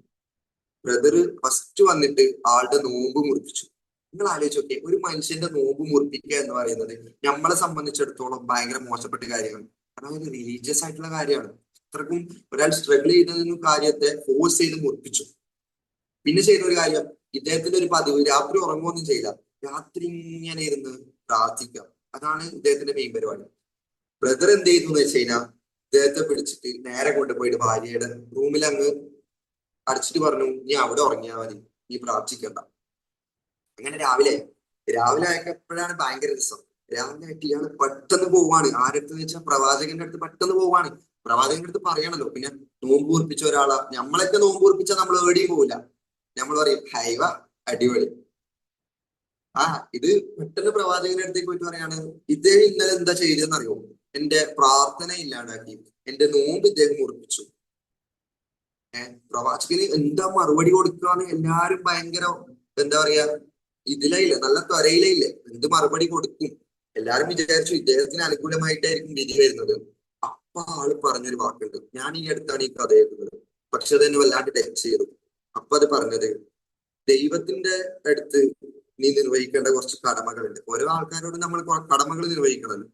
ബ്രദർ ഫസ്റ്റ് വന്നിട്ട് ആളുടെ നോമ്പ് മുറിപ്പിച്ചു. നിങ്ങൾ ആലോചിച്ച് നോക്കിയേ, ഒരു മനുഷ്യന്റെ നോമ്പ് മുറിപ്പിക്കുക എന്ന് പറയുന്നത് നമ്മളെ സംബന്ധിച്ചിടത്തോളം ഭയങ്കര മോശപ്പെട്ട കാര്യമാണ്. അതായത് റിലീജിയസ് ആയിട്ടുള്ള കാര്യമാണ്. അത്രക്കും ഒരാൾ സ്ട്രഗിൾ ചെയ്യുന്ന കാര്യത്തെ ഫോഴ്സ് ചെയ്ത് മുറിപ്പിച്ചു. പിന്നെ ചെയ്ത ഒരു കാര്യം, ഇദ്ദേഹത്തിന്റെ ഒരു പതിവ്, രാത്രി ഉറങ്ങുകയൊന്നും ചെയ്യില്ല, രാത്രി ഇങ്ങനെ ഇരുന്ന് പ്രാർത്ഥിക്കുക. അതാണ് ഇദ്ദേഹത്തിന്റെ മെയിൻ പരിപാടി. ബ്രദർ എന്ത് ചെയ്തു എന്ന് വെച്ച് കഴിഞ്ഞാൽ ഇദ്ദേഹത്തെ പിടിച്ചിട്ട് നേരെ കൊണ്ടുപോയിട്ട് ഭാര്യയുടെ റൂമിൽ അങ്ങ് അടച്ചിട്ട് പറഞ്ഞു, നീ അവിടെ ഉറങ്ങിയാൽ മതി, നീ പ്രാർത്ഥിക്കണ്ട. അങ്ങനെ രാവിലെ ആയപ്പോ എപ്പോഴാണ് ഭയങ്കര രസം. രാവിലെ ആയിട്ട് ഇയാള് പെട്ടെന്ന് പോവാണ്. ആരടുത്ത് വെച്ചാൽ പ്രവാചകന്റെ അടുത്ത് പെട്ടെന്ന് പോവാണ്. പ്രവാചകന്റെ അടുത്ത് പറയണല്ലോ. പിന്നെ നോമ്പ് കുറിപ്പിച്ച ഒരാളാ. നമ്മളൊക്കെ നോമ്പ് കുറിപ്പിച്ചാൽ നമ്മൾ എവിടെയും പോവില്ല. നമ്മൾ പറയും ഹൈവ അടിപൊളി. ഇത് പെട്ടെന്ന് പ്രവാചകന്റെ അടുത്തേക്ക് പോയിട്ട് പറയാണ്, ഇദ്ദേഹം ഇന്നലെ എന്താ ചെയ്തതെന്ന് അറിയോ? എന്റെ പ്രാർത്ഥന ഇല്ലാണ്ടാക്കി, എന്റെ നോമ്പ് ഇദ്ദേഹം മുറിപ്പിച്ചു. പ്രവാചകന് എന്താ മറുപടി കൊടുക്കാന്ന് എല്ലാരും ഭയങ്കര എന്താ പറയാ, ഇതിലയില്ല, നല്ല ത്വരയിലയില്ല, എന്ത് മറുപടി കൊടുക്കും. എല്ലാരും വിചാരിച്ചു ഇദ്ദേഹത്തിന് അനുകൂലമായിട്ടായിരിക്കും വിധി വരുന്നത്. അപ്പൊ ആള് പറഞ്ഞൊരു വാക്കുണ്ട്, ഞാൻ ഈ അടുത്താണ് ഈ കഥ കേൾക്കുന്നത്, പക്ഷെ അതെന്നെ വല്ലാണ്ട് ടച്ച് ചെയ്തു. അപ്പൊ അത് പറഞ്ഞത്, ദൈവത്തിന്റെ അടുത്ത് നീ നിർവഹിക്കേണ്ട കുറച്ച് കടമകളുണ്ട്. ഓരോ ആൾക്കാരോട് നമ്മൾ കടമകൾ നിർവഹിക്കണമല്ലോ.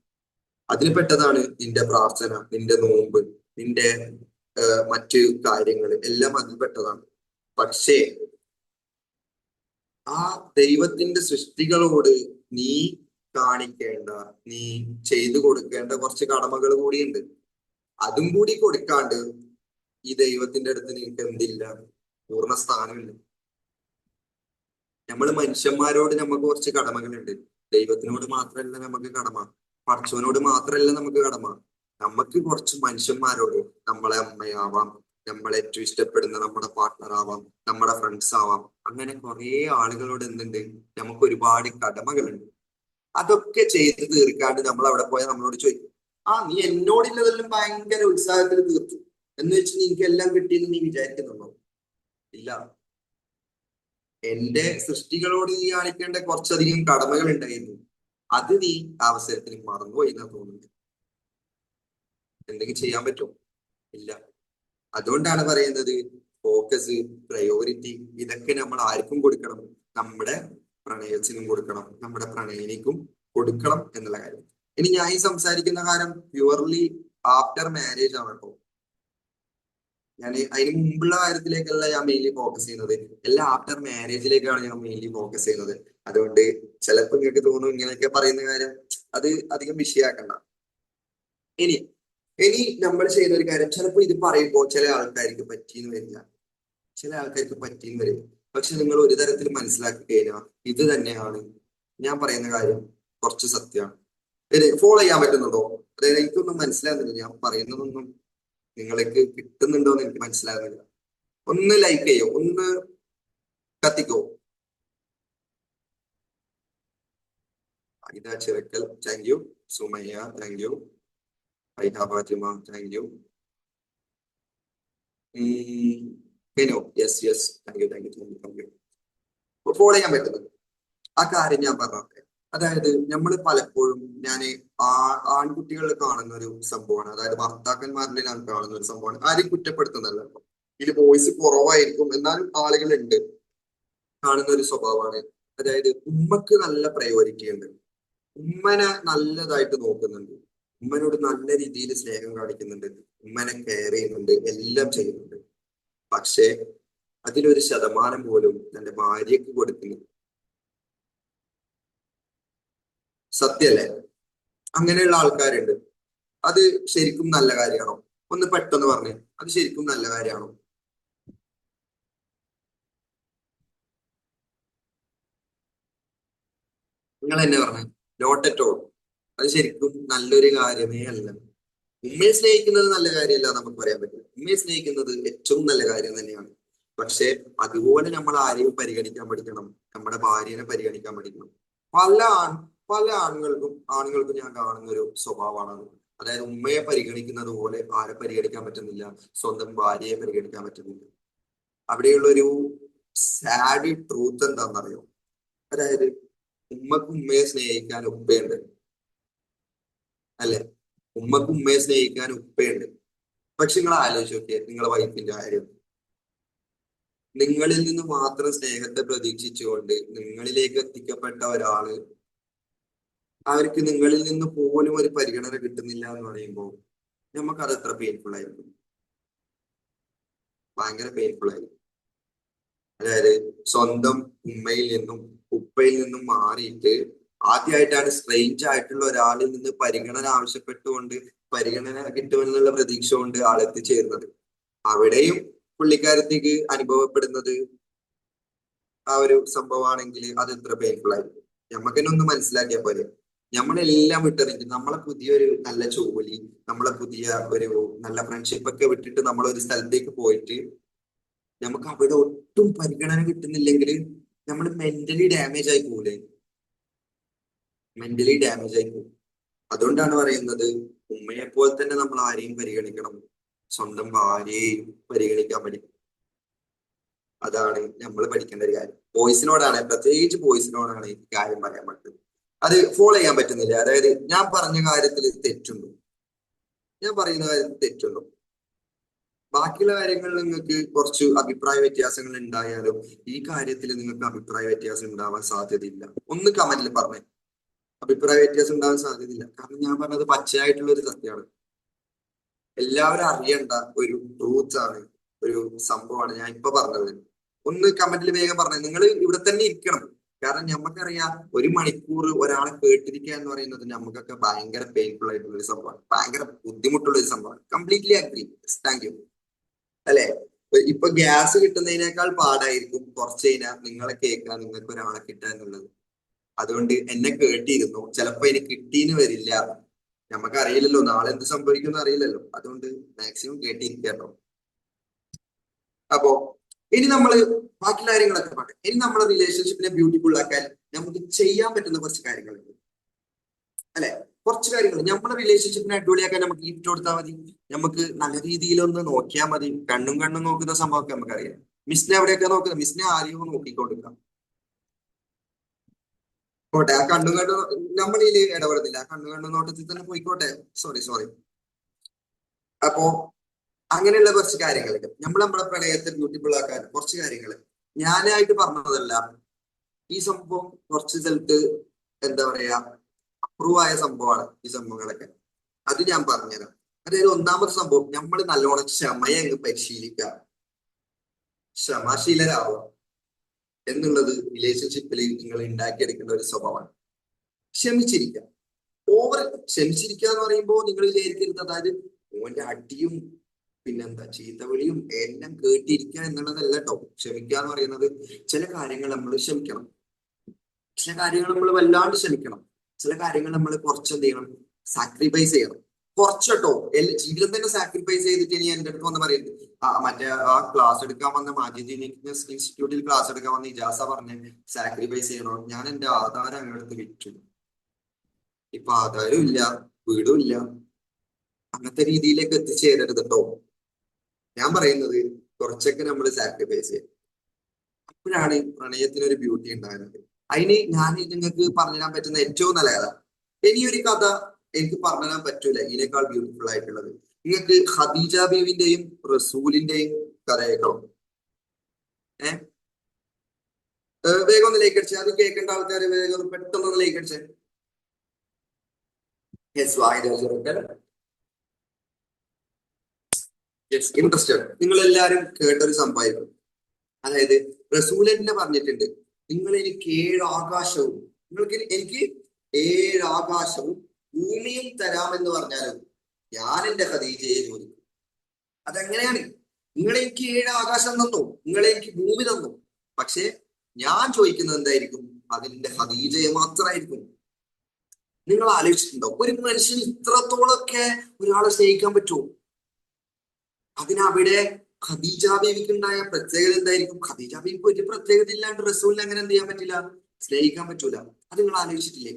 അതിൽ പെട്ടതാണ് നിന്റെ പ്രാർത്ഥന, നിന്റെ നോമ്പ്, നിന്റെ മറ്റ് കാര്യങ്ങൾ എല്ലാം അതിൽപ്പെട്ടതാണ്. പക്ഷേ ആ ദൈവത്തിന്റെ സൃഷ്ടികളോട് നീ കാണിക്കേണ്ട, നീ ചെയ്തു കൊടുക്കേണ്ട കുറച്ച് കടമകൾ കൂടിയുണ്ട്. അതും കൂടി കൊടുക്കാണ്ട് ഈ ദൈവത്തിന്റെ അടുത്ത് നിനക്ക് എന്തില്ല, പൂർണ്ണ സ്ഥാനമില്ല. നമ്മൾ മനുഷ്യന്മാരോട് നമുക്ക് കുറച്ച് കടമകളുണ്ട്. ദൈവത്തിനോട് മാത്രമല്ല നമുക്ക് കടമ, പടച്ചവനോട് മാത്രമല്ല നമുക്ക് കടമ. നമുക്ക് കുറച്ച് മനുഷ്യന്മാരോട്, നമ്മളെ അമ്മയാവാം, നമ്മളെ ഏറ്റവും ഇഷ്ടപ്പെടുന്ന നമ്മുടെ പാർട്ട്ണർ ആവാം, നമ്മുടെ ഫ്രണ്ട്സ് ആവാം, അങ്ങനെ കുറെ ആളുകളോട് എന്തുണ്ട്, നമുക്ക് ഒരുപാട് കടമകളുണ്ട്. അതൊക്കെ ചെയ്ത് തീർക്കാണ്ട് നമ്മൾ അവിടെ പോയാൽ നമ്മളോട് ചോദിക്കും, നീ എന്നോടുള്ളതെല്ലാം ഭയങ്കര ഉത്സാഹത്തിൽ തീർത്തു എന്ന് വെച്ച് നിനക്ക് എല്ലാം കിട്ടിയെന്ന് നീ വിചാരിക്കുന്നുണ്ടോ? ഇല്ല. എന്റെ സൃഷ്ടികളോട് നീ കാണിക്കേണ്ട കുറച്ചധികം കടമകൾ ഉണ്ടായിരുന്നു. അത് നീ അവസരത്തിന് മറന്നുപോയി എന്നാ തോന്നുന്നത്. എന്തെങ്കിലും ചെയ്യാൻ പറ്റുമോ? ഇല്ല. അതുകൊണ്ടാണ് പറയുന്നത്, ഫോക്കസ്, പ്രയോറിറ്റി, ഇതൊക്കെ നമ്മൾ ആർക്കും കൊടുക്കണം? നമ്മുടെ പ്രണയത്തിനും കൊടുക്കണം, നമ്മുടെ പ്രണയിനിക്കും കൊടുക്കണം എന്നുള്ള കാര്യം. ഇനി ഞാൻ ഈ സംസാരിക്കുന്ന കാര്യം പ്യുവർലി ആഫ്റ്റർ മാരേജ് ആണ് കേട്ടോ. ഞാൻ അതിന് മുമ്പുള്ള കാര്യത്തിലേക്കല്ല ഞാൻ മെയിൻലി ഫോക്കസ് ചെയ്യുന്നത്, എല്ലാം ആഫ്റ്റർ മാരേജിലേക്കാണ് ഞാൻ മെയിൻലി ഫോക്കസ് ചെയ്യുന്നത്. അതുകൊണ്ട് ചിലപ്പോൾ നിങ്ങൾക്ക് തോന്നും ഇങ്ങനെയൊക്കെ പറയുന്ന കാര്യം അത് അധികം വിഷയാക്കണ്ട. ഇനി നമ്മൾ ചെയ്യുന്ന ഒരു കാര്യം, ചിലപ്പോൾ ഇത് പറയുമ്പോൾ ചില ആൾക്കാർക്ക് പറ്റിയെന്ന് വരില്ല, ചില ആൾക്കാർക്ക് പറ്റിയെന്ന് വരില്ല. പക്ഷെ നിങ്ങൾ ഒരു തരത്തിൽ മനസ്സിലാക്കി കഴിഞ്ഞാൽ ഇത് തന്നെയാണ് ഞാൻ പറയുന്ന കാര്യം, കുറച്ച് സത്യമാണ്. ഫോളോ ചെയ്യാൻ പറ്റുന്നുണ്ടോ? അതായത് എനിക്കൊന്നും മനസ്സിലാകുന്നില്ല, ഞാൻ പറയുന്നതൊന്നും നിങ്ങൾക്ക് കിട്ടുന്നുണ്ടോ എന്ന് എനിക്ക് മനസ്സിലാകുന്നില്ല. ഒന്ന് ലൈക്ക് ചെയ്യോ, ഒന്ന് കത്തിക്കോ. ഇതാ Chirakkal, thank you. Sumayya, thank you. Aiha Fathima, thank you. Yes, thank you. Follow ചെയ്യാൻ പറ്റുന്നത് ആ കാര്യം ഞാൻ പറഞ്ഞത്. അതായത് നമ്മൾ പലപ്പോഴും ഞാൻ ആൺകുട്ടികളിൽ കാണുന്ന ഒരു സംഭവമാണ്, അതായത് ഭർത്താക്കന്മാരിൽ ഞാൻ കാണുന്ന ഒരു സംഭവമാണ്. ആരെയും കുറ്റപ്പെടുത്തുന്നല്ല, ഇതിൽ വോയിസ് കുറവായിരിക്കും, എന്നാലും ആളുകളുണ്ട്, കാണുന്ന ഒരു സ്വഭാവമാണ്. അതായത് ഉമ്മക്ക് നല്ല പ്രയോറിറ്റി ഉണ്ട്, ഉമ്മനെ നല്ലതായിട്ട് നോക്കുന്നുണ്ട്, ഉമ്മനോട് നല്ല രീതിയിൽ സ്നേഹം കാണിക്കുന്നുണ്ട്, ഉമ്മനെ കെയർ ചെയ്യുന്നുണ്ട്, എല്ലാം ചെയ്യുന്നുണ്ട്. പക്ഷെ അതിലൊരു ശതമാനം പോലും തന്റെ ഭാര്യക്ക് കൊടുക്കുന്നു. സത്യല്ലേ? അങ്ങനെയുള്ള ആൾക്കാരുണ്ട്. അത് ശരിക്കും നല്ല കാര്യമാണോ? ഒന്ന് പെട്ടെന്ന് പറഞ്ഞേ, അത് ശരിക്കും നല്ല കാര്യമാണോ? നിങ്ങൾ എന്നെ പറഞ്ഞു നോട്ട് അറ്റ് ഓൾ. അത് ശരിക്കും നല്ലൊരു കാര്യമേ അല്ല. ഉമ്മയെ സ്നേഹിക്കുന്നത് നല്ല കാര്യമല്ല നമുക്ക് പറയാൻ പറ്റില്ല. ഉമ്മയെ സ്നേഹിക്കുന്നത് ഏറ്റവും നല്ല കാര്യം തന്നെയാണ്. പക്ഷെ അതുപോലെ നമ്മൾ ആരെയും പരിഗണിക്കാൻ പഠിക്കണം. നമ്മുടെ ഭാര്യനെ പരിഗണിക്കാൻ പഠിക്കണം. പല ആൺ പല ആണുങ്ങൾക്കും ഞാൻ കാണുന്ന ഒരു സ്വഭാവമാണ്. അതായത് ഉമ്മയെ പരിഗണിക്കുന്നത് പോലെ ആരെ പരിഗണിക്കാൻ പറ്റുന്നില്ല, സ്വന്തം ഭാര്യയെ പരിഗണിക്കാൻ പറ്റുന്നില്ല. അവിടെയുള്ള ഒരു സാഡ് ട്രൂത്ത് എന്താണെന്നറിയോ? അതായത് ഉമ്മക്ക് ഉമ്മയെ സ്നേഹിക്കാൻ ഉപ്പയുണ്ട്, അല്ലെ? ഉമ്മക്ക് ഉമ്മയെ സ്നേഹിക്കാൻ ഉപ്പയുണ്ട്. പക്ഷെ നിങ്ങൾ ആലോചിച്ച് നോക്കിയേ നിങ്ങളെ വൈഫിന്റെ കാര്യം. നിങ്ങളിൽ നിന്ന് മാത്രം സ്നേഹത്തെ പ്രതീക്ഷിച്ചുകൊണ്ട് നിങ്ങളിലേക്ക് എത്തിക്കപ്പെട്ട ഒരാള്, അവർക്ക് നിങ്ങളിൽ നിന്ന് പോലും ഒരു പരിഗണന കിട്ടുന്നില്ല എന്ന് പറയുമ്പോൾ നമുക്കത് എത്ര പെയിൻഫുൾ ആയിരിക്കും. ഭയങ്കര പെയിൻഫുൾ ആയിരിക്കും. അതായത് സ്വന്തം ഉമ്മയിൽ നിന്നും ഉപ്പയിൽ നിന്നും മാറിയിട്ട് ആദ്യമായിട്ടാണ് സ്ട്രേഞ്ച് ആയിട്ടുള്ള ഒരാളിൽ നിന്ന് പരിഗണന ആവശ്യപ്പെട്ടുകൊണ്ട് പരിഗണന കിട്ടുമെന്നുള്ള പ്രതീക്ഷ കൊണ്ട് ആൾ എത്തിച്ചേരുന്നത്. അവിടെയും പുള്ളിക്കാരത്തേക്ക് അനുഭവപ്പെടുന്നത് ആ ഒരു സംഭവമാണെങ്കിൽ അത് എത്ര പെയിൻഫുൾ ആയിരിക്കും. നമുക്ക് തന്നെ ഒന്ന് മനസ്സിലാക്കിയാൽ പോലെ നമ്മളെല്ലാം വിട്ടെറിഞ്ഞ് നമ്മളെ പുതിയൊരു നല്ല ജോലി, നമ്മളെ പുതിയ ഒരു നല്ല ഫ്രണ്ട്ഷിപ്പ് ഒക്കെ വിട്ടിട്ട് നമ്മൾ ഒരു സ്ഥലത്തേക്ക് പോയിട്ട് നമുക്ക് അവിടെ ഒട്ടും പരിഗണന കിട്ടുന്നില്ലെങ്കിൽ നമ്മൾ മെന്റലി ഡാമേജ് ആയി പോകൂലേ? മെന്റലി ഡാമേജ് ആയി പോകും. അതുകൊണ്ടാണ് പറയുന്നത് ഉമ്മയെ പോലെ തന്നെ നമ്മൾ ആരെയും പരിഗണിക്കണം, സ്വന്തം ഭാര്യയെയും പരിഗണിക്കാൻ പഠിക്കും. അതാണ് നമ്മൾ പഠിക്കേണ്ട ഒരു കാര്യം. ബോയ്സിനോടാണ്, പ്രത്യേകിച്ച് ബോയ്സിനോടാണ് ഈ കാര്യം പറയാൻ പറ്റുന്നത്. അത് ഫോളോ ചെയ്യാൻ പറ്റുന്നില്ല. അതായത് ഞാൻ പറഞ്ഞ കാര്യത്തിൽ തെറ്റുണ്ടോ, ഞാൻ പറയുന്ന കാര്യത്തിൽ തെറ്റുണ്ടോ, ബാക്കിയുള്ള കാര്യങ്ങളിൽ നിങ്ങൾക്ക് കുറച്ച് അഭിപ്രായ വ്യത്യാസങ്ങൾ ഉണ്ടായാലും ഈ കാര്യത്തിൽ നിങ്ങൾക്ക് അഭിപ്രായ വ്യത്യാസം ഉണ്ടാവാൻ സാധ്യതയില്ല. ഒന്ന് കമന്റിൽ പറഞ്ഞേ, അഭിപ്രായ വ്യത്യാസം ഉണ്ടാവാൻ സാധ്യതയില്ല. കാരണം ഞാൻ പറഞ്ഞത് പച്ചയായിട്ടുള്ള ഒരു സത്യമാണ്, എല്ലാവരും അറിയേണ്ട ഒരു ട്രൂത്ത് ആണ്, ഒരു സംഭവമാണ് ഞാൻ ഇപ്പൊ പറഞ്ഞത്. ഒന്ന് കമന്റിൽ വേഗം പറഞ്ഞേ. നിങ്ങൾ ഇവിടെ തന്നെ ഇരിക്കണം. കാരണം നമുക്കറിയാം 1 മണിക്കൂർ ഒരാളെ കേട്ടിരിക്കുക എന്ന് പറയുന്നത് നമുക്കൊക്കെ ഭയങ്കര പെയിൻഫുൾ ആയിട്ടുള്ള ഒരു സംഭവമാണ്, ഭയങ്കര ബുദ്ധിമുട്ടുള്ള ഒരു സംഭവമാണ്. Completely agri. Thank you. അല്ലെ? ഇപ്പൊ ഗ്യാസ് കിട്ടുന്നതിനേക്കാൾ പാടായിരിക്കും കുറച്ച് കഴിഞ്ഞാൽ നിങ്ങളെ കേൾക്കാൻ നിങ്ങൾക്ക് ഒരാളെ കിട്ടുക എന്നുള്ളത്. അതുകൊണ്ട് എന്നെ കേട്ടിരുന്നു, ചിലപ്പോ എനിക്ക് കിട്ടീന്ന് വരില്ല, നമുക്കറിയില്ലല്ലോ നാളെ എന്ത് സംഭവിക്കുമെന്ന് അറിയില്ലല്ലോ. അതുകൊണ്ട് മാക്സിമം കേട്ടിരിക്കാട്ടോ. അപ്പോ ഇനി നമ്മള് ബാക്കി കാര്യങ്ങളൊക്കെ പറയാം. ഇനി നമ്മളെ റിലേഷൻഷിപ്പിനെ ബ്യൂട്ടിഫുൾ ആക്കാൻ നമുക്ക് ചെയ്യാൻ പറ്റുന്ന കുറച്ച് കാര്യങ്ങളുണ്ട്, അല്ലെ? കുറച്ച് കാര്യങ്ങൾ നമ്മളെ റിലേഷൻഷിപ്പിനെ അടിപൊളിയാക്കാൻ നമുക്ക് ഗിഫ്റ്റ് കൊടുത്താൽ മതി, നമുക്ക് നല്ല രീതിയിലൊന്ന് നോക്കിയാൽ മതി. കണ്ണും കണ്ണും നോക്കുന്ന സംഭവമൊക്കെ നമുക്കറിയാം. മിസ്സിനെ എവിടെയൊക്കെ നോക്കുന്നത്, മിസ്സിനെ ആരെയോ നോക്കിക്കൊടുക്കാം. പോട്ടെ, ആ കണ്ണും കണ്ണു നമ്മളിൽ ഇടപെടുന്നില്ല, ആ കണ്ണും കണ്ണു നോട്ടത്തിൽ തന്നെ പോയിക്കോട്ടെ. സോറി. അപ്പോ അങ്ങനെയുള്ള കുറച്ച് കാര്യങ്ങളൊക്കെ നമ്മളെ പ്രണയത്തെ ബ്യൂട്ടിഫുൾ ആക്കാൻ കുറച്ച് കാര്യങ്ങൾ ഞാനായിട്ട് പറഞ്ഞതല്ല. ഈ സംഭവം കുറച്ച് സ്ഥലത്ത് എന്താ പറയാ അപ്രൂവ് ആയ സംഭവമാണ് ഈ സംഭവങ്ങളൊക്കെ. അത് ഞാൻ പറഞ്ഞുതരാം. അതായത് ഒന്നാമത്തെ സംഭവം, നമ്മൾ നല്ലോണം ക്ഷമയെ അങ്ങ് പരിശീലിക്കുക, ക്ഷമാശീലരാവുക എന്നുള്ളത് റിലേഷൻഷിപ്പിൽ നിങ്ങൾ ഉണ്ടാക്കിയെടുക്കേണ്ട ഒരു സ്വഭാവമാണ്. ക്ഷമിച്ചിരിക്കുക. ഓവർ ക്ഷമിച്ചിരിക്കുക എന്ന് പറയുമ്പോൾ നിങ്ങൾ വിചാരിക്കരുത് അതായത് ഓന്റെ അടിയും പിന്നെന്താ ചീത്തവിളിയും എല്ലാം കേട്ടിരിക്കുക എന്നുള്ളതല്ല കേട്ടോ. ക്ഷമിക്കുക എന്ന് പറയുന്നത് ചില കാര്യങ്ങൾ നമ്മൾ ക്ഷമിക്കണം, ചില കാര്യങ്ങൾ നമ്മൾ വല്ലാണ്ട് ക്ഷമിക്കണം, ചില കാര്യങ്ങൾ നമ്മൾ കുറച്ച് എന്ത് ചെയ്യണം, സാക്രിഫൈസ് ചെയ്യണം. കുറച്ചട്ടോ, ജീവിതം തന്നെ സാക്രിഫൈസ് ചെയ്തിട്ട് ഇനി എന്റെ അടുത്ത് വന്ന് പറയുന്നത് മറ്റേ ആ ക്ലാസ് എടുക്കാൻ വന്ന മാജിദ് ഇൻസ്റ്റിറ്റ്യൂട്ടിൽ ക്ലാസ് എടുക്കാൻ വന്ന ഇജാസ പറഞ്ഞ് സാക്രിഫൈസ് ചെയ്യണോ. ഞാൻ എന്റെ ആധാരം അങ്ങോട്ട് വിറ്റു, ഇപ്പൊ ആധാരം ഇല്ല, വീടും ഇല്ല. അങ്ങനത്തെ രീതിയിലേക്ക് എത്തിച്ചേരരുത് കേട്ടോ. ഞാൻ പറയുന്നത് കുറച്ചൊക്കെ നമ്മൾ സാക്രിഫൈസ് ചെയ്യും, അപ്പോഴാണ് പ്രണയത്തിനൊരു ബ്യൂട്ടി ഉണ്ടാകുന്നത്. അതിന് ഞാൻ നിങ്ങൾക്ക് പറഞ്ഞുതരാൻ പറ്റുന്ന ഏറ്റവും നല്ല കഥ, ഇനിയൊരു കഥ എനിക്ക് പറഞ്ഞുതരാൻ പറ്റൂല ഇതിനേക്കാൾ ബ്യൂട്ടിഫുൾ ആയിട്ടുള്ളത്. നിങ്ങൾക്ക് ഖദീജ ബീവിന്റെയും റസൂലിന്റെയും കഥ കേൾക്കണം. വേഗം ഒന്ന് ലൈക്ക് അടിച്ചേ. അത് കേൾക്കേണ്ട ആൾക്കാർ വേഗം പെട്ടെന്ന് ലൈക്ക് അടിച്ചേ. ഇൻട്രസ്റ്റഡ്. നിങ്ങൾ എല്ലാരും കേട്ടൊരു സംഭവമായിരുന്നു. അതായത് റസൂൽ തന്നെ പറഞ്ഞിട്ടുണ്ട്, നിങ്ങൾ എനിക്ക് 7 ആകാശവും എനിക്ക് 7 ആകാശവും ഭൂമിയും തരാമെന്ന് പറഞ്ഞാലും ഞാൻ എന്റെ ഖദീജയെ ചോദിക്കും. അതെങ്ങനെയാണ്? നിങ്ങൾ എനിക്ക് 7 ആകാശം തന്നു, നിങ്ങൾ എനിക്ക് ഭൂമി തന്നു, പക്ഷെ ഞാൻ ചോദിക്കുന്നത് എന്തായിരിക്കും? അതിന്റെ ഖദീജയെ മാത്രമായിരിക്കും. നിങ്ങൾ ആലോചിച്ചിട്ടുണ്ടോ ഒരു മനുഷ്യന് ഇത്രത്തോളമൊക്കെ ഒരാളെ സ്നേഹിക്കാൻ പറ്റുമോ? അതിനവിടെ ഖദീജ ബീവിക്ക് ഉണ്ടായ പ്രത്യേകത എന്തായിരിക്കും? ഖദീജ ബീവിക്ക് ഒരു പ്രത്യേകത ഇല്ലാണ്ട് റസൂലിനെ അങ്ങനെ എന്ത് ചെയ്യാൻ പറ്റില്ല? സ്നേഹിക്കാൻ പറ്റൂല. അത് നിങ്ങൾ ആലോചിച്ചിട്ടില്ലേ?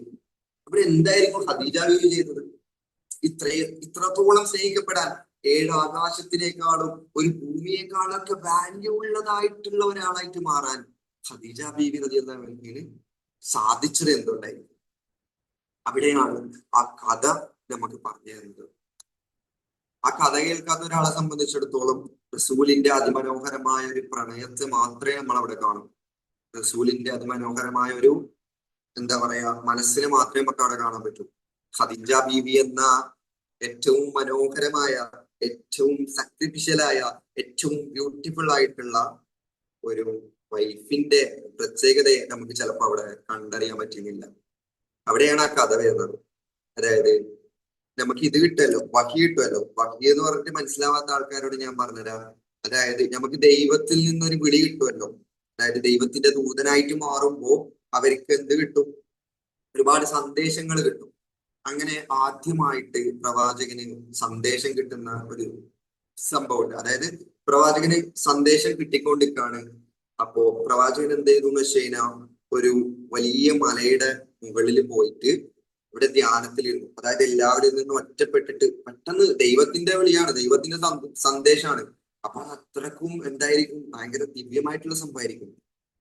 അവിടെ എന്തായിരിക്കും ഖദീജ ബീവി ചെയ്തത്? ഇത്രത്തോളം സ്നേഹിക്കപ്പെടാൻ 7 ആകാശത്തിനേക്കാളും ഒരു ഭൂമിയെക്കാളും ഒക്കെ വാല്യൂ ഉള്ളതായിട്ടുള്ള ഒരാളായിട്ട് മാറാൻ ഖദീജ ബീവി റളിയല്ലാഹു അൻഹയ്ക്ക് സാധിച്ചത് എന്തുണ്ടായിരുന്നു? അവിടെയാണ് ആ കഥ നമുക്ക് പറഞ്ഞു തരുന്നത്. ആ കഥ കേൾക്കാത്ത ഒരാളെ സംബന്ധിച്ചിടത്തോളം റസൂലിന്റെ അതിമനോഹരമായ ഒരു പ്രണയത്തെ മാത്രമേ നമ്മൾ അവിടെ കാണൂ. റസൂലിന്റെ അതിമനോഹരമായ ഒരു എന്താ പറയാ മനസ്സിനെ മാത്രമേ നമുക്ക് അവിടെ കാണാൻ പറ്റൂ. ഖദീജ ബീവി എന്ന ഏറ്റവും മനോഹരമായ, ഏറ്റവും സാക്രിഫിഷ്യലായ, ഏറ്റവും ബ്യൂട്ടിഫുൾ ആയിട്ടുള്ള ഒരു വൈഫിന്റെ പ്രത്യേകതയെ നമുക്ക് ചിലപ്പോൾ അവിടെ കണ്ടറിയാൻ പറ്റുന്നില്ല. അവിടെയാണ് ആ കഥ വരുന്നത്. അതായത് നമുക്ക് ഇത് കിട്ടുമല്ലോ, വഹി കിട്ടുമല്ലോ. വഹി എന്ന് പറഞ്ഞിട്ട് മനസ്സിലാവാത്ത ആൾക്കാരോട് ഞാൻ പറഞ്ഞുതരാം. അതായത് നമുക്ക് ദൈവത്തിൽ നിന്നൊരു വിളി കിട്ടുമല്ലോ. അതായത് ദൈവത്തിന്റെ ദൂതനായിട്ട് മാറുമ്പോ അവർക്ക് എന്ത് കിട്ടും? ഒരുപാട് സന്ദേശങ്ങൾ കിട്ടും. അങ്ങനെ ആദ്യമായിട്ട് പ്രവാചകന് സന്ദേശം കിട്ടുന്ന ഒരു സംഭവമുണ്ട്. അതായത് പ്രവാചകന് സന്ദേശം കിട്ടിക്കൊണ്ടിരിക്കാണ്. അപ്പോ പ്രവാചകൻ എന്ത് ചെയ്തു എന്ന് വെച്ച് കഴിഞ്ഞാൽ ഒരു വലിയ മലയുടെ മുകളിൽ പോയിട്ട് ഇവിടെ ധ്യാനത്തിലിരുന്നു. അതായത് എല്ലാവരിൽ നിന്നും ഒറ്റപ്പെട്ടിട്ട് പെട്ടെന്ന് ദൈവത്തിന്റെ വിളിയാണ്, ദൈവത്തിന്റെ സന്ദേശമാണ്. അപ്പൊ അത് അത്രക്കും എന്തായിരിക്കും? ഭയങ്കര ദിവ്യമായിട്ടുള്ള സംഭവമായിരിക്കും,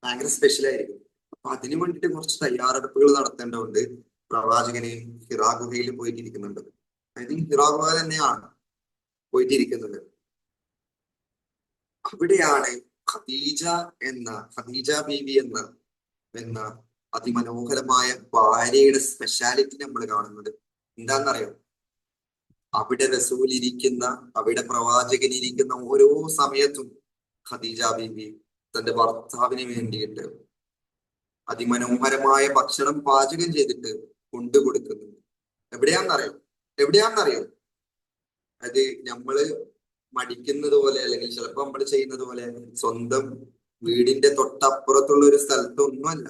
ഭയങ്കര സ്പെഷ്യൽ ആയിരിക്കും. അപ്പൊ അതിനു വേണ്ടിയിട്ട് കുറച്ച് തയ്യാറെടുപ്പുകൾ നടത്തേണ്ടതുണ്ട്. പ്രവാചകന് ഹിറാ ഗുഹയിൽ പോയിട്ടിരിക്കുന്നുണ്ട്. അതായത് ഹിറാ ഗുഹ തന്നെയാണ് പോയിട്ടിരിക്കുന്നത്. അവിടെയാണ് ഖദീജ ബീവി എന്ന അതിമനോഹരമായ ഭാര്യയുടെ സ്പെഷ്യാലിറ്റി നമ്മൾ കാണുന്നത്. എന്താണെന്നറിയോ? അവിടെ റസൂൽ ഇരിക്കുന്ന, അവിടെ പ്രവാചകൻ ഇരിക്കുന്ന ഓരോ സമയത്തും ഖദീജ ബീവി തന്റെ ഭർത്താവിന് വേണ്ടിയിട്ട് അതിമനോഹരമായ ഭക്ഷണം പാചകം ചെയ്തിട്ട് കൊണ്ടുകൊടുക്കുന്നുണ്ട്. എവിടെയാണെന്നറിയോ? അത് നമ്മള് മടിക്കുന്നത് പോലെ, അല്ലെങ്കിൽ ചിലപ്പോ നമ്മൾ ചെയ്യുന്നത് പോലെ സ്വന്തം വീടിന്റെ തൊട്ടപ്പുറത്തുള്ള ഒരു സ്ഥലത്തൊന്നുമല്ല.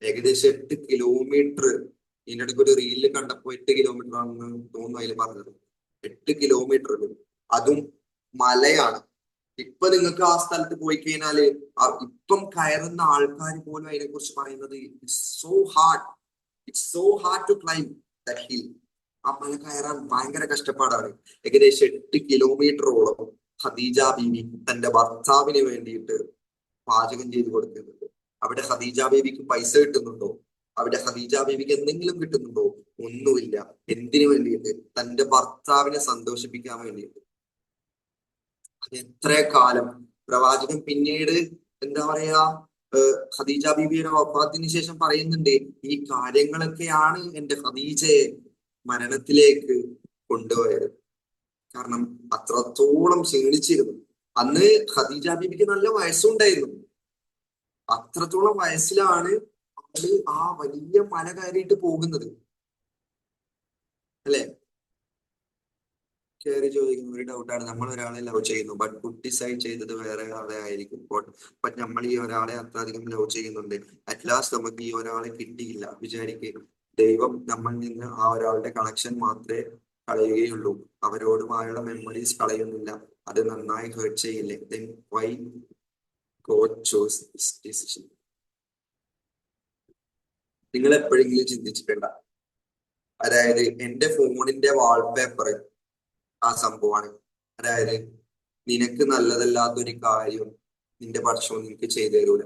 ഏകദേശം 8 കിലോമീറ്റർ. ഇതിനിടയ്ക്ക് ഒരു റീലിൽ കണ്ടപ്പോ 8 കിലോമീറ്റർ ആണെന്ന് തോന്നുന്നു അതിൽ പറഞ്ഞത്. 8 കിലോമീറ്റർ, അതും മലയാണ്. ഇപ്പൊ നിങ്ങൾക്ക് ആ സ്ഥലത്ത് പോയി കഴിഞ്ഞാല് ഇപ്പം കയറുന്ന ആൾക്കാർ പോലും അതിനെ കുറിച്ച് പറയുന്നത് it's so hard to climb that hill. ആ മല കയറാൻ ഭയങ്കര കഷ്ടപ്പാടാണ്. ഏകദേശം 8 കിലോമീറ്ററോളം ഖദീജ ബീവി തന്റെ ഭർത്താവിന് വേണ്ടിയിട്ട് പാചകം ചെയ്ത് കൊടുക്കുന്നുണ്ട്. അവിടെ ഖദീജ ബീവിക്ക് പൈസ കിട്ടുന്നുണ്ടോ? അവിടെ ഖദീജ ബീവിക്ക് എന്തെങ്കിലും കിട്ടുന്നുണ്ടോ? ഒന്നുമില്ല. എന്തിനു വേണ്ടിയിട്ട്? തന്റെ ഭർത്താവിനെ സന്തോഷിപ്പിക്കാൻ വേണ്ടിയിട്ട്. അത് എത്ര കാലം പ്രവാചകൻ പിന്നീട് എന്താ പറയാ ഖദീജ ബീവിയുടെ വഫാത്തിന് ശേഷം പറയുന്നുണ്ട്, ഈ കാര്യങ്ങളൊക്കെയാണ് എന്റെ ഖദീജയെ മരണത്തിലേക്ക് കൊണ്ടുപോയത്. കാരണം അത്രത്തോളം ക്ഷീണിച്ചിരുന്നു. അന്ന് ഖദീജ ബീവിക്ക് നല്ല വയസ്സുണ്ടായിരുന്നു. അത്രത്തോളം വയസ്സിലാണ് അവള് ആ വലിയ മല കയറിയിട്ട് പോകുന്നത്, അല്ലെ? കയറി ചോദിക്കുന്ന ഒരു ഡൗട്ടാണ്. നമ്മൾ ഒരാളെ ലവ് ചെയ്യുന്നു, ബട്ട് ഡിസൈഡ് ചെയ്തത് വേറെ ആളെ ആയിരിക്കും. ബട്ട് നമ്മൾ ഈ ഒരാളെ അത്രയധികം ലവ് ചെയ്യുന്നുണ്ട്. അറ്റ് ലാസ്റ്റ് നമുക്ക് ഈ ഒരാളെ കിട്ടിയില്ല വിചാരിക്കുക. ദൈവം നമ്മളിൽ നിന്ന് ആ ഒരാളുടെ കണക്ഷൻ മാത്രമേ കളയുകയുള്ളൂ, അവരോടുമായുള്ള മെമ്മറീസ് കളയുന്നില്ല. അത് നന്നായി ഹേർട്ട് ചെയ്യില്ലേ? then why God chose this decision? നിങ്ങൾ എപ്പോഴെങ്കിലും ചിന്തിച്ചിട്ടുണ്ട? അതായത് എന്റെ ഫോണിന്റെ വാൾപേപ്പർ ആ സംഭവമാണ്. അതായത് നിനക്ക് നല്ലതല്ലാത്തൊരു കാര്യം നിന്റെ പടച്ചോൻ നിനക്ക് ചെയ്തു തരൂല.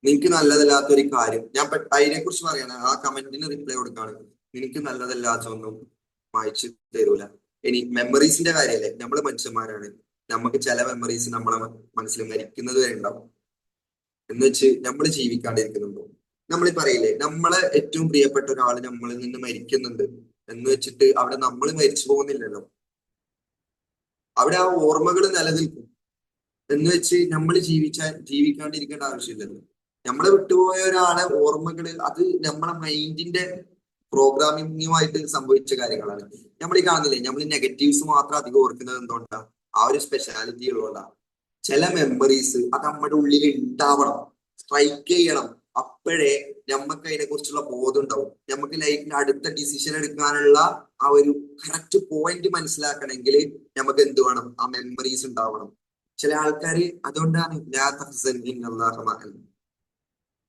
നിനക്ക് നല്ലതല്ലാത്തൊരു കാര്യം, ഞാൻ അതിനെ കുറിച്ച് പറയാണ്, ആ കമന്റിന് റിപ്ലൈ കൊടുക്കാണ്. നിനക്ക് നല്ലതല്ലാത്തൊന്നും വായിച്ചു തരൂല. ഇനി മെമ്മറീസിന്റെ കാര്യമല്ലേ? നമ്മൾ മനുഷ്യന്മാരാണ്. നമുക്ക് ചില മെമ്മറീസ് നമ്മളെ മനസ്സിൽ മരിക്കുന്നത് വരെ ഉണ്ടാവും. എന്ന് വെച്ച് നമ്മൾ ജീവിക്കാണ്ടിരിക്കുന്നുണ്ടോ? നമ്മൾ പറയില്ലേ, നമ്മളെ ഏറ്റവും പ്രിയപ്പെട്ട ഒരാൾ നമ്മളിൽ നിന്ന് മരിക്കുന്നുണ്ട് എന്ന് വെച്ചിട്ട് അവിടെ നമ്മൾ മരിച്ചു പോകുന്നില്ലല്ലോ. അവിടെ ആ ഓർമ്മകൾ നിലനിൽക്കും. എന്ന് വെച്ച് നമ്മൾ ജീവിക്കാണ്ടിരിക്കേണ്ട ആവശ്യമില്ലല്ലോ. നമ്മളെ വിട്ടുപോയ ഒരാളെ ഓർമ്മകൾ, അത് നമ്മളെ മൈൻഡിന്റെ പ്രോഗ്രാമിങ്ങുമായിട്ട് സംഭവിച്ച കാര്യങ്ങളാണ്. നമ്മൾ ഈ കാണുന്നില്ലേ, നമ്മൾ നെഗറ്റീവ്സ് മാത്രം അധികം ഓർക്കുന്നത് എന്തുകൊണ്ടാണ്? ആ ഒരു സ്പെഷ്യാലിറ്റി ഉള്ളതുകൊണ്ടാണ്. ചില മെമ്മറീസ് അത് നമ്മുടെ ഉള്ളിൽ ഉണ്ടാവണം. സ്ട്രൈക്ക് ചെയ്യണം. അപ്പോഴേ നമുക്ക് അതിനെ കുറിച്ചുള്ള ബോധം ഉണ്ടാവും. നമുക്ക് ലൈഫിന്റെ അടുത്ത ഡിസിഷൻ എടുക്കാനുള്ള ആ ഒരു കറക്റ്റ് പോയിന്റ് മനസ്സിലാക്കണമെങ്കിൽ നമുക്ക് എന്ത് വേണം? ആ മെമ്മറീസ് ഉണ്ടാവണം. ചില ആൾക്കാർ അതുകൊണ്ടാണ്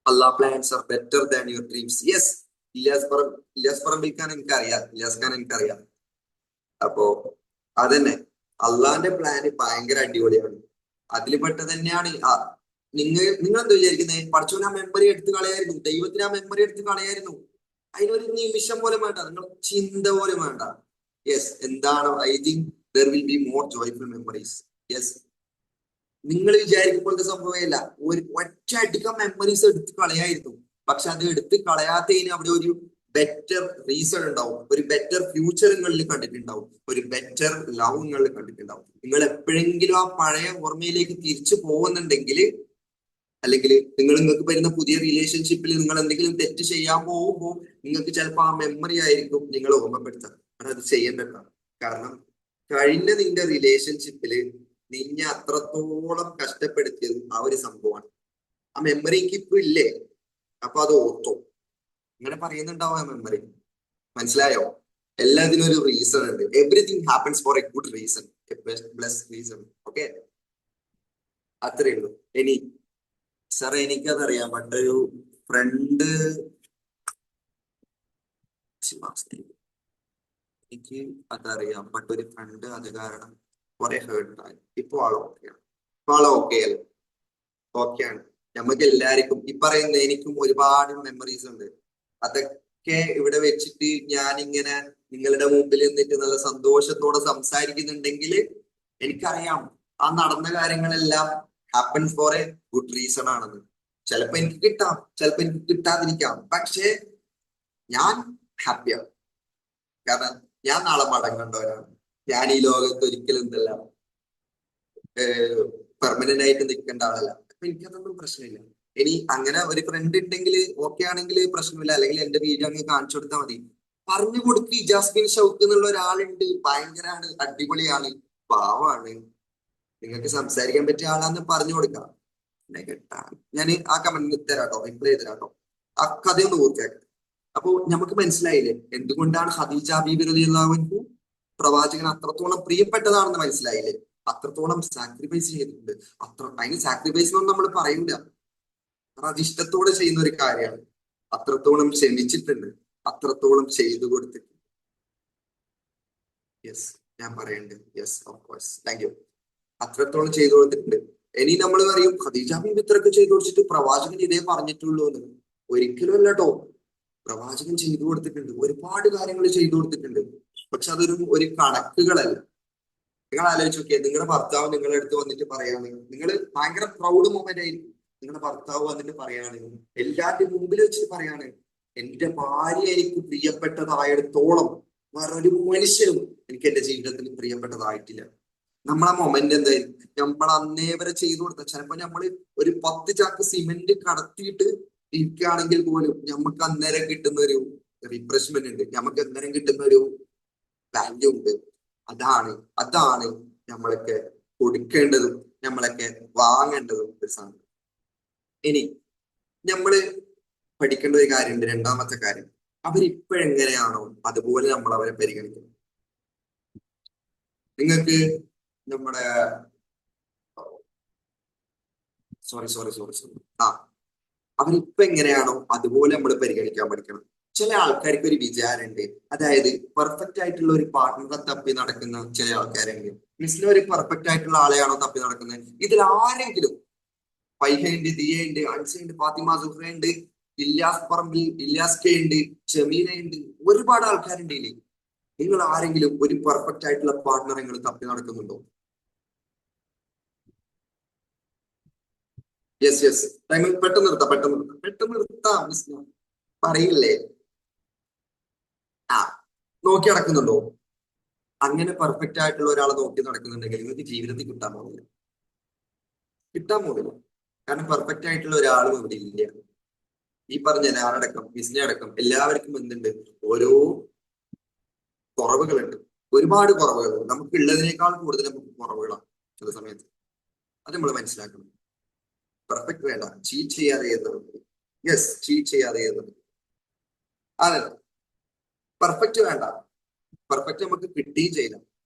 Allah plans are better than your dreams. Yes, Illas പറമ്പിക്കാൻ എനിക്കറിയാം, ഇല്ലാസ് ഖാൻ എനിക്കറിയാം. അപ്പോ അതന്നെ, അള്ളാന്റെ പ്ലാന് ഭയങ്കര അടിപൊളിയാണ്. അതിൽ പെട്ടത് തന്നെയാണ് നിങ്ങൾ എന്താ വിചാരിക്കുന്നത്? പഠിച്ചോൻ ആ മെമ്മറി എടുത്ത് കളയായിരുന്നു, ദൈവത്തിന് ആ മെമ്മറി എടുത്ത് കളയായിരുന്നു. അതിനൊരു നിമിഷം പോലും വേണ്ട, നിങ്ങൾ ചിന്ത പോലും വേണ്ട. യെസ്, എന്താണ്? I think there will be more joyful memories. Yes, നിങ്ങൾ വിചാരിക്കുമ്പോഴത്തെ സംഭവമല്ല. ഒരു ഒറ്റ അടിക്കാൻ മെമ്മറീസ് എടുത്ത് കളയായിരുന്നു. പക്ഷെ അത് എടുത്ത് കളയാത്തതിന് അവിടെ ഒരു ബെറ്റർ റീസൺ ഉണ്ടാവും, ഒരു ബെറ്റർ ഫ്യൂച്ചർ നിങ്ങളിൽ കണ്ടിട്ടുണ്ടാവും, ഒരു ബെറ്റർ ലവ് നിങ്ങളിൽ കണ്ടിട്ടുണ്ടാവും. നിങ്ങൾ എപ്പോഴെങ്കിലും ആ പഴയ ഓർമ്മയിലേക്ക് തിരിച്ചു പോകുന്നുണ്ടെങ്കിൽ, അല്ലെങ്കിൽ നിങ്ങൾക്ക് വരുന്ന പുതിയ റിലേഷൻഷിപ്പിൽ നിങ്ങൾ എന്തെങ്കിലും തെറ്റ് ചെയ്യാൻ പോകുമ്പോൾ നിങ്ങൾക്ക് ചിലപ്പോൾ ആ മെമ്മറി ആയിരിക്കും നിങ്ങൾ ഓർമ്മപ്പെടുത്തുക. അത് ചെയ്യേണ്ടതാണ്. കാരണം കഴിഞ്ഞ നിന്റെ റിലേഷൻഷിപ്പില് നിന്നെ അത്രത്തോളം കഷ്ടപ്പെടുത്തിയത് ആ ഒരു സംഭവമാണ്. ആ മെമ്മറിക്ക് ഇപ്പൊ ഇല്ലേ? അപ്പൊ അത് ഓർത്തോ. ഇങ്ങനെ പറയുന്നുണ്ടാവും ആ മെമ്മറി. മനസ്സിലായോ? എല്ലാത്തിനും ഒരു റീസൺ ഉണ്ട്. Everything happens four A good reason, A blessed reason. Okay, അത്രേ ഉള്ളൂ. ഇനി സാറേ, എനിക്കതറിയാം, മറ്റൊരു ഫ്രണ്ട് എനിക്ക് അതറിയാം, മറ്റൊരു ഫ്രണ്ട് അത് കാരണം കുറെ ഹേർട്ടായി. ഇപ്പൊ ആള് ഓക്കെയാണ്. ഇപ്പൊ ആള് ഓക്കെ അല്ലേ? ഓക്കെയാണ്. നമുക്ക് എല്ലാവർക്കും ഈ പറയുന്ന എനിക്കും ഒരുപാട് മെമ്മറീസ് ഉണ്ട്. അതൊക്കെ ഇവിടെ വെച്ചിട്ട് ഞാനിങ്ങനെ നിങ്ങളുടെ മുമ്പിൽ നിന്നിട്ട് നല്ല സന്തോഷത്തോടെ സംസാരിക്കുന്നുണ്ടെങ്കിൽ എനിക്കറിയാം ആ നടന്ന കാര്യങ്ങളെല്ലാം happens four A good reason ആണെന്ന്. ചിലപ്പോ എനിക്ക് കിട്ടാം, ചിലപ്പോ എനിക്ക് കിട്ടാതിരിക്കാം. പക്ഷേ ഞാൻ ഹാപ്പിയാണ്. കാരണം ഞാൻ നാളെ മടങ്ങേണ്ടവരാണ്. ഞാൻ ഈ ലോകത്ത് ഒരിക്കലും എന്തല്ല പെർമനന്റ് ആയിട്ട് നിൽക്കേണ്ട ആളല്ല. അപ്പൊ എനിക്കതൊന്നും പ്രശ്നമില്ല. ഇനി അങ്ങനെ ഒരു ഫ്രണ്ട് ഉണ്ടെങ്കിൽ ഓക്കെ ആണെങ്കിൽ പ്രശ്നമില്ല. അല്ലെങ്കിൽ എന്റെ വീഡിയോ അങ്ങ് കാണിച്ചു കൊടുത്താൽ മതി. പറഞ്ഞു കൊടുക്ക്, ജാസ്മിൻ ഷൗക്ക് എന്നുള്ള ഒരാളുണ്ട്, ഭയങ്കരാണ്, അടിപൊളിയാണ്, പാവാണ്, നിങ്ങൾക്ക് സംസാരിക്കാൻ പറ്റിയ ആളാന്ന് പറഞ്ഞു കൊടുക്കാം. പിന്നെ കേട്ടാ ഞാൻ ആ കമന്റ് തരാട്ടോ, റിപ്ലൈ തരാട്ടോ. ആ കഥയൊന്ന് പൂർത്തിയാക്കാം. അപ്പോ നമുക്ക് മനസ്സിലായില്ലേ എന്തുകൊണ്ടാണ് ഖദീജ ബീബി റളിയല്ലാഹു അൻഹു പ്രവാചകൻ അത്രത്തോളം പ്രിയപ്പെട്ടതാണെന്ന് മനസ്സിലായില്ലേ? അത്രത്തോളം സാക്രിഫൈസ് ചെയ്തിട്ടുണ്ട്. അതിന് സാക്രിഫൈസ് എന്നൊന്നും നമ്മൾ പറയൂല, കാരണം അത് ഇഷ്ടത്തോടെ ചെയ്യുന്ന ഒരു കാര്യമാണ്. അത്രത്തോളം ക്ഷമിച്ചിട്ടുണ്ട്, അത്രത്തോളം ചെയ്തു കൊടുത്തിട്ടുണ്ട്. യെസ്, ഞാൻ പറയുന്നുണ്ട്. Yes, of course, thank you. അത്രത്തോളം ചെയ്തു കൊടുത്തിട്ടുണ്ട്. ഇനി നമ്മൾ പറയും ഖദീജ ബീബി ഇത്രയൊക്കെ ചെയ്തു കൊടുത്തിട്ട് പ്രവാചകൻ ഇതേ പറഞ്ഞിട്ടുള്ളൂ എന്ന്. ഒരിക്കലും അല്ല കേട്ടോ. പ്രവാചകൻ ചെയ്തു കൊടുത്തിട്ടുണ്ട്, ഒരുപാട് കാര്യങ്ങൾ ചെയ്തു കൊടുത്തിട്ടുണ്ട്. പക്ഷെ ഒരു കണക്കുകളല്ല. നിങ്ങൾ ആലോചിച്ച് നോക്കിയാൽ നിങ്ങളുടെ ഭർത്താവ് നിങ്ങളുടെ അടുത്ത് വന്നിട്ട് പറയാണ്, നിങ്ങൾ ഭയങ്കര പ്രൗഡ് മൊമെന്റ് ആയിരിക്കും. നിങ്ങളുടെ ഭർത്താവ് വന്നിട്ട് പറയാണ്, എല്ലാവരുടെയും മുമ്പിൽ വെച്ചിട്ട് പറയാണ്, എന്റെ ഭാര്യ എനിക്ക് പ്രിയപ്പെട്ടതായിടത്തോളം വേറൊരു മനുഷ്യനും എനിക്ക് എന്റെ ജീവിതത്തിൽ പ്രിയപ്പെട്ടതായിട്ടില്ല. നമ്മളെ മൊമെന്റ് എന്തായാലും നമ്മൾ അന്നേ വരെ ചെയ്തു കൊടുത്ത, ചിലപ്പോ നമ്മള് ഒരു 10 ചാക്ക് സിമെന്റ് കടത്തിയിട്ട് ഇരിക്കുകയാണെങ്കിൽ പോലും നമുക്ക് അന്നേരം കിട്ടുന്ന ഒരു റിഫ്രഷ്മെന്റ് ഉണ്ട്, നമുക്ക് അന്നേരം കിട്ടുന്ന ഒരു വാല്യൂ ഉണ്ട്. അതാണ് നമ്മളൊക്കെ കൊടുക്കേണ്ടതും നമ്മളൊക്കെ വാങ്ങേണ്ടതും ഒരു സാധനം. ഇനി നമ്മള് പഠിക്കേണ്ട ഒരു കാര്യമുണ്ട്. രണ്ടാമത്തെ കാര്യം, അവരിപ്പോഴെങ്ങനെയാണോ അതുപോലെ നമ്മൾ അവരെ പരിഗണിക്കണം. നിങ്ങൾക്ക് നമ്മുടെ സോറി അവരിപ്പൊ എങ്ങനെയാണോ അതുപോലെ നമ്മൾ പരിഗണിക്കാൻ പഠിക്കണം. ചില ആൾക്കാർക്ക് ഒരു വിചാരമുണ്ട്, അതായത് പെർഫെക്റ്റ് ആയിട്ടുള്ള ഒരു പാർട്ട്ണറെ തപ്പി നടക്കുന്ന ചില ആൾക്കാരുണ്ട്. മിസ്സിന് ഒരു പെർഫെക്റ്റ് ആയിട്ടുള്ള ആളെയാണോ തപ്പി നടക്കുന്നത്? ഇതിൽ ആരെങ്കിലും ഫൈഹയുണ്ട്, ദിയയുണ്ട്, അൻസയുണ്ട്, ഫാത്തിമ സുഹ്റയുണ്ട്, ഇല്യാസ് പറമ്പിൽ, ഇല്യാസ് കെ ഉണ്ട്, ഷമീന ഉണ്ട്, ഒരുപാട് ആൾക്കാരുണ്ട്. ഇനി നിങ്ങൾ ആരെങ്കിലും ഒരു പെർഫെക്റ്റ് ആയിട്ടുള്ള പാർട്ട്ണറെ നിങ്ങൾ തപ്പി നടക്കുന്നുണ്ടോ? യെസ്, പെട്ടെന്ന് നിർത്താം മിസ്, പറയില്ലേ? ആ, നോക്കി നടക്കുന്നുണ്ടോ? അങ്ങനെ പെർഫെക്റ്റ് ആയിട്ടുള്ള ഒരാളെ നോക്കി നടക്കുന്നുണ്ടെങ്കിൽ നിങ്ങൾക്ക് ജീവിതത്തിൽ കിട്ടാൻ പോകുന്നില്ല. കാരണം പെർഫെക്റ്റ് ആയിട്ടുള്ള ഒരാളും ഇവിടെ ഇല്ല. ഈ പറഞ്ഞ ഞാനടക്കം, മിസ്സിനെ അടക്കം എല്ലാവർക്കും എന്തുണ്ട്? ഓരോ കുറവുകളുണ്ട്, ഒരുപാട് കുറവുകളുണ്ട്. നമുക്ക് ഉള്ളതിനേക്കാൾ കൂടുതൽ നമുക്ക് കുറവുകളാണ് ചില സമയത്ത്. അത് നമ്മൾ മനസ്സിലാക്കണം. പെർഫെക്റ്റ് വേണ്ട, ചീറ്റ് ചെയ്യാതെ ചെയ്യുന്നത്. യെസ്, ചീറ്റ് ചെയ്യാതെ ചെയ്യുന്നത്. അതെ, പെർഫെക്റ്റ് വേണ്ട, പെർഫെക്റ്റ് നമുക്ക് കിട്ടുകയും ചെയ്യില്ല.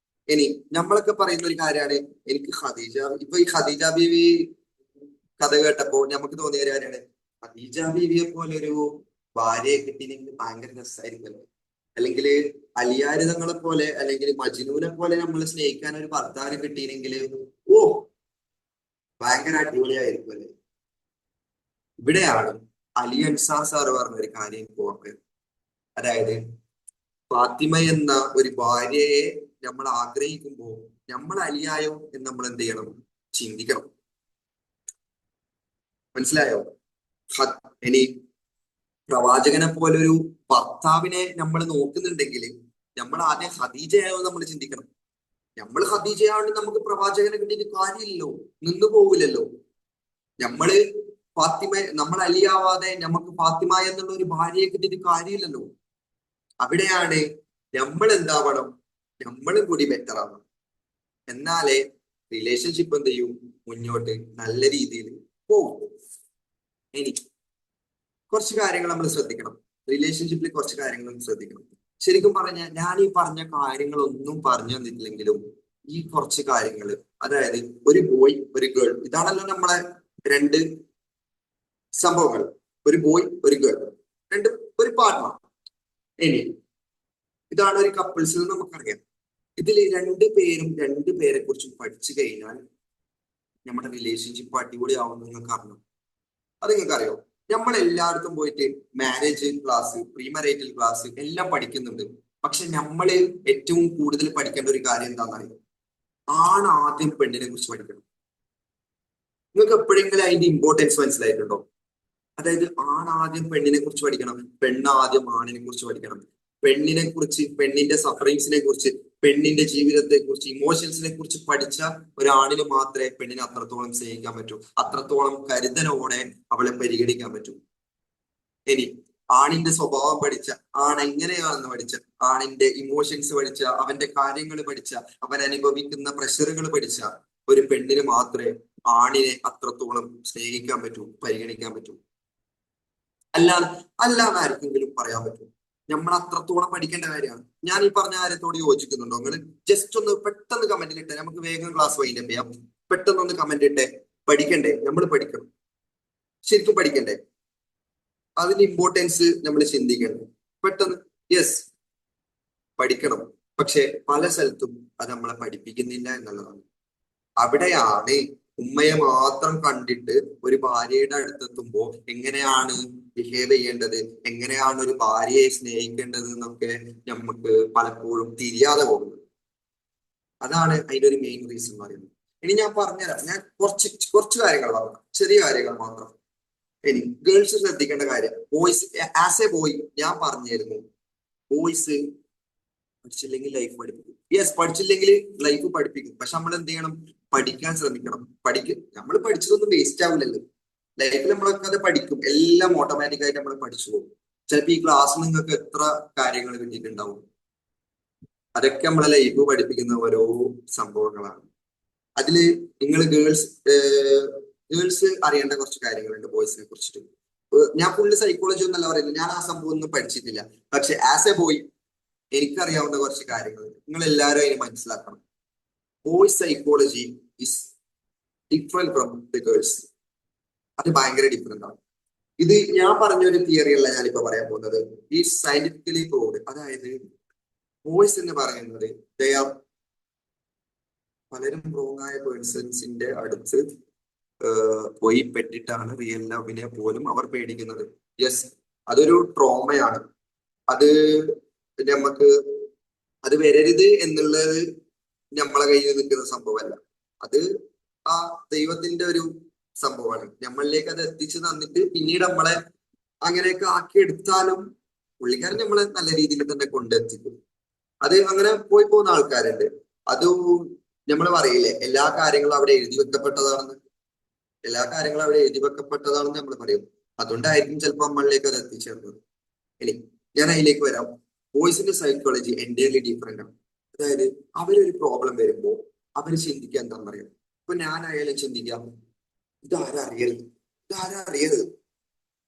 ഇനി നമ്മളൊക്കെ പറയുന്ന ഒരു കാര്യമാണ്, എനിക്ക് ഖദീജ, ഇപ്പൊ ഈ ഖദീജ ബീവി കഥ കേട്ടപ്പോ നമുക്ക് തോന്നിയ ഒരു കാര്യമാണ്, ഖദീജ ബീവിയെ പോലെ ഒരു ഭാര്യയെ കിട്ടിയെങ്കിൽ ഭയങ്കര രസമായിരിക്കുമല്ലോ, അല്ലെങ്കിൽ അലിയാരിതങ്ങളെ പോലെ അല്ലെങ്കിൽ മജ്നൂനെ പോലെ നമ്മൾ സ്നേഹിക്കാൻ ഒരു ഭർത്താവിനെ കിട്ടിയെങ്കിൽ ഓ ഭയങ്കര അടിപൊളിയായിരിക്കും അല്ലേ. ഇവിടെയാണ് അലി അൻസാർ സാറ് പറഞ്ഞ ഒരു കാര്യം ഓർമ്മ. അതായത് ഫാത്തിമ എന്ന ഒരു ഭാര്യയെ നമ്മൾ ആഗ്രഹിക്കുമ്പോൾ നമ്മൾ അലിയായോ എന്ന് നമ്മൾ എന്ത് ചെയ്യണം, ചിന്തിക്കണം. മനസ്സിലായോ? ഇനി പ്രവാചകനെ പോലൊരു ഭർത്താവിനെ നമ്മൾ നോക്കുന്നുണ്ടെങ്കിൽ നമ്മൾ ആദ്യം ഖദീജയായോ നമ്മൾ ചിന്തിക്കണം. നമ്മൾ ഖദീജയാണെങ്കിൽ നമുക്ക് പ്രവാചകനെ കിട്ടിയിട്ട് കാര്യമില്ലല്ലോ, നിന്നു പോവില്ലല്ലോ. നമ്മള് നമ്മൾ അലിയാവാതെ നമുക്ക് ഫാത്തിമ എന്നുള്ള ഒരു ഭാര്യയെ കിട്ടിയിട്ട് കാര്യമില്ലല്ലോ. അവിടെയാണ് നമ്മൾ എന്താവണം, നമ്മളും കൂടി ബെറ്റർ ആവണം. എന്നാലേ റിലേഷൻഷിപ്പ് എന്ത് ചെയ്യും, മുന്നോട്ട് നല്ല രീതിയിൽ പോകും. ഇനി കുറച്ച് കാര്യങ്ങൾ നമ്മൾ ശ്രദ്ധിക്കണം, റിലേഷൻഷിപ്പിൽ കുറച്ച് കാര്യങ്ങൾ നമ്മൾ ശ്രദ്ധിക്കണം. ശരിക്കും പറഞ്ഞാൽ ഞാൻ ഈ പറഞ്ഞ കാര്യങ്ങളൊന്നും പറഞ്ഞു തന്നിട്ടില്ലെങ്കിലും ഈ കുറച്ച് കാര്യങ്ങൾ, അതായത് ഒരു ബോയ് ഒരു ഗേൾ, ഇതാണല്ലോ നമ്മളെ രണ്ട് സംഭവങ്ങൾ, ഒരു ബോയ് ഒരു ഗേൾ, രണ്ട് ഒരു പാർട്ട്ണർ. ഇനി ഇതാണ് ഒരു കപ്പിൾസിൽ നമുക്കറിയാം. ഇതിൽ രണ്ടു പേരെ കുറിച്ചും പഠിച്ചു കഴിഞ്ഞാൽ നമ്മുടെ റിലേഷൻഷിപ്പ് അടിപൊളി ആവുമെന്ന് നിങ്ങൾക്ക് അറിഞ്ഞു. അത് നിങ്ങൾക്ക് അറിയോ? നമ്മൾ എല്ലായിടത്തും പോയിട്ട് മാരേജ് ക്ലാസ്, പ്രീമറൈറ്റൽ ക്ലാസ് എല്ലാം പഠിക്കുന്നുണ്ട്. പക്ഷെ നമ്മൾ ഏറ്റവും കൂടുതൽ പഠിക്കേണ്ട ഒരു കാര്യം എന്താണെന്നറിയോ? ആദ്യം പെണ്ണിനെ കുറിച്ച് പഠിക്കണം. നിങ്ങൾക്ക് എപ്പോഴെങ്കിലും അതിന്റെ ഇമ്പോർട്ടൻസ് മനസ്സിലായിട്ടുണ്ടോ? അതായത് ആദ്യം പെണ്ണിനെ കുറിച്ച് പഠിക്കണം, ആദ്യം ആണിനെ കുറിച്ച് പഠിക്കണം. പെണ്ണിനെ കുറിച്ച്, പെണ്ണിന്റെ സഫറിങ്സിനെ കുറിച്ച്, പെണ്ണിന്റെ ജീവിതത്തെ കുറിച്ച്, ഇമോഷൻസിനെ കുറിച്ച് പഠിച്ച ഒരാണിന് മാത്രമേ പെണ്ണിനെ അത്രത്തോളം സ്നേഹിക്കാൻ പറ്റൂ, അത്രത്തോളം കരുതലോടെ അവളെ പരിഗണിക്കാൻ പറ്റൂ. ഇനി ആണിന്റെ സ്വഭാവം പഠിച്ച, എങ്ങനെയാണെന്ന് പഠിച്ച, ആണിന്റെ ഇമോഷൻസ് പഠിച്ച, അവന്റെ കാര്യങ്ങൾ പഠിച്ച, അവൻ അനുഭവിക്കുന്ന പ്രഷറുകൾ പഠിച്ച ഒരു പെണ്ണിന് മാത്രമേ ആണിനെ അത്രത്തോളം സ്നേഹിക്കാൻ പറ്റൂ, പരിഗണിക്കാൻ പറ്റൂ. അല്ലാതെ ആർക്കെങ്കിലും പറയാൻ പറ്റും? നമ്മൾ അത്രത്തോളം പഠിക്കേണ്ട കാര്യമാണ്. ഞാൻ ഈ പറഞ്ഞ കാര്യത്തോട് യോജിക്കുന്നുണ്ടോ നിങ്ങൾ? ജസ്റ്റ് ഒന്ന് പെട്ടെന്ന് കമന്റിൽ ഇട്ടെ, നമുക്ക് വേഗം ക്ലാസ് വൈൻഡപ്പ് ചെയ്യാം. പെട്ടെന്നൊന്ന് കമന്റ് ഇട്ടെ. പഠിക്കണ്ടേ? നമ്മൾ പഠിക്കണം, ശരിക്കും പഠിക്കണ്ടേ? അതിന്റെ ഇമ്പോർട്ടൻസ് നമ്മൾ ചിന്തിക്കണം പെട്ടെന്ന്. യെസ്, പഠിക്കണം. പക്ഷെ പല സ്ഥലത്തും അത് നമ്മളെ പഠിപ്പിക്കുന്നില്ല എന്നുള്ളതാണ്. അവിടെയാണ് ഉമ്മയെ മാത്രം കണ്ടിട്ട് ഒരു ഭാര്യയുടെ അടുത്തെത്തുമ്പോൾ എങ്ങനെയാണ് ബിഹേവ് ചെയ്യേണ്ടത്, എങ്ങനെയാണ് ഒരു ഭാര്യയെ സ്നേഹിക്കേണ്ടത് എന്നൊക്കെ നമുക്ക് പലപ്പോഴും തിരിയാതെ പോകുന്നത്. അതാണ് അതിന്റെ ഒരു മെയിൻ റീസൺ പറയുന്നത്. ഇനി ഞാൻ പറഞ്ഞുതരാം, ഞാൻ കുറച്ച് കാര്യങ്ങൾ പറഞ്ഞു, ചെറിയ കാര്യങ്ങൾ മാത്രം. ഇനി ഗേൾസ് ശ്രദ്ധിക്കേണ്ട കാര്യം, ബോയ്സ് ആസ് എ ബോയ് ഞാൻ പറഞ്ഞിരുന്നു, ബോയ്സ് പഠിച്ചില്ലെങ്കിൽ ലൈഫ് പഠിപ്പിക്കും. യെസ്, പഠിച്ചില്ലെങ്കിൽ ലൈഫ് പഠിപ്പിക്കും. പക്ഷെ നമ്മൾ എന്ത് ചെയ്യണം? പഠിക്കാൻ ശ്രമിക്കണം. നമ്മൾ പഠിച്ചതൊന്നും വേസ്റ്റ് ആവില്ലല്ലോ. ലൈഫിൽ നമ്മളൊക്കെ അത് പഠിക്കും, എല്ലാം ഓട്ടോമാറ്റിക് ആയിട്ട് നമ്മൾ പഠിച്ചു പോകും. ചിലപ്പോൾ ഈ ക്ലാസ് നിങ്ങൾക്ക് എത്ര കാര്യങ്ങൾ കിട്ടിയിട്ടുണ്ടാവും, അതൊക്കെ നമ്മളെ ലൈഫ് പഠിപ്പിക്കുന്ന ഓരോ സംഭവങ്ങളാണ്. അതില് നിങ്ങൾ ഗേൾസ് അറിയേണ്ട കുറച്ച് കാര്യങ്ങളുണ്ട് ബോയ്സിനെ കുറിച്ചിട്ട്. ഞാൻ ഫുള്ള് സൈക്കോളജി ഒന്നല്ല പറയുന്നത്, ഞാൻ ആ സംഭവം ഒന്നും പഠിച്ചിട്ടില്ല. പക്ഷെ ആസ് എ ബോയ് എനിക്കറിയാവുന്ന കുറച്ച് കാര്യങ്ങൾ നിങ്ങൾ എല്ലാവരും അതിന് മനസ്സിലാക്കണം. Boys psychology is different from the girls. അത് ഭയങ്കര ഡിഫറെന്റ് ആണ്. ഇത് ഞാൻ പറഞ്ഞൊരു തിയറി അല്ല ഞാനിപ്പോ പറയാൻ പോകുന്നത്, ഈ സയന്റിഫിക്കലി പ്രൂവ്ഡ്. അതായത് ബോയ്സ് എന്ന് പറയുന്നത് പലരും റോങ് ആയ പേഴ്സൺസിന്റെ അടുത്ത് പോയി പെട്ടിട്ടാണ് റിയൽ ലവിനെ പോലും അവർ പേടിക്കുന്നത്. യെസ്, അതൊരു ട്രോമയാണ്. അത് നമുക്ക് അത് വരരുത് എന്നുള്ളത് നമ്മളെ കയ്യിൽ നിൽക്കുന്ന സംഭവമല്ല. അത് ആ ദൈവത്തിന്റെ ഒരു സംഭവമാണ്. നമ്മളിലേക്ക് അത് എത്തിച്ചു തന്നിട്ട് പിന്നീട് നമ്മളെ അങ്ങനെയൊക്കെ ആക്കിയെടുത്താലും പുള്ളിക്കാരൻ നമ്മളെ നല്ല രീതിയിൽ തന്നെ കൊണ്ടെത്തിക്കും. അത് അങ്ങനെ പോയി പോകുന്ന ആൾക്കാരുണ്ട്. അത് നമ്മൾ പറയില്ലേ, എല്ലാ കാര്യങ്ങളും അവിടെ എഴുതി വെക്കപ്പെട്ടതാണെന്ന്. എല്ലാ കാര്യങ്ങളും അവിടെ എഴുതി വെക്കപ്പെട്ടതാണെന്ന് നമ്മൾ പറയും. അതുകൊണ്ടായിരിക്കും ചിലപ്പോൾ നമ്മളിലേക്ക് അത് എത്തിച്ചേർന്നത്. ഇനി ഞാൻ അതിലേക്ക് വരാം. ബോയ്സിന്റെ സൈക്കോളജി എൻ്റയർലി ഡിഫറെന്റ് ആണ്. അതായത് അവരൊരു പ്രോബ്ലം വരുമ്പോൾ അവർ ചിന്തിക്കുക എന്താണെന്ന് പറയാം. ഇപ്പൊ ഞാനായാലും ചിന്തിക്കാം, ഇതാരാ അറിയരുത്, ഇതാരാ അറിയരുത്,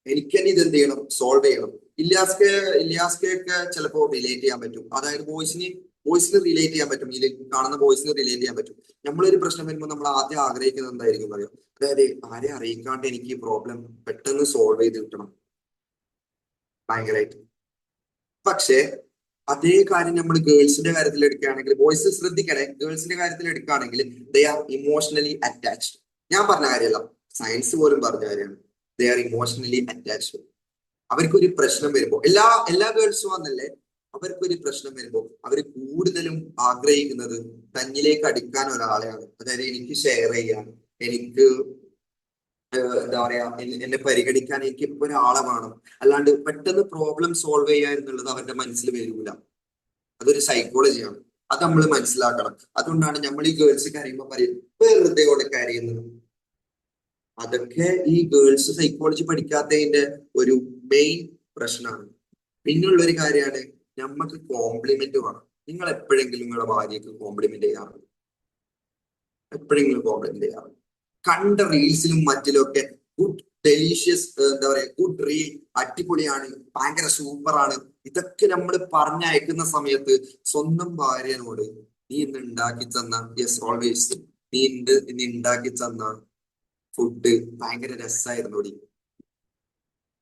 എനിക്ക് തന്നെ ഇത് എന്ത് ചെയ്യണം, സോൾവ് ചെയ്യണം. ഇല്യാസ്കയൊക്കെ ചിലപ്പോ റിലേറ്റ് ചെയ്യാൻ പറ്റും. അതായത് വോയിസിന് റിലേറ്റ് ചെയ്യാൻ പറ്റും, ഇതിൽ കാണുന്ന വോയിസിന് റിലേറ്റ് ചെയ്യാൻ പറ്റും. നമ്മളൊരു പ്രശ്നം വരുമ്പോൾ നമ്മൾ ആദ്യം ആഗ്രഹിക്കുന്നത് എന്തായിരിക്കും അറിയോ? അതായത് ആരെ അറിയിക്കാണ്ട് എനിക്ക് ഈ പ്രോബ്ലം പെട്ടെന്ന് സോൾവ് ചെയ്ത് കിട്ടണം, ഭയങ്കരമായിട്ട്. പക്ഷേ അതേ കാര്യം നമ്മൾ ഗേൾസിന്റെ കാര്യത്തിൽ എടുക്കുകയാണെങ്കിൽ, ബോയ്സ് ശ്രദ്ധിക്കണേ, ഗേൾസിന്റെ കാര്യത്തിൽ എടുക്കുകയാണെങ്കിൽ ദേ ആർ ഇമോഷണലി അറ്റാച്ച്ഡ്. ഞാൻ പറഞ്ഞ കാര്യമല്ല, സയൻസ് പോലും പറഞ്ഞ കാര്യമാണ്. They are emotionally attached. അവർക്കൊരു പ്രശ്നം വരുമ്പോൾ, എല്ലാ ഗേൾസും വന്നല്ലേ, അവർക്കൊരു പ്രശ്നം വരുമ്പോൾ അവർ കൂടുതലും ആഗ്രഹിക്കുന്നത് തന്നിലേക്ക് അടുക്കാൻ ഒരാളെയാണ്. അതായത് എനിക്ക് ഷെയർ ചെയ്യാൻ, എനിക്ക് എന്താ പറയാ, എന്നെ പരിഗണിക്കാൻ എനിക്ക് ഇപ്പൊ ഒരാളെ വേണം. അല്ലാണ്ട് പെട്ടെന്ന് പ്രോബ്ലം സോൾവ് ചെയ്യുക എന്നുള്ളത് അവരുടെ മനസ്സിൽ വരൂല. അതൊരു സൈക്കോളജിയാണ്, അത് നമ്മൾ മനസ്സിലാക്കണം. അതുകൊണ്ടാണ് നമ്മൾ ഈ ഗേൾസ് കരയുമ്പോൾ പറയും വെറുതെ കൊണ്ട് കരയുന്നത്. അതൊക്കെ ഈ ഗേൾസ് സൈക്കോളജി പഠിക്കാത്തതിന്റെ ഒരു മെയിൻ പ്രശ്നമാണ്. പിന്നുള്ള ഒരു കാര്യമാണ്, നമുക്ക് കോംപ്ലിമെന്റ് വേണം. നിങ്ങൾ എപ്പോഴെങ്കിലും നിങ്ങളുടെ ഭാര്യയ്ക്ക് കോംപ്ലിമെന്റ് ചെയ്യാറുണ്ട്? എപ്പോഴെങ്കിലും കോംപ്ലിമെന്റ് ചെയ്യാറുണ്ട്? കണ്ട റീൽസിലും മറ്റിലും ഒക്കെ ഗുഡ് ഡെലീഷ്യസ്, എന്താ പറയാ, ഗുഡ് റീൽ, അടിപൊളിയാണ്, ഭയങ്കര സൂപ്പറാണ്, ഇതൊക്കെ നമ്മൾ പറഞ്ഞയക്കുന്ന സമയത്ത് സ്വന്തം ഭാര്യനോട് നീ ഇന്ന് ഉണ്ടാക്കി തന്ന, യെസ് ഓൾവേസ്, നീ ഉണ്ടാക്കി തന്ന ഫുഡ് ഭയങ്കര രസമായിരുന്നു,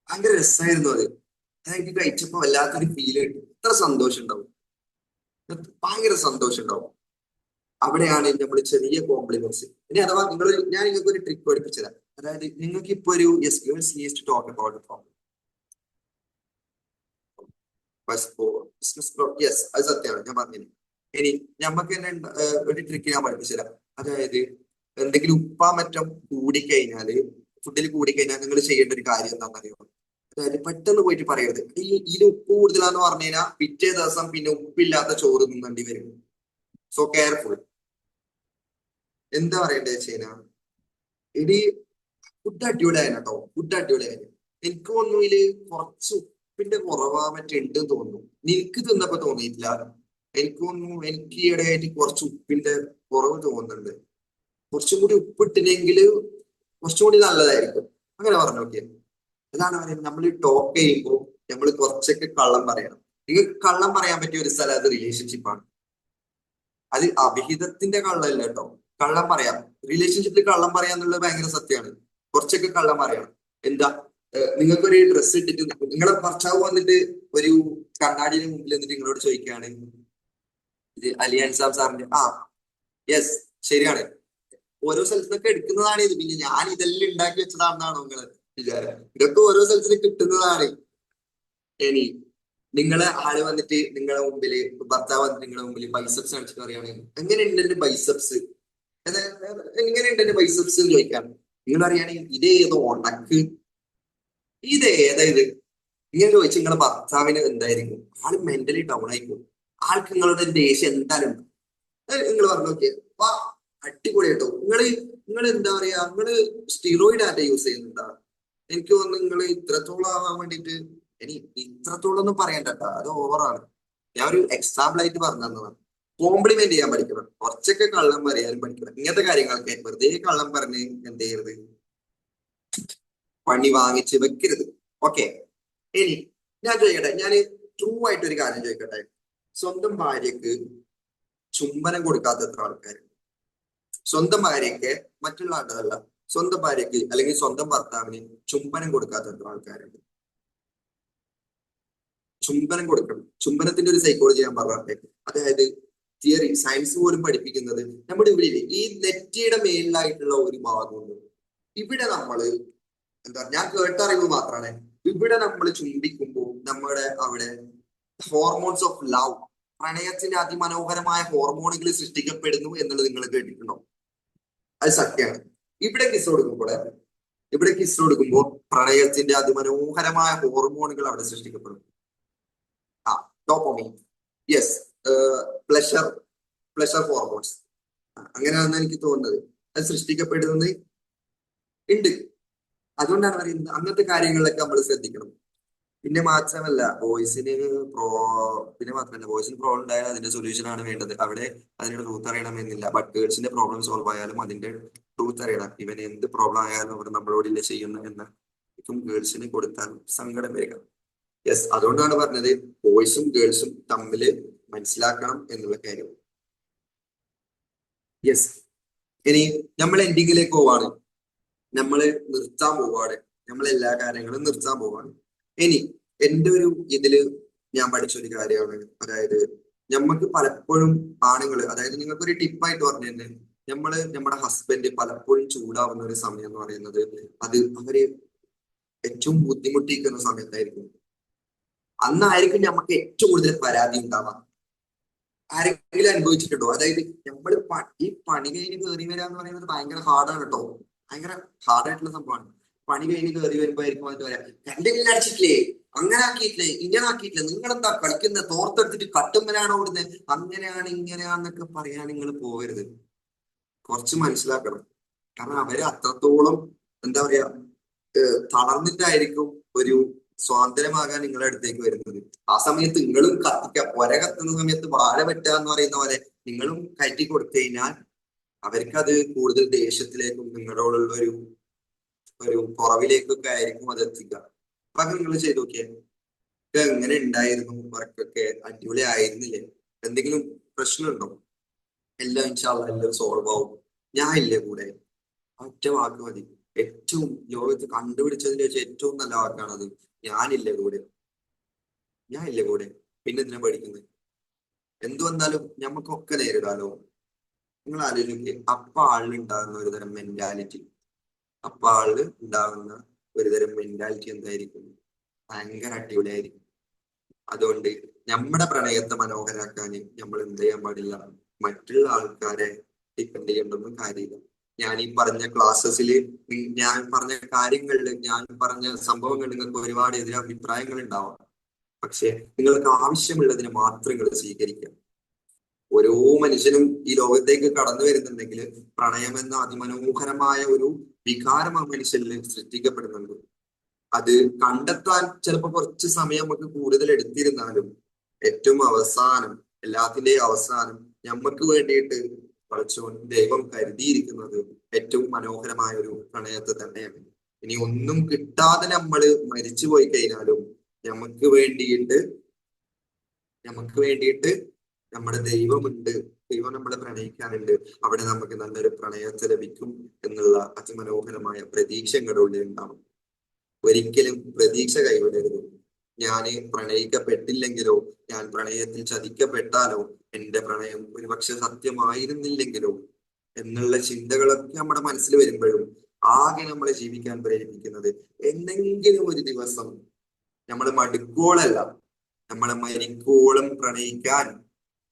ഭയങ്കര രസമായിരുന്നു അത്, എനിക്ക് കഴിച്ചപ്പോ വല്ലാത്തൊരു ഫീൽ കിട്ടും, ഇത്ര സന്തോഷം ഉണ്ടാവും, ഭയങ്കര സന്തോഷം ഉണ്ടാവും. അവിടെയാണ് നമ്മൾ ചെറിയ കോംപ്ലിമെന്റ്സ്. ഇനി അഥവാ ഞാൻ നിങ്ങൾക്ക് ഒരു ട്രിക്ക് പഠിപ്പിച്ചു തരാം. അതായത് നിങ്ങൾക്ക് ഇപ്പൊ ഒരു yes girls needs to talk about yes, അത് സത്യമാണ്, ഞാൻ പറഞ്ഞു. ഇനി നമുക്ക് തന്നെ ഒരു ട്രിക്ക് ഞാൻ പഠിപ്പിച്ചു തരാം. അതായത് എന്തെങ്കിലും ഉപ്പാമറ്റം കൂടിക്കഴിഞ്ഞാല്, ഫുഡിൽ കൂടിക്കഴിഞ്ഞാൽ നിങ്ങൾ ചെയ്യേണ്ട ഒരു കാര്യം എന്താണെന്നറിയോ? അതായത് പെട്ടെന്ന് പോയിട്ട് പറയരുത് ഇതിൽ ഉപ്പ് കൂടുതലാന്ന് പറഞ്ഞു കഴിഞ്ഞാൽ പിറ്റേ ദിവസം പിന്നെ ഉപ്പില്ലാത്ത ചോറ് തിന്നേണ്ടി വരും. So careful. എന്താ പറയണ്ടേ വെച്ച് ഇനി ഫുഡ് അടിപൊളിയായിരുന്നു കേട്ടോ, ഫുഡ് അടിപൊളിയായിരുന്നു. എനിക്ക് തോന്നുന്നു ഇതില് കുറച്ച് ഉപ്പിന്റെ കുറവാ മറ്റുണ്ടെന്ന് തോന്നുന്നു. നിനക്ക് തിന്നപ്പോ തോന്നിയിട്ടില്ല. എനിക്ക് തോന്നുന്നു എനിക്ക് ഈയിടെയായിട്ട് കുറച്ച് ഉപ്പിന്റെ കുറവ് തോന്നുന്നുണ്ട്. കുറച്ചും കൂടി ഉപ്പിട്ടില്ലെങ്കിൽ കുറച്ചും കൂടി നല്ലതായിരിക്കും. അങ്ങനെ പറഞ്ഞു നോക്കിയാൽ അതാണ് പറയുന്നത്. നമ്മൾ ടോക്ക് ചെയ്യുമ്പോൾ നമ്മൾ കുറച്ചൊക്കെ കള്ളം പറയണം. നിങ്ങൾക്ക് കള്ളം പറയാൻ പറ്റിയ ഒരു സ്ഥലം അത് റിലേഷൻഷിപ്പാണ്. അത് അവിഹിതത്തിന്റെ കള്ളല്ല കേട്ടോ, കള്ളം പറയാം. റിലേഷൻഷിപ്പിൽ കള്ളം പറയാന്നുള്ളത് ഭയങ്കര സത്യമാണ്. കുറച്ചൊക്കെ കള്ളം പറയണം. എന്താ, നിങ്ങൾക്കൊരു ഡ്രസ്സ് ഇട്ടിട്ട് നിങ്ങളെ ഭർത്താവ് വന്നിട്ട് ഒരു കണ്ണാടിയുടെ മുമ്പിൽ എന്നിട്ട് നിങ്ങളോട് ചോദിക്കുകയാണ്, ഇത് അലി അൻസാബ് സാറിന്റെ യെസ് ശരിയാണ്, ഓരോ സ്ഥലത്തൊക്കെ എടുക്കുന്നതാണ് ഇത്, പിന്നെ ഞാൻ ഇതെല്ലാം ഉണ്ടാക്കി വെച്ചതാണെന്നാണോ നിങ്ങള് വിചാരം? ഇതൊക്കെ ഓരോ സ്ഥലത്തിന് കിട്ടുന്നതാണ്. ഇനി നിങ്ങളെ ആള് വന്നിട്ട് നിങ്ങളെ മുമ്പില്, ഭർത്താവ് വന്നിട്ട് നിങ്ങളുടെ മുമ്പിൽ ബൈസെപ്സ് കാണിച്ചിട്ട് പറയാണ്, എങ്ങനെയുണ്ട് എന്റെ ബൈസെപ്സ്, എങ്ങനെയുണ്ട് എന്റെ ബൈസെപ്സ് എന്ന് ചോദിക്കാം. നിങ്ങൾ അറിയാണെങ്കിൽ ഇതേതോ ഉണക്ക്, ഇതേതാ ഇത്, ഇങ്ങനെ ചോദിച്ചു നിങ്ങളെ ഭർത്താവിന് എന്തായിരിക്കും? ആള് മെന്റലി ഡൗൺ ആയിക്കും. ആൾക്ക് നിങ്ങളുടെ ദേഷ്യം എന്തായാലും നിങ്ങൾ പറഞ്ഞു നോക്കിയേ, വാ അടിപൊളി കേട്ടോ. നിങ്ങൾ എന്താ പറയാ, നിങ്ങള് സ്റ്റിറോയിഡ് ആയിട്ട് യൂസ് ചെയ്യുന്നുണ്ടാ? എനിക്ക് തോന്നുന്നു നിങ്ങൾ ഇത്രത്തോളം ആവാൻ വേണ്ടിയിട്ട്, ഇനി ഇത്രത്തോളം ഒന്നും പറയണ്ട കേട്ടോ, അത് ഓവറാണ്. ഞാൻ ഒരു എക്സാമ്പിൾ ആയിട്ട് പറഞ്ഞു തന്നതാണ്. കോംപ്ലിമെന്റ് ചെയ്യാൻ പഠിക്കണം, കുറച്ചൊക്കെ കള്ളം പറയാനും പഠിക്കണം. ഇങ്ങനത്തെ കാര്യങ്ങളൊക്കെ വെറുതെ കള്ളം പറഞ്ഞ് എന്ത് ചെയ്യരുത്, പണി വാങ്ങിച്ച് വെക്കരുത്. ഓക്കെ, ഇനി ഞാൻ ചോദിക്കട്ടെ, ഞാൻ ട്രൂ ആയിട്ട് ഒരു കാര്യം ചോദിക്കട്ടെ. സ്വന്തം ഭാര്യക്ക് ചുംബനം കൊടുക്കാത്ത എത്ര ആൾക്കാരുണ്ട്? സ്വന്തം ഭാര്യയ്ക്ക്, മറ്റുള്ള ആളുകളല്ല, സ്വന്തം ഭാര്യയ്ക്ക് അല്ലെങ്കിൽ സ്വന്തം ഭർത്താവിന് ചുംബനം കൊടുക്കാത്ത എത്ര ആൾക്കാരുണ്ട്? ചുംബനം കൊടുക്കണം. ചുംബനത്തിന്റെ ഒരു സൈക്കോളജി ഞാൻ പറഞ്ഞെ. അതായത് തിയറി, സയൻസ് പോലും പഠിപ്പിക്കുന്നത് നമ്മുടെ ഇവിടെ ഈ നെറ്റിയുടെ മേലിലായിട്ടുള്ള ഒരു ഭാഗമുണ്ട്. ഇവിടെ നമ്മള് എന്താ, ഞാൻ കേട്ടറിവ് മാത്രമാണ്, ഇവിടെ നമ്മൾ ചുംബിക്കുമ്പോൾ നമ്മുടെ അവിടെ ഹോർമോൺസ് ഓഫ് ലവ്, പ്രണയത്തിന്റെ അതിമനോഹരമായ ഹോർമോണുകൾ സൃഷ്ടിക്കപ്പെടുന്നു എന്നുള്ളത് നിങ്ങൾ കേട്ടിട്ടുണ്ടോ? അത് സത്യമാണ്. ഇവിടെ കിസ് കൊടുക്കുമ്പോൾ പ്രണയത്തിന്റെ അതിമനോഹരമായ ഹോർമോണുകൾ അവിടെ സൃഷ്ടിക്കപ്പെടും. Dopamine, yes, pleasure pleasure hormones, അങ്ങനെയാണെന്ന് എനിക്ക് തോന്നുന്നത്. അത് സൃഷ്ടിക്കപ്പെടുന്നത് ഉണ്ട്. അതുകൊണ്ടാണ് പറയുന്നത് അങ്ങനത്തെ കാര്യങ്ങളിലൊക്കെ നമ്മൾ ശ്രദ്ധിക്കണം. പിന്നെ മാത്രമല്ല ബോയ്സിന് പ്രോബ്ലം ഉണ്ടായാൽ അതിന്റെ സൊല്യൂഷൻ ആണ് വേണ്ടത്. അവിടെ അതിന്റെ ട്രൂത്ത് അറിയണമെന്നില്ല. ബട്ട് ഗേൾസിന്റെ പ്രോബ്ലം സോൾവ് ആയാലും അതിന്റെ ട്രൂത്ത് അറിയണം. ഇവന് എന്ത് പ്രോബ്ലം ആയാലും അവർ നമ്മളോടില്ല ചെയ്യുന്ന എന്ന ഗേൾസിന് കൊടുത്താൽ സങ്കടം വരിക. യെസ്, അതുകൊണ്ടാണ് പറഞ്ഞത് ബോയ്സും ഗേൾസും തമ്മിൽ മനസ്സിലാക്കണം എന്നുള്ള കാര്യം. യെസ്, ഇനി നമ്മൾ എൻഡിങ്ങിലേക്ക് പോവാണ്, നമ്മള് നിർത്താൻ പോവാണ്, നമ്മളെല്ലാ കാര്യങ്ങളും നിർത്താൻ പോവാണ്. ഇനി എന്റെ ഒരു ഇതില് ഞാൻ പഠിച്ചൊരു കാര്യമാണ്, അതായത് നമുക്ക് പലപ്പോഴും ആണുങ്ങള്, അതായത് നിങ്ങൾക്കൊരു ടിപ്പായിട്ട് പറഞ്ഞു തന്നെ, നമ്മുടെ ഹസ്ബൻഡ് പലപ്പോഴും ചൂടാവുന്ന ഒരു സമയം എന്ന് പറയുന്നത് അത് അവര് ഏറ്റവും ബുദ്ധിമുട്ടിക്കുന്ന സമയത്തായിരിക്കും. അന്നായിരിക്കും നമുക്ക് ഏറ്റവും കൂടുതൽ പരാതി ഉണ്ടാവാം. ആരെങ്കിലും അനുഭവിച്ചിട്ടുണ്ടോ? അതായത് നമ്മൾ ഈ പണി കഴിഞ്ഞ് കയറി വരിക എന്ന് പറയുന്നത് ഭയങ്കര ഹാർഡാണ് കേട്ടോ, ഭയങ്കര ഹാർഡായിട്ടുള്ള സംഭവമാണ്. പണി കഴിഞ്ഞ് കയറി വരുമ്പോഴായിരിക്കും അത് പറയാം, രണ്ടെങ്കിലും അടിച്ചിട്ടില്ലേ, അങ്ങനെ ആക്കിയിട്ടില്ലേ, ഇങ്ങനെ ആക്കിയിട്ടില്ലേ, നിങ്ങളെന്താ കളിക്കുന്നത്, തോർത്തെടുത്തിട്ട് കട്ടുമ്പനാണ് ഓടുന്നത്, അങ്ങനെയാണ് ഇങ്ങനെയാന്നൊക്കെ പറയാൻ നിങ്ങൾ പോകരുത്. കുറച്ച് മനസ്സിലാക്കണം. കാരണം അവര് അത്രത്തോളം എന്താ പറയാ തളർന്നിട്ടായിരിക്കും ഒരു സ്വാതന്ത്ര്യമാകാൻ നിങ്ങളുടെ അടുത്തേക്ക് വരുന്നത്. ആ സമയത്ത് നിങ്ങളും കത്തിക്ക, ഒര കത്തുന്ന സമയത്ത് വാഴ വെട്ടുക എന്ന് പറയുന്ന പോലെ നിങ്ങളും കയറ്റി കൊടുത്തു കഴിഞ്ഞാൽ അവർക്കത് കൂടുതൽ ദേഷ്യത്തിലേക്കും നിങ്ങളോടുള്ള ഒരു കുറവിലേക്കൊക്കെ ആയിരിക്കും അത് എത്തിക്കുക. അപ്പൊ നിങ്ങൾ ചെയ്ത് നോക്കിയേ, ഇത് എങ്ങനെ ഉണ്ടായിരുന്നു, വർക്കൊക്കെ അടിപൊളി ആയിരുന്നില്ലേ, എന്തെങ്കിലും പ്രശ്നമുണ്ടോ? എല്ലാം ഇൻഷാല്ലാ എല്ലാം സോൾവ് ആവും. ഞാൻ ഇല്ലേ കൂടെ? ഒറ്റ വാക്ക് മതി. ഏറ്റവും ലോകത്ത് കണ്ടുപിടിച്ചതിൽ വെച്ച് ഏറ്റവും നല്ല വാക്കാണത്. ഞാനില്ലേ കൂടെ, ഞാൻ ഇല്ലേ കൂടെ, പിന്നെ എന്തിനാ പഠിക്കുന്നത്? എന്തു വന്നാലും ഞമ്മക്കൊക്കെ നേരിടാലോ. നിങ്ങൾ ആലോചിക്കുക, അപ്പ ആളിലുണ്ടാകുന്ന ഒരു തരം മെന്റാലിറ്റി, അപ്പ ആളില് ഉണ്ടാകുന്ന ഒരു തരം മെന്റാലിറ്റി എന്തായിരിക്കും? ഭയങ്കര അടിപൊളിയായിരിക്കും. അതുകൊണ്ട് നമ്മുടെ പ്രണയത്തെ മനോഹരാക്കാൻ നമ്മൾ എന്ത് ചെയ്യാൻ പാടില്ല, മറ്റുള്ള ആൾക്കാരെ ഡിപ്പെൻഡ് ചെയ്യേണ്ടൊന്നും കാര്യമില്ല. ഞാൻ ഈ പറഞ്ഞ ക്ലാസ്സസിൽ, ഞാൻ പറഞ്ഞ കാര്യങ്ങളിൽ, ഞാൻ പറഞ്ഞ സംഭവങ്ങളിൽ നിങ്ങൾക്ക് ഒരുപാട് എതിരഭിപ്രായങ്ങൾ ഉണ്ടാവാം. പക്ഷെ നിങ്ങൾക്ക് ആവശ്യമുള്ളതിനെ മാത്രം നിങ്ങൾ സ്വീകരിക്കുക. ഓരോ മനുഷ്യനും ഈ ലോകത്തേക്ക് കടന്നു വരുന്നുണ്ടെങ്കിൽ പ്രണയം എന്ന അതിമനോഹരമായ ഒരു വികാരം ആ മനുഷ്യനിൽ സൃഷ്ടിക്കപ്പെടുന്നുണ്ട്. അത് കണ്ടെത്താൻ ചിലപ്പോൾ കുറച്ച് സമയം നമുക്ക് കൂടുതൽ എടുത്തിരുന്നാലും ഏറ്റവും അവസാനം, എല്ലാത്തിന്റെയും അവസാനം ഞമ്മക്ക് വേണ്ടിയിട്ട് പടച്ചോൻ ദൈവം കരുതിയിരിക്കുന്നത് ഏറ്റവും മനോഹരമായ ഒരു പ്രണയത്തെ തന്നെയാണ്. ഇനി ഒന്നും കിട്ടാതെ നമ്മൾ മരിച്ചു പോയി കഴിഞ്ഞാലും നമുക്ക് വേണ്ടിയിട്ട് നമ്മുടെ ദൈവമുണ്ട്, ദൈവം നമ്മളെ പ്രണയിക്കാനുണ്ട്. അവിടെ നമുക്ക് നല്ലൊരു പ്രണയത്തെ ലഭിക്കും എന്നുള്ള അതിമനോഹരമായ പ്രതീക്ഷകളുടെ ഉള്ളിൽ ഉണ്ടാവും. ഒരിക്കലും പ്രതീക്ഷ കൈവിടരുത്. ഞാൻ പ്രണയിക്കപ്പെട്ടില്ലെങ്കിലോ, ഞാൻ പ്രണയത്തിൽ ചതിക്കപ്പെട്ടാലോ, എന്റെ പ്രണയം ഒരുപക്ഷെ സത്യമായിരുന്നില്ലെങ്കിലോ എന്നുള്ള ചിന്തകളൊക്കെ നമ്മുടെ മനസ്സിൽ വരുമ്പോഴും ആകെ നമ്മളെ ജീവിക്കാൻ പ്രേരിപ്പിക്കുന്നത് എന്തെങ്കിലും ഒരു ദിവസം നമ്മൾ മടുക്കോളല്ല, നമ്മളെ മരിക്കോളം പ്രണയിക്കാൻ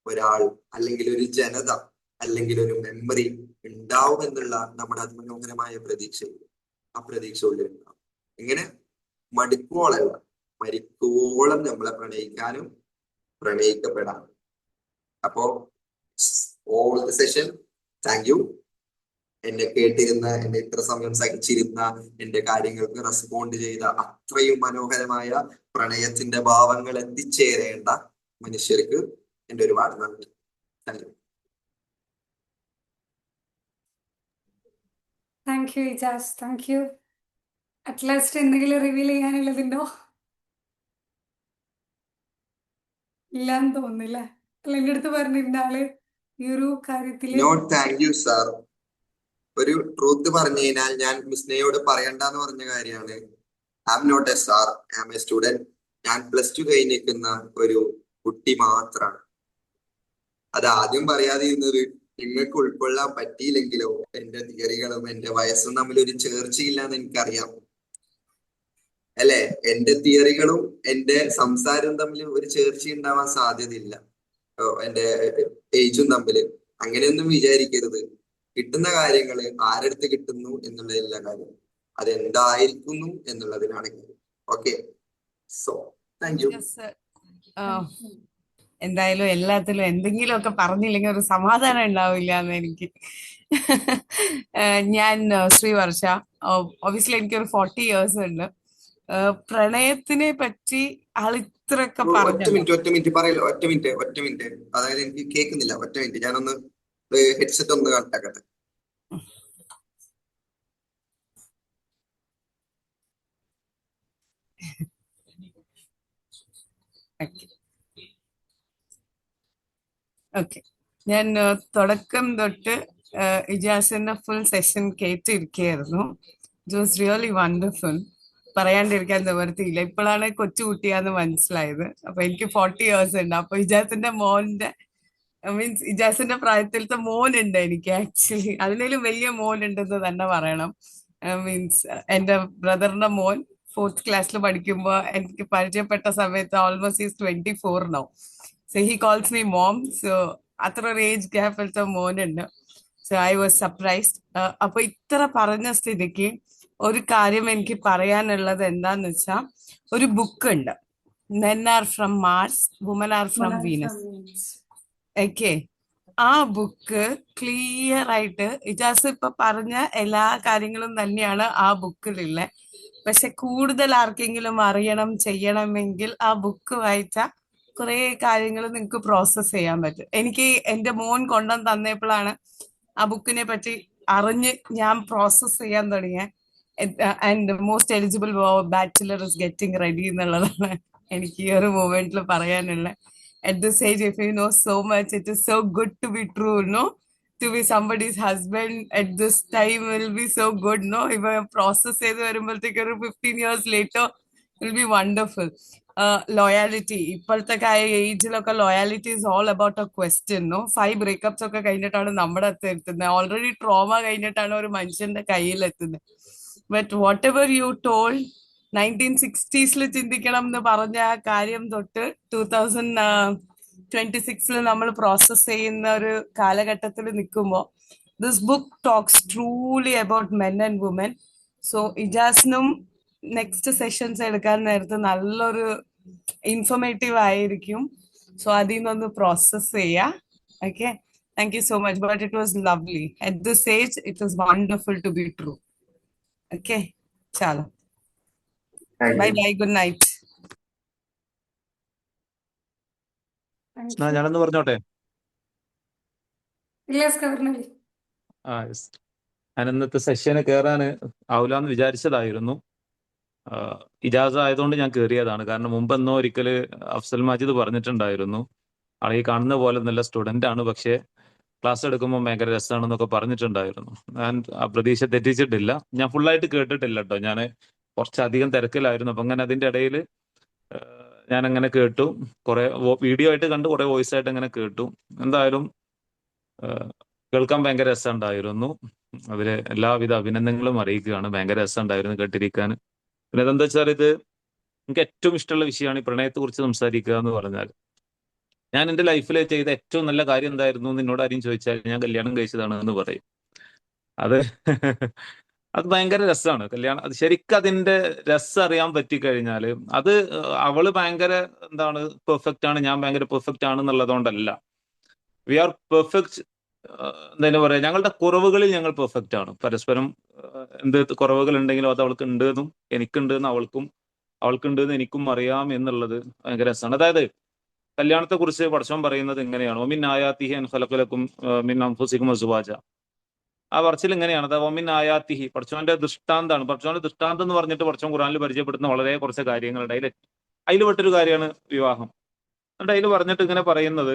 ഒരാൾ, അല്ലെങ്കിൽ ഒരു ജനത, അല്ലെങ്കിൽ ഒരു മെമ്മറി ഉണ്ടാവും എന്നുള്ള നമ്മുടെ അതിമനോഹരമായ പ്രതീക്ഷ, ആ പ്രതീക്ഷ ഉള്ളിലുണ്ടാവും. ഇങ്ങനെ മടുക്കോളല്ല, മരിക്കോളം നമ്മളെ പ്രണയിക്കാനും പ്രണയിക്കപ്പെടാനും. അപ്പോ all the session, thank you. എന്നെ കേട്ടിരുന്ന, എന്നെ ഇത്ര സമയം സഹിച്ചിരുന്ന, എന്റെ കാര്യങ്ങൾക്ക് റെസ്പോണ്ട് ചെയ്ത അത്രയും മനോഹരമായ പ്രണയത്തിന്റെ ഭാവങ്ങൾ എത്തിച്ചേരേണ്ട മനുഷ്യർക്ക് എന്റെ ഒരുപാട് നന്ദി. Thank you. Thank you Ijaz, thank you. At last എന്തെങ്കിലും റിവീൽ ചെയ്യാനുള്ളതുണ്ടോ? ഇല്ലാന്ന് തോന്നുന്നില്ല. അല്ല, എൻ്റെ അടുത്ത് പറഞ്ഞിരുന്ന ആള് ഈ ഒരു കാര്യത്തില് നോ താങ്ക് യു സാർ. ഒരു ട്രൂത്ത് പറഞ്ഞു കഴിഞ്ഞാൽ, ഞാൻ മിസ്നയോട് പറയണ്ടെന്ന് പറഞ്ഞ കാര്യമാണ്, I am not a sir, I am a student. ഞാൻ +2 കഴിഞ്ഞിരിക്കുന്ന ഒരു കുട്ടി മാത്രമാണ്. അത് ആദ്യം പറയാതിരുന്നത് നിങ്ങൾക്ക് ഉൾക്കൊള്ളാൻ പറ്റിയില്ലെങ്കിലോ, എന്റെ തിയറികളും എന്റെ വയസ്സും തമ്മിൽ ഒരു ചേർച്ചയില്ലാന്ന് എനിക്കറിയാം, അല്ലെ? എന്റെ തിയറികളും എന്റെ സംസാരവും തമ്മിൽ ഒരു ചേർച്ച ഉണ്ടാവാൻ സാധ്യതയില്ല, എന്റെ ഏജും തമ്മില്. അങ്ങനെയൊന്നും വിചാരിക്കരുത്. കിട്ടുന്ന കാര്യങ്ങൾ ആരടുത്ത് കിട്ടുന്നു എന്നുള്ളതല്ല കാര്യം, അതെന്തായിരിക്കുന്നു എന്നുള്ളതിനാണ് കാര്യം. Okay, so thank you. എന്തായാലും എല്ലാത്തിലും എന്തെങ്കിലുമൊക്കെ പറഞ്ഞില്ലെങ്കിൽ ഒരു സമാധാനം ഉണ്ടാവില്ല എന്ന് എനിക്ക്. ഞാൻ ശ്രീവർഷ. ഒബിയസ്ലി എനിക്കൊരു 40 years ഉണ്ട്. പ്രണയത്തിനെ പറ്റി ആൾ ഇത്രയൊക്കെ ഒറ്റ പറഞ്ഞല്ലോ. മിനിറ്റ് പറയല്ലോ, ഒറ്റ മിനിറ്റ്. അതായത് എനിക്ക് കേൾക്കുന്നില്ല, ഒറ്റ മിനിറ്റ്. ഞാനൊന്ന് ഹെഡ്സെറ്റ് ഒന്ന് കണക്ട് ആക്കട്ടെ. ഓക്കെ. ഞാൻ തുടക്കം തൊട്ട് ഇജാസിന്റെ ഫുൾ സെഷൻ കേട്ടിരിക്കുകയായിരുന്നു. It was really wonderful. പറയാണ്ടിരിക്കാൻ നിവർത്തിയില്ല. ഇപ്പോഴാണ് കൊച്ചുകുട്ടിയാന്ന് മനസ്സിലായത്. അപ്പൊ എനിക്ക് 40 ഇയേഴ്സ് ഉണ്ട്. അപ്പൊ ഇജാസിന്റെ മോന്റെ മീൻസ് ഇജാസിന്റെ പ്രായത്തിലത്തെ മോനുണ്ട് എനിക്ക്. ആക്ച്വലി അതിനേലും വലിയ മോനുണ്ടെന്ന് തന്നെ പറയണം. മീൻസ് എന്റെ ബ്രദറിന്റെ മോൻ 4th ക്ലാസ്സിൽ പഠിക്കുമ്പോ എനിക്ക് പരിചയപ്പെട്ട സമയത്ത് almost is 24 no. So he calls me mom. So അത്ര ഒരു ഏജ് ഗ്യാപ്പിലത്തെ മോനുണ്ട്. So I was surprised. അപ്പൊ ഇത്ര പറഞ്ഞ സ്ഥിതിക്ക് ഒരു കാര്യം എനിക്ക് പറയാനുള്ളത് എന്താന്ന് വെച്ചാൽ, ഒരു ബുക്ക് ഉണ്ട്, men are from Mars, women are from Venus. Okay, ആ ബുക്ക് ക്ലിയർ ആയിട്ട് ഇജാസ് ഇപ്പൊ പറഞ്ഞ എല്ലാ കാര്യങ്ങളും തന്നെയാണ് ആ ബുക്കിലുള്ളത്. പക്ഷെ കൂടുതൽ ആർക്കെങ്കിലും അറിയണം ചെയ്യണമെങ്കിൽ ആ ബുക്ക് വായിച്ചാൽ കുറെ കാര്യങ്ങൾ നിങ്ങൾക്ക് പ്രോസസ് ചെയ്യാൻ പറ്റും. എനിക്ക് എന്റെ മോൻ കൊണ്ടുവന്ന് തന്നപ്പോഴാണ് ആ ബുക്കിനെ പറ്റി അറിഞ്ഞ് ഞാൻ പ്രോസസ് ചെയ്യാൻ തുടങ്ങിയ. And most eligible bachelor is getting ready എന്നുള്ളതാണ് എനിക്ക് ഈ ഒരു മൂമെന്റിൽ പറയാനുള്ള. At this age, if you know so much, it is so good to be true, no? To be somebody's husband at this time will be so good, no? If I process ചെയ്ത് വരുമ്പോഴത്തേക്ക് ഒരു 15 years later will be wonderful. Loyalty ഇപ്പോഴത്തെ ഏജിലൊക്കെ loyalty is all about a question, no? 5 breakups ഒക്കെ കഴിഞ്ഞിട്ടാണ് നമ്മുടെ അടുത്ത് എത്തുന്നത്. ഓൾറെഡി ട്രോമ കഴിഞ്ഞിട്ടാണ് ഒരു മനുഷ്യന്റെ കയ്യിൽ എത്തുന്നത്. But what ever you told 1960s ചിന്തിക്കണം എന്ന് പറഞ്ഞ ആ കാര്യം തൊട്ട് 2026 നമ്മൾ പ്രോസസ് ചെയ്യുന്ന ഒരു കാലഘട്ടത്തിൽ നിൽക്കുമ്പോൾ this book talks truly about men and women. So ഇജാസിനും നെക്സ്റ്റ് സെഷൻസ് എടുക്കാൻ നേരത്ത് നല്ലൊരു ഇൻഫോർമേറ്റീവ് ആയിരിക്കും. സോ അതിൽ നിന്നൊന്ന് പ്രോസസ് ചെയ്യാം. Okay, thank you so much. But it was lovely at this age. It was wonderful to be true. Okay, ചാലോ, thank bye you. Bye, good night. Thank ah, you. ഞാനൊന്ന് പറഞ്ഞോട്ടെ. ഇല്ലാസ് പറഞ്ഞോളി. yes. ഞാൻ ഇന്നത്തെ സെഷന് കയറാൻ ആവില്ലാന്ന് വിചാരിച്ചതായിരുന്നു. ഇജാസ ആയതുകൊണ്ട് ഞാൻ കയറിയതാണ്. കാരണം മുമ്പെന്നോ ഒരിക്കല് അഫ്സൽ മാജിദ് പറഞ്ഞിട്ടുണ്ടായിരുന്നു, ആളെ ഈ കാണുന്ന പോലെ നല്ല സ്റ്റുഡന്റ് ആണ്, പക്ഷേ ക്ലാസ് എടുക്കുമ്പോൾ ഭയങ്കര രസമാണെന്നൊക്കെ പറഞ്ഞിട്ടുണ്ടായിരുന്നു. ഞാൻ ആ പ്രതീക്ഷ തെറ്റിച്ചിട്ടില്ല. ഞാൻ ഫുള്ളായിട്ട് കേട്ടിട്ടില്ല കേട്ടോ. ഞാൻ കുറച്ചധികം തിരക്കിലായിരുന്നു. അപ്പൊ അങ്ങനെ അതിന്റെ ഇടയിൽ ഞാൻ അങ്ങനെ കേട്ടു. കുറെ വീഡിയോ ആയിട്ട് കണ്ടു, കുറെ വോയിസ് ആയിട്ട് അങ്ങനെ കേട്ടു. എന്തായാലും കേൾക്കാൻ ഭയങ്കര രസമുണ്ടായിരുന്നു. അതില് എല്ലാവിധ അഭിനന്ദനങ്ങളും അറിയിക്കുകയാണ്. ഭയങ്കര രസമുണ്ടായിരുന്നു കേട്ടിരിക്കാൻ. പിന്നെ ഇതെന്താ വെച്ചാൽ, ഇത് എനിക്ക് ഏറ്റവും ഇഷ്ടമുള്ള വിഷയമാണ് ഈ പ്രണയത്തെ കുറിച്ച് സംസാരിക്കുക എന്ന് പറഞ്ഞാൽ. ഞാൻ എന്റെ ലൈഫിൽ ചെയ്ത ഏറ്റവും നല്ല കാര്യം എന്തായിരുന്നു എന്ന് എന്നോട് ആരും ചോദിച്ചാൽ ഞാൻ കല്യാണം കഴിച്ചതാണ് എന്ന് പറയും. അത് അത് ഭയങ്കര രസമാണ്. കല്യാണം, അത് ശരിക്കും അതിന്റെ രസം അറിയാൻ പറ്റിക്കഴിഞ്ഞാൽ, അത് അവള് ഭയങ്കര എന്താണ് പെർഫെക്റ്റ് ആണ്, ഞാൻ ഭയങ്കര പെർഫെക്റ്റ് ആണ് എന്നുള്ളതുകൊണ്ടല്ല. V R perfect. എന്താ പറയാ, ഞങ്ങളുടെ കുറവുകളിൽ ഞങ്ങൾ പെർഫെക്റ്റ് ആണ്. പരസ്പരം എന്ത് കുറവുകൾ ഉണ്ടെങ്കിലും അത് അവൾക്ക് ഉണ്ട് എന്നും എനിക്കുണ്ട് എന്ന് അവൾക്കുണ്ട് എന്ന് എനിക്കും അറിയാം എന്നുള്ളത് ഭയങ്കര രസമാണ്. അതായത് കല്യാണത്തെ കുറിച്ച് പടച്ചോൻ പറയുന്നത് എങ്ങനെയാണ്, ഒമിൻ ആയാത്തിഹി അൻ ഖലഖലക്കും മിൻ അൻഫുസികും അസ്വാജ. ആ പറച്ചിൽ ഇങ്ങനെയാണ്, അതായത് ഒമിൻ ആയാത്തിഹി, പടച്ചോന്റെ ദൃഷ്ടാന്താണ്. പടച്ചോന്റെ ദൃഷ്ടാന്തം എന്ന് പറഞ്ഞിട്ട് പടച്ചോൻ ഖുറാനിൽ പരിചയപ്പെടുന്ന വളരെ കുറച്ച് കാര്യങ്ങളുണ്ട്. അതിൽ പെട്ടൊരു കാര്യമാണ് വിവാഹം. എന്നിട്ട് അതിൽ പറഞ്ഞിട്ട് ഇങ്ങനെ പറയുന്നത്,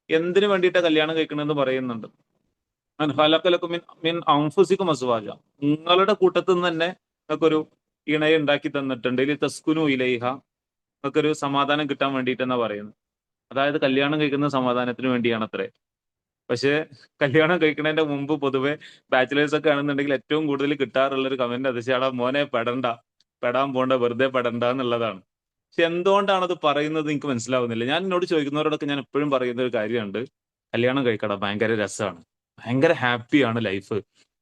എന്തിനു വേണ്ടിയിട്ടാ കല്യാണം കഴിക്കണമെന്ന് പറയുന്നുണ്ട്. മിൻ അൻഫുസികും അസ്വാജ, നിങ്ങളുടെ കൂട്ടത്തിൽ നിന്ന് തന്നെ നിങ്ങൾക്കൊരു ഇണയെ ഉണ്ടാക്കി തന്നിട്ടുണ്ട്. ഇതിൽ തസ്കുനു ഇലൈഹ, നിങ്ങൾക്കൊരു സമാധാനം കിട്ടാൻ വേണ്ടിയിട്ടെന്നാ പറയുന്നത്. അതായത് കല്യാണം കഴിക്കുന്ന സമാധാനത്തിന് വേണ്ടിയാണ് അത്രേ. പക്ഷെ കല്യാണം കഴിക്കുന്നതിന്റെ മുമ്പ് പൊതുവെ ബാച്ചിലേഴ്സ് ഒക്കെ ആണെന്നുണ്ടെങ്കിൽ ഏറ്റവും കൂടുതൽ കിട്ടാറുള്ള ഒരു കമന്റ് അതിശയാളാ, മോനെ പെടാൻ പോണ്ട, വെറുതെ പെടണ്ട എന്നുള്ളതാണ്. പക്ഷെ എന്തുകൊണ്ടാണ് അത് പറയുന്നത് എനിക്ക് മനസ്സിലാവുന്നില്ല. ഞാൻ എന്നോട് ചോദിക്കുന്നവരോടൊക്കെ ഞാൻ എപ്പോഴും പറയുന്ന ഒരു കാര്യമുണ്ട്, കല്യാണം കഴിക്കണം, ഭയങ്കര രസമാണ്, ഭയങ്കര ഹാപ്പിയാണ് ലൈഫ്.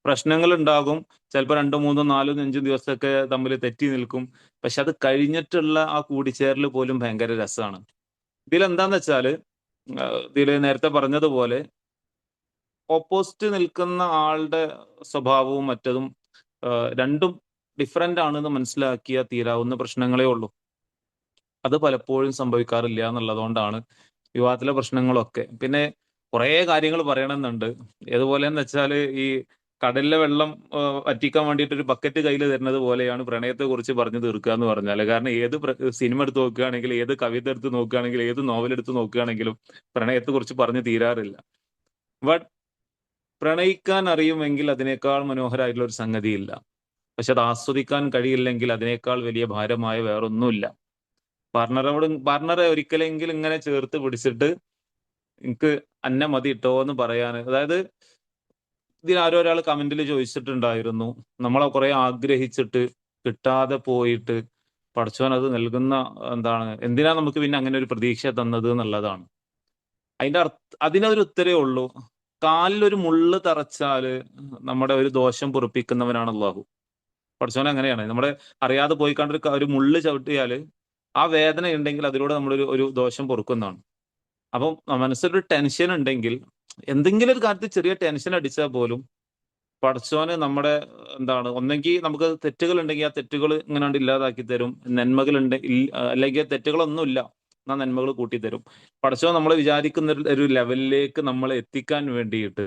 പ്രശ്നങ്ങൾ ഉണ്ടാകും, ചിലപ്പോൾ 2, 3, 4, 5 ദിവസമൊക്കെ തമ്മിൽ തെറ്റി നിൽക്കും. പക്ഷെ അത് കഴിഞ്ഞിട്ടുള്ള ആ കൂടിച്ചേരൽ പോലും ഭയങ്കര രസമാണ്. ഇതിലെന്താന്ന് വെച്ചാല്, ഇതില് നേരത്തെ പറഞ്ഞതുപോലെ ഓപ്പോസിറ്റ് നിൽക്കുന്ന ആളുടെ സ്വഭാവവും മറ്റതും രണ്ടും ഡിഫറെന്റ് ആണെന്ന് മനസ്സിലാക്കിയാൽ തീരാവുന്ന പ്രശ്നങ്ങളേ ഉള്ളൂ. അത് പലപ്പോഴും സംഭവിക്കാറില്ല എന്നുള്ളതുകൊണ്ടാണ് വിവാഹത്തിലെ പ്രശ്നങ്ങളൊക്കെ. പിന്നെ കുറെ കാര്യങ്ങൾ പറയണമെന്നുണ്ട്. ഏതുപോലെന്ന് വെച്ചാൽ, ഈ കടലിലെ വെള്ളം വറ്റിക്കാൻ വേണ്ടിയിട്ട് ഒരു ബക്കറ്റ് കയ്യിൽ തരുന്നത് പോലെയാണ് പ്രണയത്തെ കുറിച്ച് പറഞ്ഞു തീർക്കുക എന്ന് പറഞ്ഞാൽ. കാരണം ഏത് സിനിമ എടുത്ത് നോക്കുകയാണെങ്കിൽ, ഏത് കവിത എടുത്ത് നോക്കുകയാണെങ്കിൽ, ഏത് നോവൽ എടുത്ത് നോക്കുകയാണെങ്കിലും പ്രണയത്തെ കുറിച്ച് പറഞ്ഞു തീരാറില്ല. ബട്ട് പ്രണയിക്കാൻ അറിയുമെങ്കിൽ അതിനേക്കാൾ മനോഹരമായിട്ടുള്ള ഒരു സംഗതിയില്ല. പക്ഷെ അത് ആസ്വദിക്കാൻ കഴിയില്ലെങ്കിൽ അതിനേക്കാൾ വലിയ ഭാരമായ വേറൊന്നുമില്ല. പാർട്ണറെ ഒരിക്കലെങ്കിലും ഇങ്ങനെ ചേർത്ത് പിടിച്ചിട്ട് എനിക്ക് അന്നെ മതി ഇട്ടോ എന്ന് പറയാൻ, അതായത് ഇതിൽ ആരോ ഒരാൾ കമന്റിൽ ചോദിച്ചിട്ടുണ്ടായിരുന്നു, നമ്മളെ കുറെ ആഗ്രഹിച്ചിട്ട് കിട്ടാതെ പോയിട്ട് പടച്ചോൻ അത് നൽകുന്ന എന്തിനാ നമുക്ക് പിന്നെ അങ്ങനെ ഒരു പ്രതീക്ഷ തന്നത് എന്നുള്ളതാണ്. അതിനൊരു ഉത്തരേ ഉള്ളൂ. കാലിലൊരു മുള്ള് തറച്ചാല് നമ്മുടെ ഒരു ദോഷം പൊറുപ്പിക്കുന്നവനാണ് അള്ളാഹു. പടച്ചോൻ അങ്ങനെയാണ്. നമ്മുടെ അറിയാതെ പോയി കണ്ട ഒരു മുള്ള് ചവിട്ടിയാല് ആ വേദന ഉണ്ടെങ്കിൽ അതിലൂടെ നമ്മളൊരു ദോഷം പൊറുക്കുന്നതാണ്. അപ്പം മനസ്സിലൊരു ടെൻഷൻ ഉണ്ടെങ്കിൽ, എന്തെങ്കിലും ഒരു കാര്യത്തിൽ ചെറിയ ടെൻഷൻ അടിച്ചാൽ പോലും പടച്ചോന് നമ്മുടെ ഒന്നെങ്കിൽ നമുക്ക് തെറ്റുകൾ ഉണ്ടെങ്കിൽ ആ തെറ്റുകൾ ഇങ്ങനെ ഇല്ലാതാക്കി തരും. നന്മകളുണ്ട് അല്ലെങ്കിൽ തെറ്റുകളൊന്നുമില്ല, എന്നാൽ നന്മകൾ കൂട്ടിത്തരും. പടച്ചോൻ നമ്മൾ വിചാരിക്കുന്ന ഒരു ലെവലിലേക്ക് നമ്മളെ എത്തിക്കാൻ വേണ്ടിയിട്ട്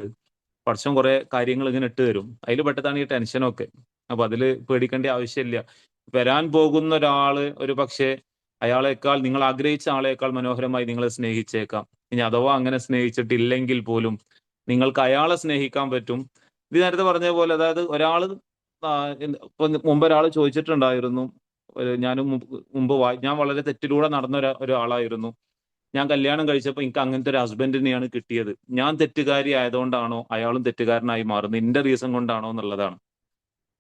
പടച്ചോൻ കുറെ കാര്യങ്ങൾ ഇങ്ങനെ ഇട്ട് തരും. അതിൽ പെട്ടതാണ് ഈ ടെൻഷനൊക്കെ. അപ്പൊ അതില് പേടിക്കേണ്ട ആവശ്യമില്ല. വരാൻ പോകുന്ന ഒരാള് ഒരു പക്ഷേ അയാളെക്കാൾ, നിങ്ങൾ ആഗ്രഹിച്ച ആളെക്കാൾ മനോഹരമായി നിങ്ങളെ സ്നേഹിച്ചേക്കാം. ഇനി അഥവാ അങ്ങനെ സ്നേഹിച്ചിട്ടില്ലെങ്കിൽ പോലും നിങ്ങൾക്ക് അയാളെ സ്നേഹിക്കാൻ പറ്റും. ഇത് നേരത്തെ പറഞ്ഞ പോലെ, അതായത് ഒരാള് ഇപ്പൊ മുമ്പ് ഒരാൾ ചോദിച്ചിട്ടുണ്ടായിരുന്നു, ഞാൻ വളരെ തെറ്റിലൂടെ നടന്ന ഒരാളായിരുന്നു. ഞാൻ കല്യാണം കഴിച്ചപ്പോൾ എനിക്ക് അങ്ങനത്തെ ഒരു ഹസ്ബൻഡിനെയാണ് കിട്ടിയത്. ഞാൻ തെറ്റുകാരി ആയതുകൊണ്ടാണോ അയാളും തെറ്റുകാരനായി മാറുന്നത്? എന്റെ റീസൺ കൊണ്ടാണോ എന്നുള്ളതാണ്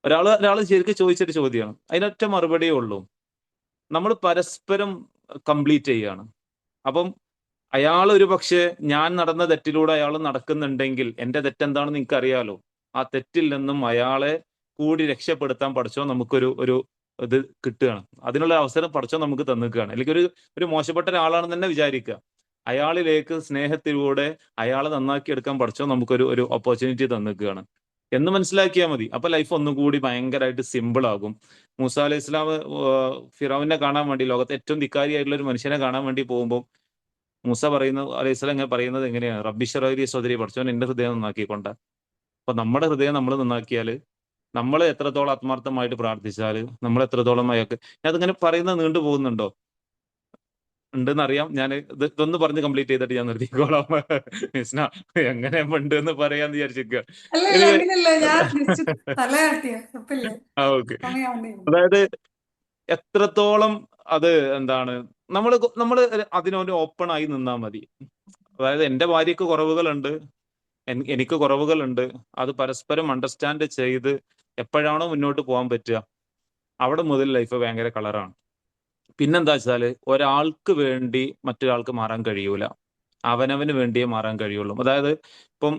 ഒരാൾ ശരിക്കും ചോദിച്ചൊരു ചോദ്യമാണ്. അതിനൊറ്റ മറുപടിയേ ഉള്ളൂ, നമ്മൾ പരസ്പരം കംപ്ലീറ്റ് ചെയ്യാണ്. അപ്പം അയാൾ ഒരു പക്ഷേ ഞാൻ നടന്ന തെറ്റിലൂടെ അയാൾ നടക്കുന്നുണ്ടെങ്കിൽ എന്റെ തെറ്റെന്താണെന്ന് നിങ്ങൾക്ക് അറിയാലോ. ആ തെറ്റിൽ നിന്നും അയാളെ കൂടി രക്ഷപ്പെടുത്താൻ പഠിച്ചോ നമുക്കൊരു ഇത് കിട്ടുകയാണ്. അതിനുള്ള അവസരം പഠിച്ചോ നമുക്ക് തന്നിക്കുകയാണ്. അല്ലെങ്കിൽ ഒരു മോശപ്പെട്ട ഒരാളാണെന്ന് തന്നെ വിചാരിക്കുക, അയാളിലേക്ക് സ്നേഹത്തിലൂടെ അയാളെ നന്നാക്കി എടുക്കാൻ പഠിച്ചോ നമുക്കൊരു ഓപ്പർച്യൂണിറ്റി തന്നിക്കുകയാണ് എന്ന് മനസ്സിലാക്കിയാൽ മതി. അപ്പൊ ലൈഫ് ഒന്നും കൂടി ഭയങ്കരമായിട്ട് സിമ്പിൾ ആകും. മൂസ അലൈഹി ഇസ്ലാം ഫിറൗവിനെ കാണാൻ വേണ്ടി, ലോകത്തെ ഏറ്റവും ധിക്കാരിയായിട്ടുള്ള ഒരു മനുഷ്യനെ കാണാൻ വേണ്ടി പോകുമ്പോൾ മൂസ അലൈഹി സ്വലാം ഇങ്ങനെ പറയുന്നത് എങ്ങനെയാണ്? റബ്ബിശ്റഹ്ലി സദ്രി, പഠിച്ചവൻ എന്റെ ഹൃദയം നന്നാക്കിക്കൊണ്ട. അപ്പൊ നമ്മുടെ ഹൃദയം നമ്മൾ നന്നാക്കിയാല്, നമ്മൾ എത്രത്തോളം ആത്മാർത്ഥമായിട്ട് പ്രാർത്ഥിച്ചാല്, നമ്മൾ എത്രത്തോളം അയാൾക്ക്, അതിങ്ങനെ പറയുന്നത് നീണ്ടു പോകുന്നുണ്ടോ ഉണ്ടെന്ന് അറിയാം. ഞാൻ ഇതൊന്ന് പറഞ്ഞ് കംപ്ലീറ്റ് ചെയ്തിട്ട് ഞാൻ നിർത്തിക്കോളാം. മിസ്ന എങ്ങനെ ഉണ്ട് എന്ന് പറയാന്ന് വിചാരിച്ചിരിക്കുക. അല്ല ഇല്ല, അങ്ങനെയല്ല, ഞാൻ ജസ്റ്റ് തലയാട്ടിയ തപ്പില്ല, ഓക്കെ. സമയാവുന്നേ ഉള്ളൂ. അതായത് എത്രത്തോളം അത് നമ്മൾ അതിനൊരു ഓപ്പൺ ആയി നിന്നാൽ മതി. അതായത് എന്റെ ഭാര്യക്ക് കുറവുകളുണ്ട്, എനിക്ക് കുറവുകളുണ്ട്. അത് പരസ്പരം അണ്ടർസ്റ്റാൻഡ് ചെയ്ത് എപ്പോഴാണോ മുന്നോട്ട് പോകാൻ പറ്റുക അവിടെ മുതൽ ലൈഫ് ഭയങ്കര കളറാണ്. പിന്നെന്താ വെച്ചാല്, ഒരാൾക്ക് വേണ്ടി മറ്റൊരാൾക്ക് മാറാൻ കഴിയൂല, അവനവന് വേണ്ടിയേ മാറാൻ കഴിയുള്ളൂ. അതായത് ഇപ്പം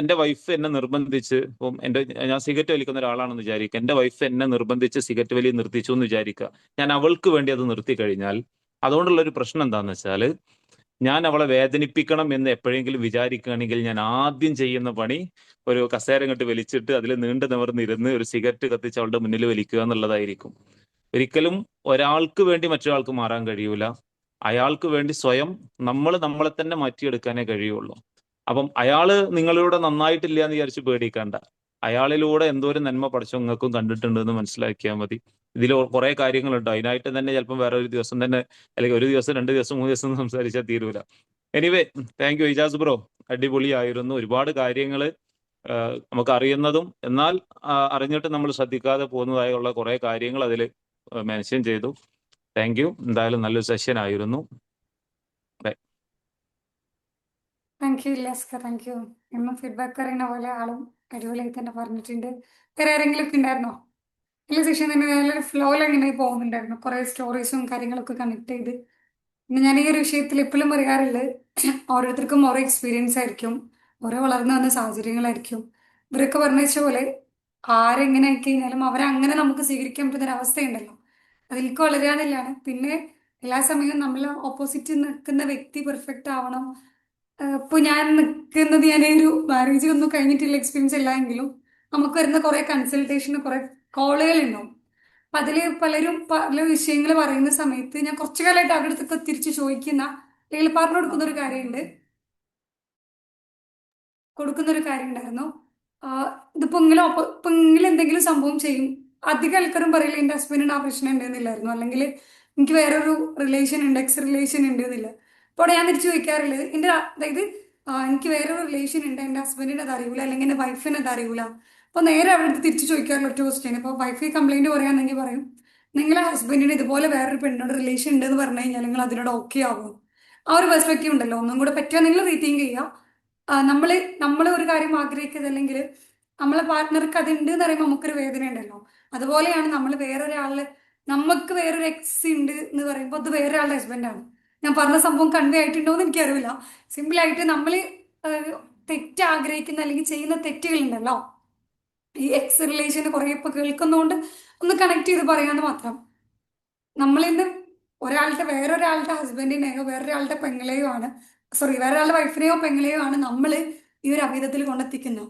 എന്റെ വൈഫ് എന്നെ നിർബന്ധിച്ച്, ഇപ്പം ഞാൻ സിഗരറ്റ് വലിക്കുന്ന ഒരാളാണെന്ന് വിചാരിക്കുക, എന്റെ വൈഫ് എന്നെ നിർബന്ധിച്ച് സിഗരറ്റ് വലി നിർത്തിച്ചു എന്ന് വിചാരിക്കുക. ഞാൻ അവൾക്ക് വേണ്ടി അത് നിർത്തി കഴിഞ്ഞാൽ അതുകൊണ്ടുള്ള ഒരു പ്രശ്നം എന്താന്ന് വെച്ചാൽ, ഞാൻ അവളെ വേദനിപ്പിക്കണം എന്ന് എപ്പോഴെങ്കിലും വിചാരിക്കുകയാണെങ്കിൽ ഞാൻ ആദ്യം ചെയ്യുന്ന പണി ഒരു കസേര കെട്ട് വലിച്ചിട്ട് അതിൽ നീണ്ടു നിവർന്നിരുന്ന് ഒരു സിഗരറ്റ് കത്തിച്ച് അവളുടെ മുന്നിൽ വലിക്കുക എന്നുള്ളതായിരിക്കും. ഒരിക്കലും ഒരാൾക്ക് വേണ്ടി മറ്റൊരാൾക്ക് മാറാൻ കഴിയൂല. അയാൾക്ക് വേണ്ടി സ്വയം നമ്മളെ തന്നെ മാറ്റിയെടുക്കാനേ കഴിയുള്ളൂ. അപ്പം അയാള് നിങ്ങളിലൂടെ നന്നായിട്ടില്ല എന്ന് വിചാരിച്ച് പേടിക്കണ്ട. അയാളിലൂടെ എന്തോ ഒരു നന്മ പഠിച്ചോ നിങ്ങൾക്കും കണ്ടിട്ടുണ്ട് എന്ന് മനസ്സിലാക്കിയാൽ മതി. ഇതിൽ കുറെ കാര്യങ്ങളുണ്ട്. അതിനായിട്ട് തന്നെ ചിലപ്പം വേറെ ഒരു ദിവസം തന്നെ, അല്ലെങ്കിൽ ഒരു ദിവസം 2 ദിവസം 3 ദിവസം സംസാരിച്ചാൽ തീരൂല. Anyway, thank you Ijaz bro, അടിപൊളിയായിരുന്നു. ഒരുപാട് കാര്യങ്ങൾ നമുക്ക് അറിയുന്നതും എന്നാൽ അറിഞ്ഞിട്ട് നമ്മൾ ശ്രദ്ധിക്കാതെ പോകുന്നതായുള്ള കുറെ കാര്യങ്ങൾ അതിൽ മെൻഷൻ ചെയ്തു. Thank you. എന്തായാലും നല്ലൊരു സെഷൻ ആയിരുന്നു. ബൈ. താങ്ക് യു ഇല്ലാസ്ക, താങ്ക് യു. എന്നും ഫീഡ്ബാക്ക് പറയുന്ന പോലെ ആളും അടിപൊളിയായി തന്നെ പറഞ്ഞിട്ടുണ്ട്. വേറെ ആരെങ്കിലും ഒക്കെ ഉണ്ടായിരുന്നോ? എല്ലാ സെഷൻ തന്നെ നല്ലൊരു ഫ്ലോയിൽ അങ്ങനെ പോകുന്നുണ്ടായിരുന്നു, കുറെ സ്റ്റോറീസും കാര്യങ്ങളൊക്കെ കണക്ട് ചെയ്ത്. പിന്നെ ഞാൻ ഈ ഒരു വിഷയത്തിൽ എപ്പോഴും പറയാറുള്ളത്, ഓരോരുത്തർക്കും ഓരോ എക്സ്പീരിയൻസ് ആയിരിക്കും, ഓരോ വളർന്നു വന്ന സാഹചര്യങ്ങളായിരിക്കും. ഇവരൊക്കെ പറഞ്ഞ പോലെ ആരെങ്ങനെ ആയി കഴിഞ്ഞാലും അവരങ്ങനെ നമുക്ക് സ്വീകരിക്കാൻ പറ്റുന്ന ഒരു അവസ്ഥയുണ്ടല്ലോ, അതിലേക്ക് വളരാനില്ലാണ്. പിന്നെ എല്ലാ സമയവും നമ്മൾ ഓപ്പോസിറ്റ് നിൽക്കുന്ന വ്യക്തി പെർഫെക്റ്റ് ആവണം. ഇപ്പൊ ഞാൻ നിൽക്കുന്നത്, ഞാൻ ഒരു മാരേജ് ഒന്നും കഴിഞ്ഞിട്ടുള്ള എക്സ്പീരിയൻസ് ഇല്ല എങ്കിലും നമുക്ക് വരുന്ന കുറെ കൺസൾട്ടേഷന് കുറെ കോളുകൾ ഉണ്ടാവും. അപ്പൊ അതില് പലരും പല വിഷയങ്ങൾ പറയുന്ന സമയത്ത് ഞാൻ കുറച്ചു കാലമായിട്ട് അവരുടെ അടുത്തൊക്കെ തിരിച്ച് ചോദിക്കുന്ന, അല്ലെങ്കിൽ പറഞ്ഞു കൊടുക്കുന്ന ഒരു കാര്യമുണ്ട്, ഉണ്ടായിരുന്നു. ഇതിപ്പോ ഇങ്ങനെ എന്തെങ്കിലും സംഭവം ചെയ്യും. അധികം ആൾക്കാരും പറയില്ല എൻ്റെ ഹസ്ബൻഡിന് ആ പ്രശ്നം ഉണ്ടെന്നില്ലായിരുന്നു, അല്ലെങ്കിൽ എനിക്ക് വേറൊരു റിലേഷൻ ഉണ്ട്, എക്സ് റിലേഷൻ ഉണ്ട് എന്നില്ല. അപ്പോൾ ഞാൻ തിരിച്ചു ചോദിക്കാറുള്ളത് അതായത് എനിക്ക് വേറൊരു റിലേഷൻ ഉണ്ട്, എൻ്റെ ഹസ്ബൻഡിന് അത് അറിയില്ല, അല്ലെങ്കിൽ എൻ്റെ വൈഫിന് അത് അറിയില്ല. അപ്പോൾ നേരെ അവിടെ തിരിച്ചു ചോദിക്കാറുള്ള ഒറ്റ ക്വസ്റ്റ്യൻ. ഇപ്പോൾ വൈഫ് കംപ്ലൈന്റ് പറയാന്നെങ്കിൽ പറയും, നിങ്ങളെ ഹസ്ബൻഡിന് ഇതുപോലെ വേറൊരു പെണ്ണോട് റിലേഷൻ ഉണ്ട് എന്ന് പറഞ്ഞു കഴിഞ്ഞാൽ നിങ്ങൾ അതിനോട് ഓക്കെ ആവും. ആ ഒരു പെർസ്പെക്റ്റീവ് ഉണ്ടല്ലോ, ഒന്നും കൂടെ പറ്റുക നിങ്ങൾ റീതിങ്ക് ചെയ്യുക. നമ്മൾ ഒരു കാര്യം ആഗ്രഹിക്കുന്നത്, അല്ലെങ്കിൽ നമ്മളെ പാർട്ട്ണർക്ക് അത് ഉണ്ട് എന്ന് പറയുമ്പോൾ നമുക്കൊരു വേദന ഉണ്ടല്ലോ. അതുപോലെയാണ് നമുക്ക് വേറൊരു എക്സ് ഉണ്ട് എന്ന് പറയുമ്പോൾ അത് വേറൊരാളുടെ ഹസ്ബൻഡാണ്. ഞാൻ പറഞ്ഞ സംഭവം കൺവേ ആയിട്ടുണ്ടോ എന്ന് എനിക്കറിയില്ല. സിമ്പിൾ ആയിട്ട് നമ്മൾ തെറ്റ് ആഗ്രഹിക്കുന്ന അല്ലെങ്കിൽ ചെയ്യുന്ന തെറ്റുകളുണ്ടല്ലോ, ഈ എക്സ് റിലേഷന് കുറെ ഇപ്പൊ കേൾക്കുന്നതുകൊണ്ട് ഒന്ന് കണക്ട് ചെയ്ത് പറയാന്ന് മാത്രം. നമ്മളിന്ന് വേറൊരാളുടെ ഹസ്ബൻഡിനെയോ വേറൊരാളുടെ പെങ്ങളെയോ ആണ്, വേറൊരാളുടെ വൈഫിനെയോ പെങ്ങളെയോ ആണ് നമ്മൾ ഈ ഒരു അവിധത്തിൽ കൊണ്ടെത്തിക്കുന്നത്.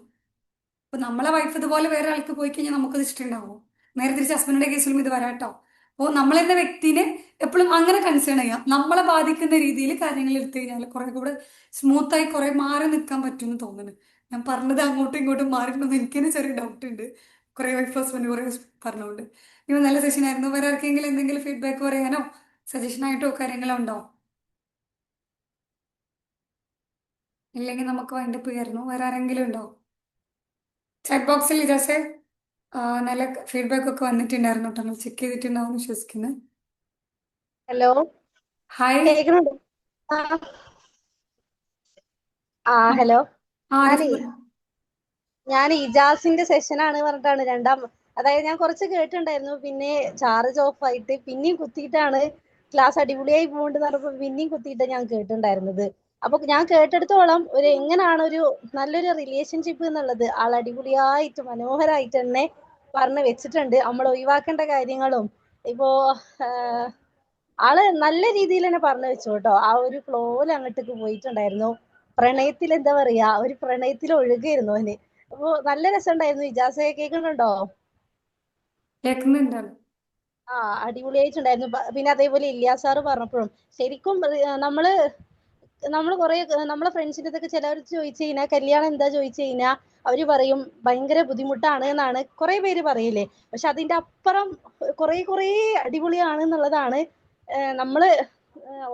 അപ്പൊ നമ്മളെ വൈഫ് ഇതുപോലെ വേറെ ആൾക്ക് പോയി കഴിഞ്ഞാൽ നമുക്കത് ഇഷ്ടമുണ്ടാവുമോ? നേരെ തിരിച്ച് ഹസ്ബൻഡിന്റെ കേസിലും ഇത് വരാട്ടോ. അപ്പോൾ നമ്മൾ എന്ന വ്യക്തിനെ എപ്പോഴും അങ്ങനെ കൺസേൺ ചെയ്യാം. നമ്മളെ ബാധിക്കുന്ന രീതിയിൽ കാര്യങ്ങൾ എടുത്തു കഴിഞ്ഞാൽ കുറെ കൂടെ സ്മൂത്തായി കുറെ മാറി നിൽക്കാൻ പറ്റുമെന്ന് തോന്നുന്നു. ഞാൻ പറഞ്ഞത് അങ്ങോട്ടും ഇങ്ങോട്ടും മാറിയിട്ടുണ്ടെന്ന് എനിക്ക് തന്നെ ചെറിയ ഡൗട്ട് ഉണ്ട്, കുറെ വൈഫ് ഹസ്ബൻഡ് കുറെ പറഞ്ഞുകൊണ്ട്. ഇവ നല്ല സെഷൻ ആയിരുന്നു. വേറെ ആർക്കെങ്കിലും എന്തെങ്കിലും ഫീഡ്ബാക്ക് പറയാനോ സജഷൻ ആയിട്ടോ കാര്യങ്ങളോ ഉണ്ടോ? ഇല്ലെങ്കിൽ നമുക്ക് വൈൻഡപ്പ് ചെയ്യായിരുന്നു. വേറെ ആരെങ്കിലും ഉണ്ടോ? ചാറ്റ് ബോക്സിൽ ഇജാസെ നല്ല ഫീഡ്ബാക്ക് ഒക്കെ വന്നിട്ടുണ്ടായിരുന്നു കേട്ടോ, ചെക്ക് ചെയ്തിട്ടുണ്ടാവും വിശ്വസിക്കുന്നത്. Hello, hi. കേൾക്കുന്നുണ്ട്? ആ ഹലോ. ഞാനേ ഞാൻ ഇജാസിന്റെ സെഷനാണ് പറഞ്ഞിട്ടാണ് അതായത് ഞാൻ കുറച്ച് കേട്ടിട്ടുണ്ടായിരുന്നു, പിന്നെ ചാർജ് ഓഫ് ആയിട്ട് പിന്നെയും കുത്തിയിട്ടാണ് ക്ലാസ് അടിപൊളിയായി പോകേണ്ടത് പറഞ്ഞപ്പോൾ പിന്നെയും കുത്തിയിട്ട് ഞാൻ കേട്ടിട്ടുണ്ടായിരുന്നത്. അപ്പൊ ഞാൻ കേട്ടെടുത്തോളം എങ്ങനെയാണ് ഒരു നല്ലൊരു റിലേഷൻഷിപ്പ് എന്നുള്ളത് ആൾ അടിപൊളിയായിട്ട് മനോഹരമായിട്ട് തന്നെ പറഞ്ഞു വെച്ചിട്ടുണ്ട്. നമ്മൾ ഒഴിവാക്കേണ്ട കാര്യങ്ങളും ഇപ്പോ ആള് നല്ല രീതിയിൽ തന്നെ പറഞ്ഞു വെച്ചു കേട്ടോ. ആ ഒരു ഫ്ലോയിൽ അങ്ങോട്ടേക്ക് പോയിട്ടുണ്ടായിരുന്നു. പ്രണയത്തിൽ എന്താ പറയാ, ഒരു പ്രണയത്തിൽ ഒഴുകായിരുന്നു അവന്. അപ്പൊ നല്ല രസമുണ്ടായിരുന്നു. ഇജാസയെ കേൾക്കുന്നുണ്ടോ? കേൾക്കുന്നുണ്ടോ? അടിപൊളിയായിട്ടുണ്ടായിരുന്നു. പിന്നെ അതേപോലെ ഇല്യാസ് സാറ് പറഞ്ഞപ്പോഴും ശരിക്കും നമ്മള് കുറെ നമ്മളെ ഫ്രണ്ട്സിന്റെ അടുത്തൊക്കെ ചിലവർ ചോദിച്ചു കഴിഞ്ഞാൽ കല്യാണം എന്താ ചോദിച്ചു കഴിഞ്ഞാൽ അവര് പറയും ഭയങ്കര ബുദ്ധിമുട്ടാണ് എന്നാണ് കുറെ പേര് പറയില്ലേ. പക്ഷെ അതിന്റെ അപ്പുറം കുറെ അടിപൊളിയാണ് എന്നുള്ളതാണ് നമ്മള്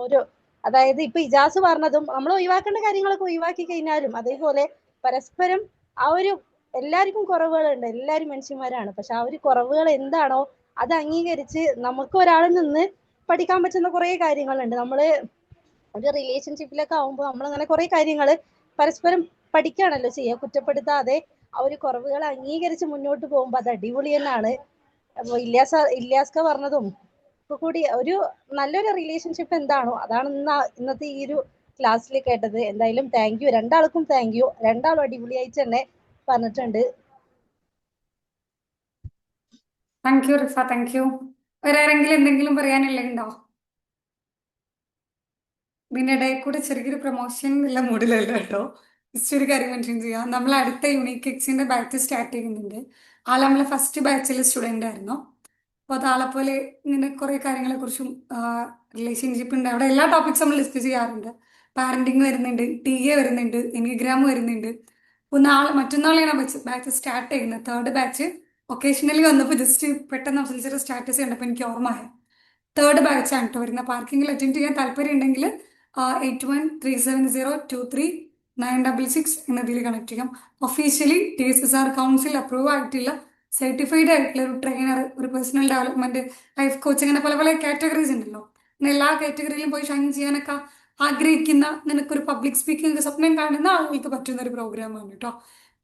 ഒരു അതായത് ഇപ്പൊ ഇജാസ് പറഞ്ഞതും നമ്മൾ ഒഴിവാക്കേണ്ട കാര്യങ്ങളൊക്കെ ഒഴിവാക്കി കഴിഞ്ഞാലും അതേപോലെ പരസ്പരം ആ ഒരു എല്ലാവർക്കും കുറവുകളുണ്ട്, എല്ലാവരും മനുഷ്യന്മാരാണ്. പക്ഷെ ആ ഒരു കുറവുകൾ എന്താണോ അത് അംഗീകരിച്ച് നമുക്ക് ഒരാളിൽ നിന്ന് പഠിക്കാൻ പറ്റുന്ന കുറെ കാര്യങ്ങളുണ്ട്. നമ്മള് ഒരു റിലേഷൻഷിപ്പിലൊക്കെ ആവുമ്പോൾ നമ്മളങ്ങനെ കുറെ കാര്യങ്ങൾ പരസ്പരം പഠിക്കുകയാണല്ലോ ചെയ്യുക, കുറ്റപ്പെടുത്താതെ ആ ഒരു കുറവുകൾ അംഗീകരിച്ച് മുന്നോട്ട് പോകുമ്പോൾ അത് അടിപൊളി തന്നെയാണ്. അപ്പൊ ഇല്യാസ്ക പറഞ്ഞതും ഒക്കെ കൂടി ഒരു നല്ലൊരു റിലേഷൻഷിപ്പ് എന്താണോ അതാണ് ഇന്നത്തെ ഈ ഒരു ക്ലാസ്സിൽ കേട്ടത്. എന്തായാലും താങ്ക് യു, രണ്ടാൾക്കും താങ്ക് യു. രണ്ടാളും അടിപൊളിയായിട്ട് തന്നെ പറഞ്ഞിട്ടുണ്ട്. Thank you Rifa, thank you. വേറെ ആരെങ്കിലും എന്തെങ്കിലും പറയാനുണ്ടോ? ഇതിൻ്റെ ഇടയിൽ കൂടെ ചെറിയൊരു പ്രൊമോഷൻ ഉള്ള മൂഡിലല്ല കേട്ടോ. ജസ്റ്റ് ഒരു കാര്യം മെൻഷൻ ചെയ്യാം, നമ്മൾ അടുത്ത യൂണിക് എക്സിന്റെ ബാച്ച് സ്റ്റാർട്ട് ചെയ്യുന്നുണ്ട്. ആൾ നമ്മളെ ഫസ്റ്റ് ബാച്ചിലെ സ്റ്റുഡൻ്റ് ആയിരുന്നു. അപ്പോൾ അത് ആളെപ്പോലെ ഇങ്ങനെ കുറേ കാര്യങ്ങളെക്കുറിച്ചും റിലേഷൻഷിപ്പ് ഉണ്ട്, അവിടെ എല്ലാ ടോപ്പിക്സും നമ്മൾ ഡിസ്കസ് ചെയ്യാറുണ്ട്. പാരന്റിങ് വരുന്നുണ്ട്, TA വരുന്നുണ്ട്, എനിഗ്രാം വരുന്നുണ്ട്. അപ്പോൾ മറ്റന്നാളെയാണ് ബാച്ച് സ്റ്റാർട്ട് ചെയ്യുന്നത്, 3rd ബാച്ച്. ഒക്കേഷണലി വന്നപ്പോൾ ജസ്റ്റ് പെട്ടെന്ന് അഫ്സൽ സ്റ്റാറ്റസ് കണ്ടപ്പോൾ എനിക്ക് ഓർമ്മയായി 3rd ബാച്ചാണ് കേട്ടോ വരുന്നത്. അപ്പോൾ ആർക്കെങ്കിലും അറ്റൻഡ് ചെയ്യാൻ താല്പര്യം ഉണ്ടെങ്കിൽ 8137023966 എന്നതിൽ കണക്ട് ചെയ്യാം. ഒഫീഷ്യലി TSSR കൗൺസിൽ അപ്രൂവ് ആയിട്ടുള്ള സർട്ടിഫൈഡ് ആയിട്ടുള്ള ഒരു ട്രെയിനർ, ഒരു പേഴ്സണൽ ഡെവലപ്മെന്റ്, ലൈഫ് കോച്ച്, അങ്ങനെ പല പല കാറ്റഗറീസ് ഉണ്ടല്ലോ. അങ്ങനെ എല്ലാ കാറ്റഗറിയിലും പോയി ഷൈൻ ചെയ്യാനൊക്കെ ആഗ്രഹിക്കുന്ന, നിനക്കൊരു പബ്ലിക് സ്പീക്കിംഗ് സ്വപ്നം കാണുന്ന ആളുകൾക്ക് പറ്റുന്ന ഒരു പ്രോഗ്രാമാണ് കേട്ടോ.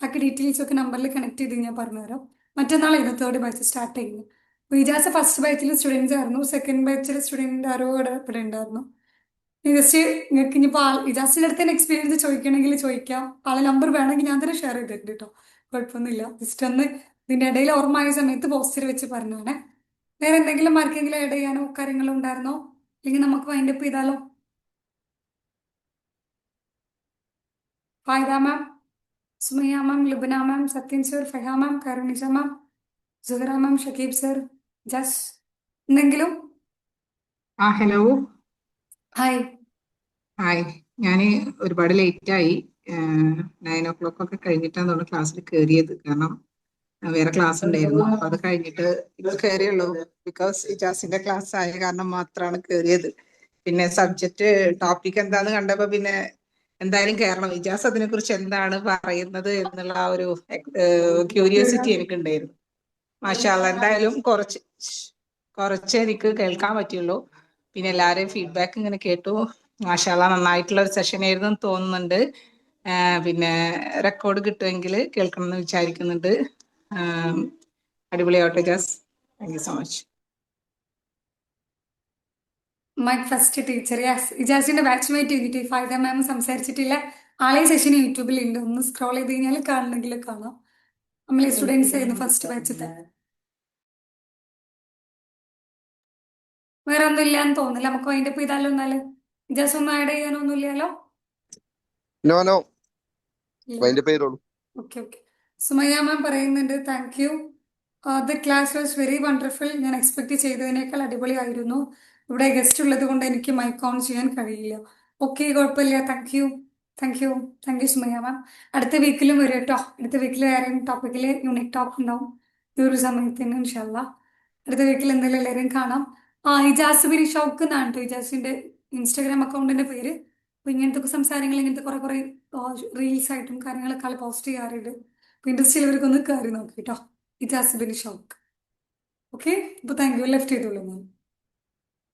ബാക്കി ഡീറ്റെയിൽസ് ഒക്കെ നമ്പറിൽ കണക്ട് ചെയ്ത് ഞാൻ പറഞ്ഞുതരാം. മറ്റന്നാളായിരുന്നു 3rd ബാച്ച് സ്റ്റാർട്ട് ചെയ്യുന്നത്. വിജാസ് ഫസ്റ്റ് ബാച്ചിൽ സ്റ്റുഡൻസ് ആയിരുന്നു, സെക്കൻഡ് ബാച്ചിൽ സ്റ്റുഡൻറ് ആരോ ഇവിടെ ഉണ്ടായിരുന്നു. ജസ്റ്റ് നിങ്ങൾക്ക് ഇനിയിപ്പോൾ ഇജാസിന്റെ അടുത്ത് തന്നെ എക്സ്പീരിയൻസ് ചോദിക്കണമെങ്കിൽ ചോദിക്കാം. ആളെ നമ്പർ വേണമെങ്കിൽ ഞാൻ തന്നെ ഷെയർ ചെയ്തിട്ടുണ്ട് കേട്ടോ, കുഴപ്പമൊന്നുമില്ല. ജസ്റ്റ് ഒന്ന് ഇതിന്റെ ഇടയിൽ ഓർമ്മയായ സമയത്ത് പോസ്റ്റർ വെച്ച് പറഞ്ഞാണേ. വേറെ എന്തെങ്കിലും ആർക്കെങ്കിലും ആഡ് ചെയ്യാനോ കാര്യങ്ങളോ ഉണ്ടായിരുന്നോ? അല്ലെങ്കിൽ നമുക്ക് വൈൻഡപ്പ് ചെയ്താലോ? ഫായിദ മാം, സുമയ്യ മാം, ലുബന മാം, സത്യൻ സർ, ഫെഹ മാം, കരുണിജ മാം, സുഹറ മാം, ഷക്കീബ് സർ, ജസ് എന്തെങ്കിലും? ഹലോ. ഹായ്. ഹായ്. ഞാൻ ഒരുപാട് ലേറ്റ് ആയി. 9 o'clock ഒക്കെ കഴിഞ്ഞിട്ടാണ് നമ്മൾ ക്ലാസ്സിൽ കയറിയത്. കാരണം വേറെ ക്ലാസ് ഉണ്ടായിരുന്നു. അപ്പൊ അത് കഴിഞ്ഞിട്ട് ഇപ്പൊ കയറിയുള്ളൂ. ബിക്കോസ് ഇജാസിന്റെ ക്ലാസ് ആയ കാരണം മാത്രമാണ് കയറിയത്. പിന്നെ സബ്ജക്റ്റ് ടോപ്പിക് എന്താന്ന് കണ്ടപ്പോ പിന്നെ എന്തായാലും കയറണം. ഇജാസ് അതിനെ കുറിച്ച് എന്താണ് പറയുന്നത് എന്നുള്ള ആ ഒരു ക്യൂരിയോസിറ്റി എനിക്കുണ്ടായിരുന്നു. മാഷാഅല്ലാ, എന്തായാലും കുറച്ച് എനിക്ക് കേൾക്കാൻ പറ്റുള്ളൂ. പിന്നെ എല്ലാവരെയും ഫീഡ്ബാക്ക് ഇങ്ങനെ കേട്ടു. മാഷാഅല്ലാ, നന്നായിട്ടുള്ള ഒരു സെഷൻ ആയിരുന്നു എന്ന് തോന്നുന്നുണ്ട്. പിന്നെ റെക്കോർഡ് കിട്ടുമെങ്കിൽ കേൾക്കണം എന്ന് വിചാരിക്കുന്നുണ്ട്. അടിപൊളിയാവട്ടെ Jas. Thank you so much. My first teacher ഇജാസിന്റെ ബാച്ച്മേറ്റ് യൂണിറ്റി ഫായിദ മാം സംസാരിച്ചിട്ടില്ല. ആളെ സെഷൻ യൂട്യൂബിലുണ്ട്, ഒന്ന് സ്ക്രോൾ ചെയ്ത് കഴിഞ്ഞാൽ കാണണമെങ്കിൽ കാണാം. നമ്മളെ സ്റ്റുഡൻസ് ആയിരുന്നു ഫസ്റ്റ് ബാച്ചത്തെ. വേറെ ഒന്നും ഇല്ലാന്ന് തോന്നുന്നില്ല. നമുക്ക് അതിന്റെ ഇപ്പൊ ഇതാലോ എന്നാല് ഇജാസ് ഒന്നും ആഡ് ചെയ്യാനൊന്നും ഇല്ലല്ലോ. നോ നോ, ഇല്ല. അതിന്റെ പേരുള്ളൂ. Okay okay. സുമയ്യ മാം പറയുന്നുണ്ട്, thank you, the class was very wonderful. ഞാൻ എക്സ്പെക്ട് ചെയ്തതിനേക്കാൾ അടിപൊളിയായിരുന്നു. ഇവിടെ ഗസ്റ്റ് ഉള്ളത് കൊണ്ട് എനിക്ക് മൈക്ക് ഓൺ ചെയ്യാൻ കഴിയില്ല. ഓക്കെ, കുഴപ്പമില്ല. Thank you thank you thank you Sumayya ma'am. അടുത്ത വീക്കിലും വരും കേട്ടോ. അടുത്ത വീക്കിൽ വേറെ ടോപ്പിക്കിൽ യൂണിക് ടോക്ക് ഉണ്ടാവും ഈ ഒരു സമയത്തിന് ഇൻഷാല്ലാ. അടുത്ത വീക്കിൽ എന്തായാലും എല്ലാവരും കാണാം. ഇജാസ് ബിൻ ഷൗക്ക് എന്നാണ് കേട്ടോ ഇജാസിന്റെ ഇൻസ്റ്റാഗ്രാം അക്കൗണ്ടിന്റെ പേര്. അപ്പൊ ഇങ്ങനത്തെ സംസാരങ്ങൾ, ഇങ്ങനത്തെ കുറെ റീൽസ് ആയിട്ടും കാര്യങ്ങളൊക്കെ ആൾ പോസ്റ്റ് ചെയ്യാറുണ്ട്. അപ്പൊ ഇൻഡസ്ട്രിയിൽ ഇവർക്കൊന്ന് കയറി നോക്കി കേട്ടോ. ഇജാസ് ബിൻ ഷൗക്ക്. ഓക്കെ, അപ്പൊ താങ്ക് യു. ലെഫ്റ്റ് ചെയ്തോളൂ മാം.